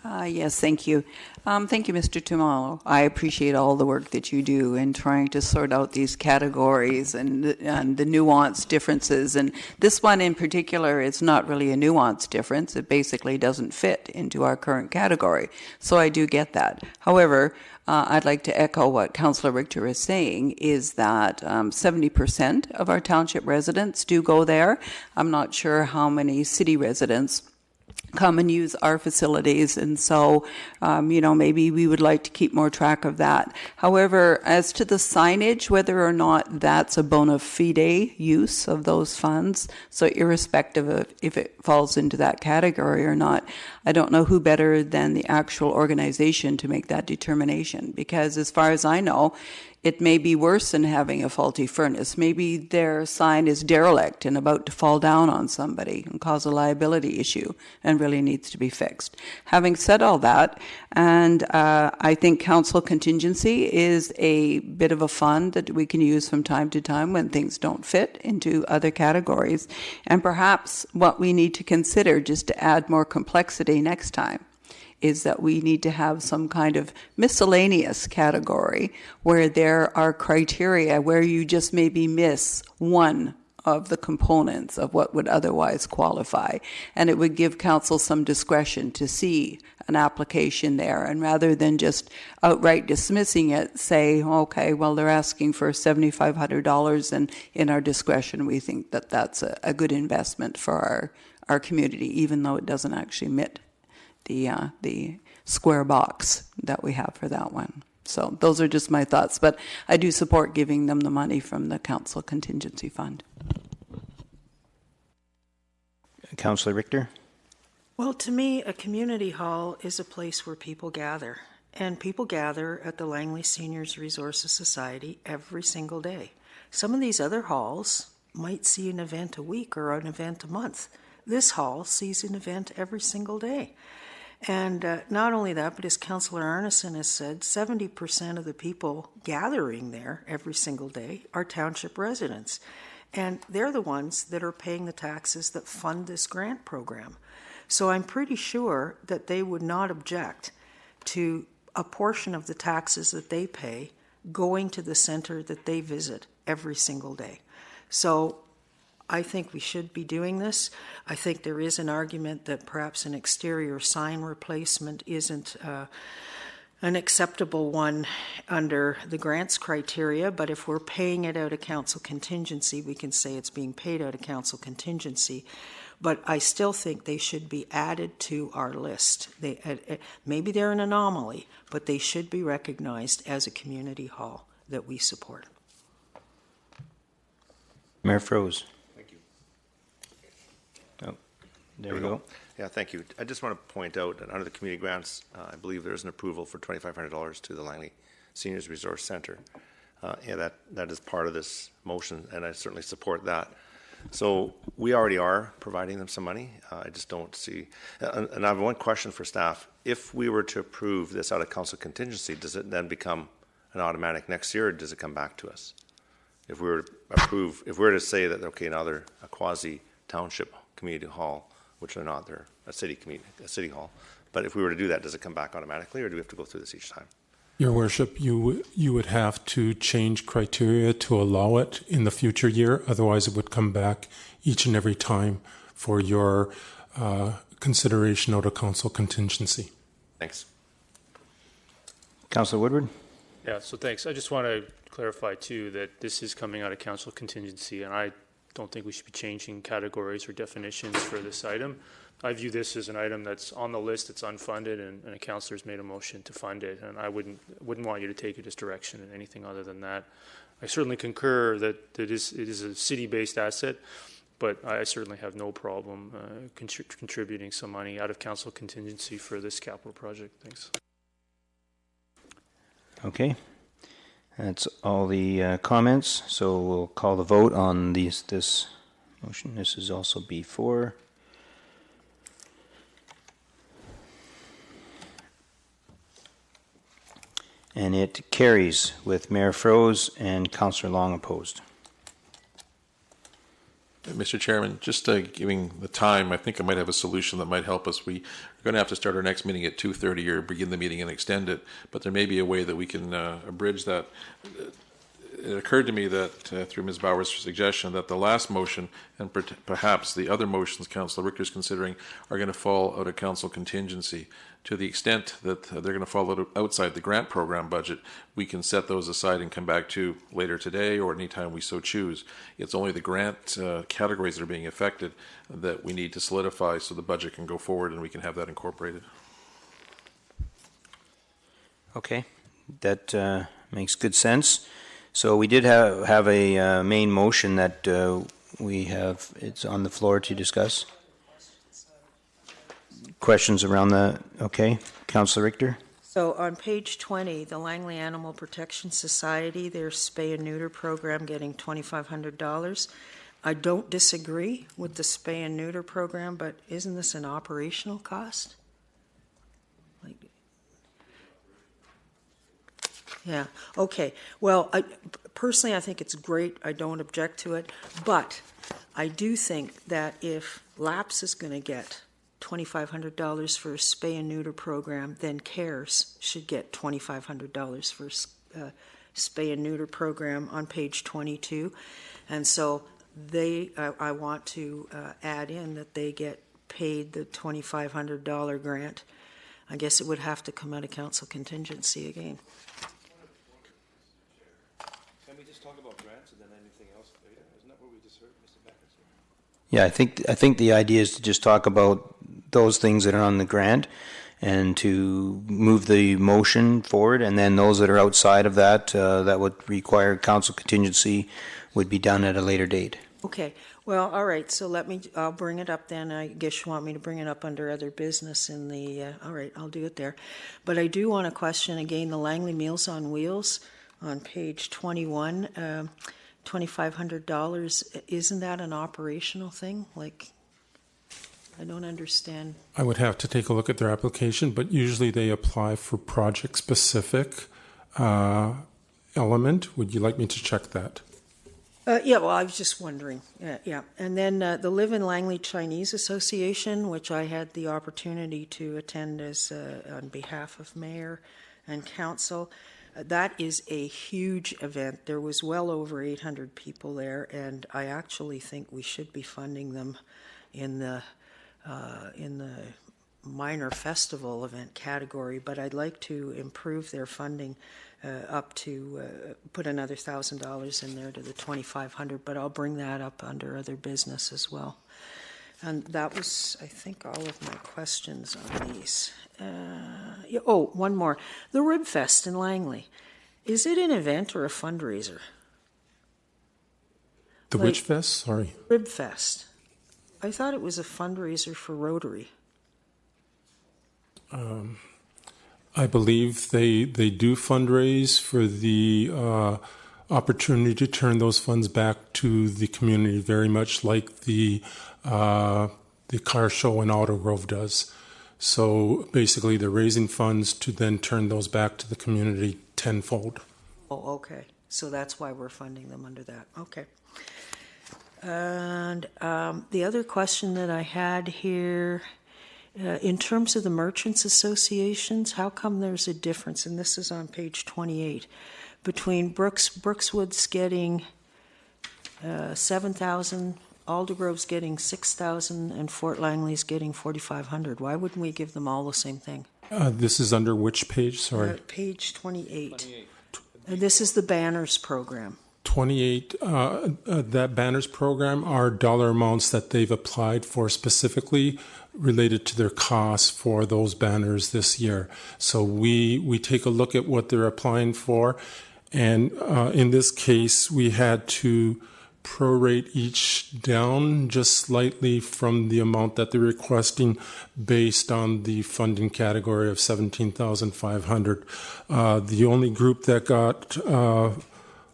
Yes, thank you. Thank you, Mr. Tumalo. I appreciate all the work that you do in trying to sort out these categories and the nuanced differences. And this one in particular is not really a nuanced difference. It basically doesn't fit into our current category. So I do get that. However, I'd like to echo what Councillor Richter is saying, is that 70% of our township residents do go there. I'm not sure how many city residents come and use our facilities, and so maybe we would like to keep more track of that. However, as to the signage, whether or not that's a bona fide use of those funds, so irrespective of if it falls into that category or not, I don't know who better than the actual organization to make that determination, because as far as I know, it may be worse than having a faulty furnace. Maybe their sign is derelict and about to fall down on somebody and cause a liability issue and really needs to be fixed. Having said all that, and I think council contingency is a bit of a fund that we can use from time to time when things don't fit into other categories. And perhaps what we need to consider, just to add more complexity next time, is that we need to have some kind of miscellaneous category where there are criteria where you just maybe miss one of the components of what would otherwise qualify. And it would give council some discretion to see an application there. And rather than just outright dismissing it, say, okay, well, they're asking for $7,500, and in our discretion, we think that that's a good investment for our community, even though it doesn't actually meet the square box that we have for that one. So those are just my thoughts, but I do support giving them the money from the council contingency fund. Councillor Richter? Well, to me, a community hall is a place where people gather. And people gather at the Langley Seniors Resources Society every single day. Some of these other halls might see an event a week or an event a month. This hall sees an event every single day. And not only that, but as Councillor Arneson has said, 70% of the people gathering there every single day are township residents. And they're the ones that are paying the taxes that fund this grant program. So I'm pretty sure that they would not object to a portion of the taxes that they pay going to the center that they visit every single day. So I think we should be doing this. I think there is an argument that perhaps an exterior sign replacement isn't an acceptable one under the grants criteria, but if we're paying it out of council contingency, we can say it's being paid out of council contingency. But I still think they should be added to our list. Maybe they're an anomaly, but they should be recognized as a community hall that we support. Mayor Froese. There we go. Yeah, thank you. I just want to point out that under the community grants, I believe there's an approval for $2,500 to the Langley Seniors Resource Center. Yeah, that is part of this motion, and I certainly support that. So we already are providing them some money. I just don't see. And I have one question for staff. If we were to approve this out of council contingency, does it then become an automatic next year, or does it come back to us? If we were to approve, if we were to say that, okay, now they're a quasi township community hall, which they're not, they're a city hall. But if we were to do that, does it come back automatically, or do we have to go through this each time? Your Worship, you would have to change criteria to allow it in the future year. Otherwise, it would come back each and every time for your consideration out of council contingency. Thanks. Councillor Woodward? Yeah, so thanks. I just want to clarify, too, that this is coming out of council contingency, and I don't think we should be changing categories or definitions for this item. I view this as an item that's on the list, it's unfunded, and a councillor's made a motion to fund it, and I wouldn't want you to take it as direction in anything other than that. I certainly concur that it is a city-based asset, but I certainly have no problem contributing some money out of council contingency for this capital project. Thanks. Okay. That's all the comments. So we'll call the vote on this motion. This is also B4. And it carries with Mayor Froese and Councillor Long opposed. Mr. Chairman, just giving the time, I think I might have a solution that might help us. We're going to have to start our next meeting at 2:30 or begin the meeting and extend it, but there may be a way that we can abridge that. It occurred to me that through Ms. Bauer's suggestion that the last motion and perhaps the other motions Councillor Richter is considering are going to fall out of council contingency. To the extent that they're going to fall outside the grant program budget, we can set those aside and come back to later today or anytime we so choose. It's only the grant categories that are being affected that we need to solidify so the budget can go forward and we can have that incorporated. Okay, that makes good sense. So we did have a main motion that it's on the floor to discuss. Questions around that? Okay, Councillor Richter. So on page 20, the Langley Animal Protection Society, their spay and neuter program getting $2,500. I don't disagree with the spay and neuter program, but isn't this an operational cost? Yeah, okay. Well, personally, I think it's great. I don't object to it. But I do think that if LAPS is going to get $2,500 for a spay and neuter program, then CARES should get $2,500 for a spay and neuter program on page 22. And so I want to add in that they get paid the $2,500 grant. I guess it would have to come out of council contingency again. Talk about grants and then anything else later. Isn't that what we just heard, Mr. Beckett? Yeah, I think the idea is to just talk about those things that are on the grant and to move the motion forward, and then those that are outside of that that would require council contingency would be done at a later date. Okay. Well, all right. So I'll bring it up then. I guess you want me to bring it up under other business in the. All right, I'll do it there. But I do want to question again the Langley Meals on Wheels. On page 21, $2,500, isn't that an operational thing? Like, I don't understand. I would have to take a look at their application, but usually they apply for project-specific element. Would you like me to check that? Yeah, well, I was just wondering. Yeah. And then the Live in Langley Chinese Association, which I had the opportunity to attend as on behalf of Mayor and Council. That is a huge event. There was well over 800 people there, and I actually think we should be funding them in the minor festival event category. But I'd like to improve their funding up to put another $1,000 in there to the $2,500. But I'll bring that up under other business as well. And that was, I think, all of my questions on these. One more. The Rib Fest in Langley. Is it an event or a fundraiser? The which fest? Sorry. Rib Fest. I thought it was a fundraiser for Rotary. I believe they do fundraise for the opportunity to turn those funds back to the community, very much like the car show in Otter Grove does. So basically, they're raising funds to then turn those back to the community tenfold. Oh, okay. So that's why we're funding them under that. Okay. And the other question that I had here, in terms of the merchants associations, how come there's a difference, and this is on page 28, between Brookswood's getting 7,000, Aldergrove's getting 6,000, and Fort Langley's getting 4,500. Why wouldn't we give them all the same thing? This is under which page? Sorry. Page 28. This is the Banners program. 28, that Banners program are dollar amounts that they've applied for specifically related to their costs for those banners this year. So we take a look at what they're applying for, and in this case, we had to prorate each down just slightly from the amount that they're requesting based on the funding category of $17,500. The only group that got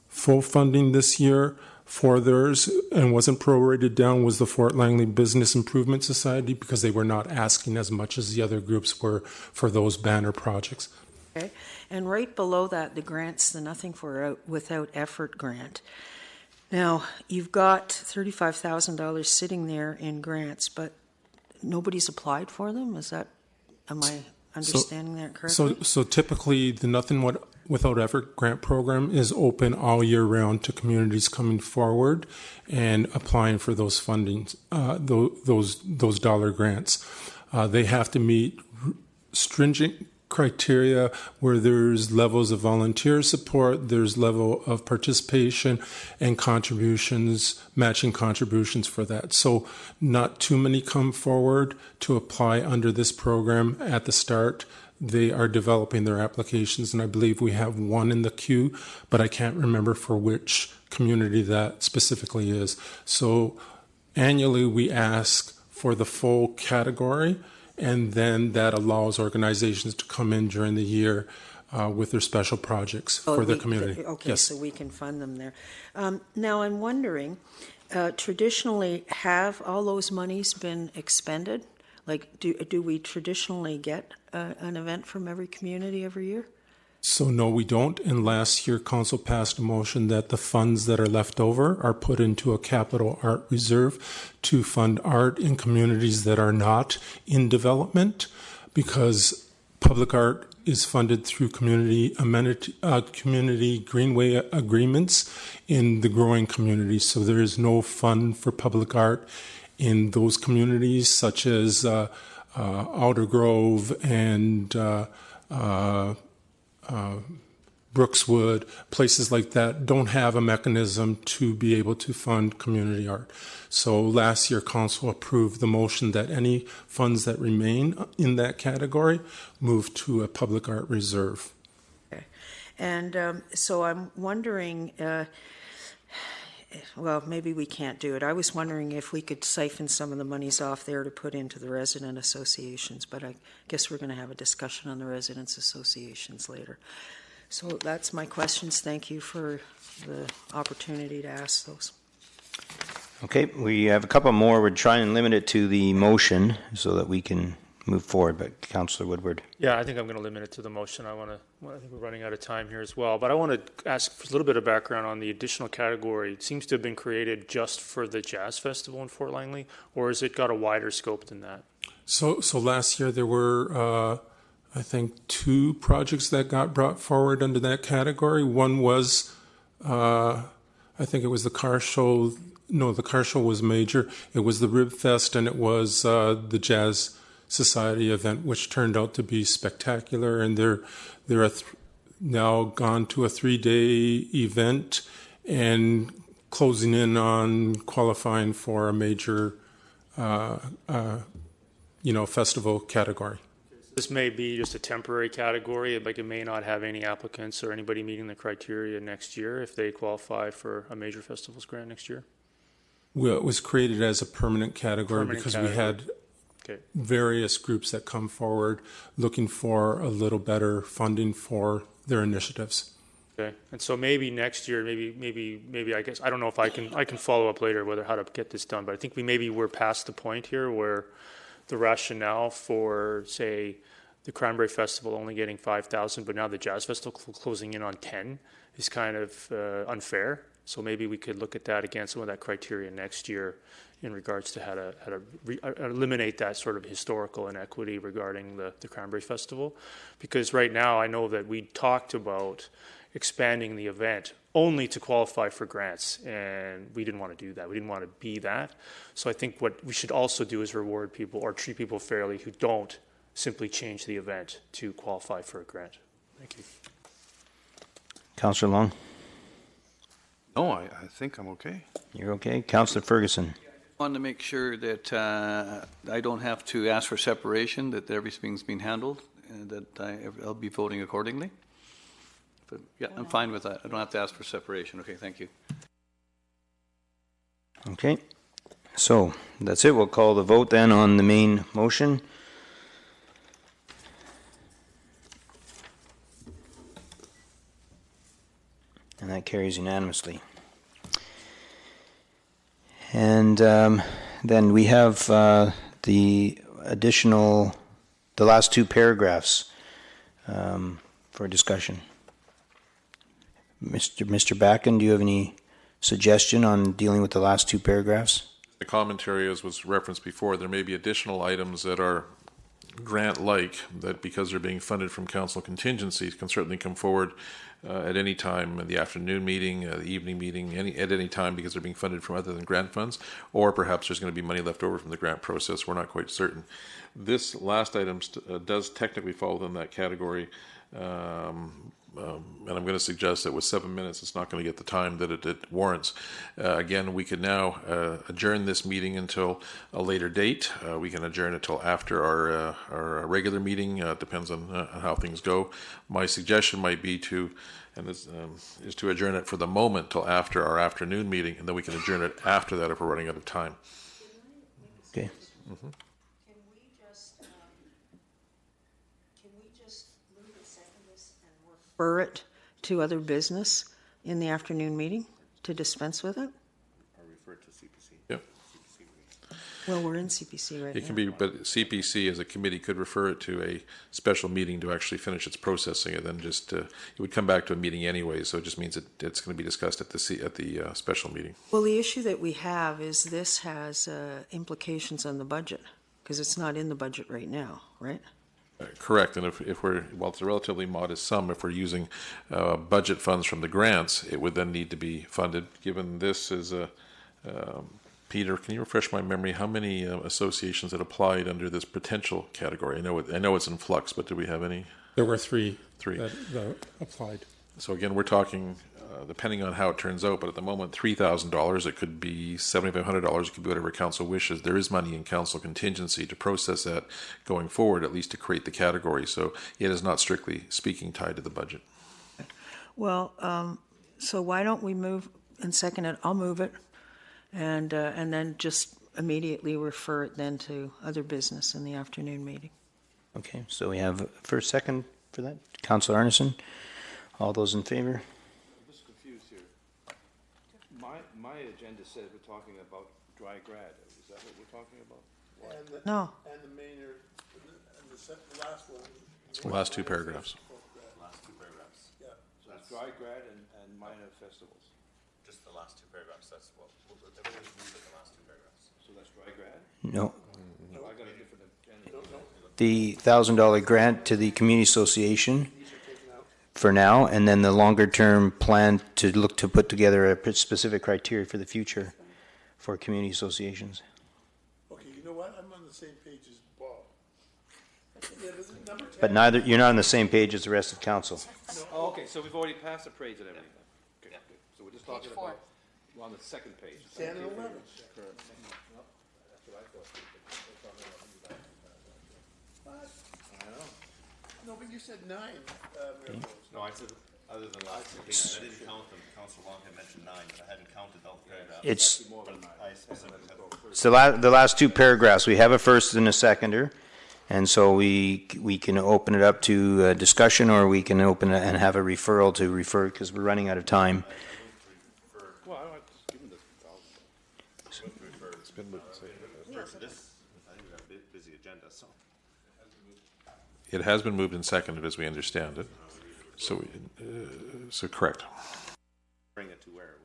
full funding this year for theirs and wasn't prorated down was the Fort Langley Business Improvement Society, because they were not asking as much as the other groups were for those banner projects. Okay. And right below that, the grants, the Nothing for Without Effort grant. Now, you've got $35,000 sitting there in grants, but nobody's applied for them? Am I understanding that correctly? So typically, the Nothing Without Effort grant program is open all year round to communities coming forward and applying for those fundings, those dollar grants. They have to meet stringent criteria where there's levels of volunteer support, there's level of participation and contributions, matching contributions for that. So not too many come forward to apply under this program at the start. They are developing their applications, and I believe we have one in the queue, but I can't remember for which community that specifically is. So annually we ask for the full category, and then that allows organizations to come in during the year with their special projects for their community. Okay, yes. So we can fund them there. Now I'm wondering, traditionally, have all those monies been expended? Like, do we traditionally get an event from every community every year? So no, we don't. And last year, council passed a motion that the funds that are left over are put into a capital art reserve to fund art in communities that are not in development, because public art is funded through community greenway agreements in the growing communities. So there is no fund for public art in those communities, such as Outer Grove and Brookswood, places like that don't have a mechanism to be able to fund community art. So last year, council approved the motion that any funds that remain in that category move to a public art reserve. Okay. And so I'm wondering, well, maybe we can't do it. I was wondering if we could siphon some of the monies off there to put into the resident associations, but I guess we're going to have a discussion on the residents associations later. So that's my questions. Thank you for the opportunity to ask those. Okay, we have a couple more. We're trying to limit it to the motion so that we can move forward, but Councillor Woodward. Yeah, I think I'm going to limit it to the motion. I think we're running out of time here as well, but I want to ask for a little bit of background on the additional category. It seems to have been created just for the Jazz Festival in Fort Langley, or has it got a wider scope than that? So last year there were, I think, 2 projects that got brought forward under that category. One was, I think it was the car show. No, the car show was major. It was the Rib Fest, and it was the Jazz Society event, which turned out to be spectacular. And they're now gone to a 3-day event and closing in on qualifying for a major, festival category. This may be just a temporary category, like it may not have any applicants or anybody meeting the criteria next year if they qualify for a major festivals grant next year? Well, it was created as a permanent category because we had various groups that come forward looking for a little better funding for their initiatives. Okay, and so maybe next year, maybe I guess I don't know if I can follow up later whether how to get this done, but I think we're past the point here where the rationale for, say, the Cranberry Festival only getting 5,000, but now the Jazz Festival closing in on 10 is kind of unfair. So maybe we could look at that again, some of that criteria next year in regards to how to eliminate that sort of historical inequity regarding the Cranberry Festival. Because right now I know that we talked about expanding the event only to qualify for grants, and we didn't want to do that. We didn't want to be that. So I think what we should also do is reward people or treat people fairly who don't simply change the event to qualify for a grant. Thank you. Councillor Long? No, I think I'm okay. You're okay. Councillor Ferguson? wanted to make sure that I don't have to ask for separation, that everything's being handled, and that I'll be voting accordingly. But yeah, I'm fine with that. I don't have to ask for separation. Okay, thank you. Okay, so that's it. We'll call the vote then on the main motion. And that carries unanimously. And then we have the last two paragraphs for discussion. Mr. Backen, do you have any suggestion on dealing with the last two paragraphs? The commentary, as was referenced before, there may be additional items that are grant-like that, because they're being funded from council contingencies, can certainly come forward at any time in the afternoon meeting, the evening meeting, at any time, because they're being funded from other than grant funds, or perhaps there's going to be money left over from the grant process. We're not quite certain. This last item does technically fall within that category. And I'm going to suggest that with 7 minutes, it's not going to get the time that it warrants. Again, we could now adjourn this meeting until a later date. We can adjourn it until after our regular meeting. Depends on how things go. My suggestion might be to adjourn it for the moment till after our afternoon meeting, and then we can adjourn it after that if we're running out of time. Okay. Mm-hmm. Refer it to other business in the afternoon meeting to dispense with it? Or refer to CPC. Yep. Well, we're in CPC right now. It can be, but CPC as a committee could refer it to a special meeting to actually finish its processing, and then just it would come back to a meeting anyway. So it just means it's going to be discussed at the special meeting. Well, the issue that we have is this has implications on the budget because it's not in the budget right now, right? Correct, and if we're, while it's a relatively modest sum, if we're using budget funds from the grants, it would then need to be funded. Given this is a, Peter, can you refresh my memory? How many associations that applied under this potential category? I know it's in flux, but do we have any? There were three. Three that applied. So again, we're talking, depending on how it turns out, but at the moment, $3,000, it could be $7,500, it could be whatever council wishes. There is money in council contingency to process that going forward, at least to create the category. So it is not strictly speaking tied to the budget. Well, so why don't we move and second it? I'll move it, and then just immediately refer it then to other business in the afternoon meeting. Okay, so we have first, second for that. Councillor Arneson, all those in favor? I'm just confused here. My agenda says we're talking about dry grad. Is that what we're talking about? No. And the mayor, and the last one. It's the last two paragraphs. Last two paragraphs. Yeah. So it's dry grad and minor festivals. Just the last two paragraphs. That's what everything's moved at the last two paragraphs. So that's dry grad? No. No, I got a different agenda. The $1,000 grant to the community association for now, and then the longer term plan to look to put together a specific criteria for the future for community associations. Okay, you know what? I'm on the same page as Bob. Yeah, this is number 10. But you're not on the same page as the rest of council. Oh, okay, so we've already passed the parades and everything. Okay, good. So we're just talking about, we're on the second page. 10 and 11. No, but you said 9. No, I said other than last two. I didn't count them. Council Long had mentioned 9, but I hadn't counted all paragraphs. It's the last two paragraphs. We have a first and a seconder, and so we can open it up to discussion, or we can open it and have a referral to refer because we're running out of time. Well, I just give them the It's been moved. I think we've got a busy agenda, so. It has been moved and seconded, as we understand it. So correct. Bring it to where?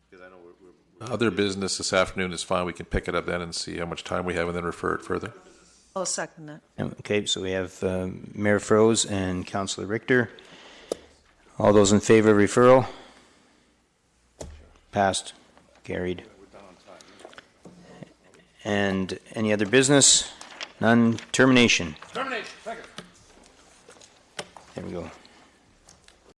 Because I know we're Other business this afternoon is fine. We can pick it up then and see how much time we have and then refer it further. I'll second that. Okay, so we have Mayor Froese and Councillor Richter. All those in favor of referral? Passed. Carried. And any other business? None. Termination. Terminate. Second. There we go.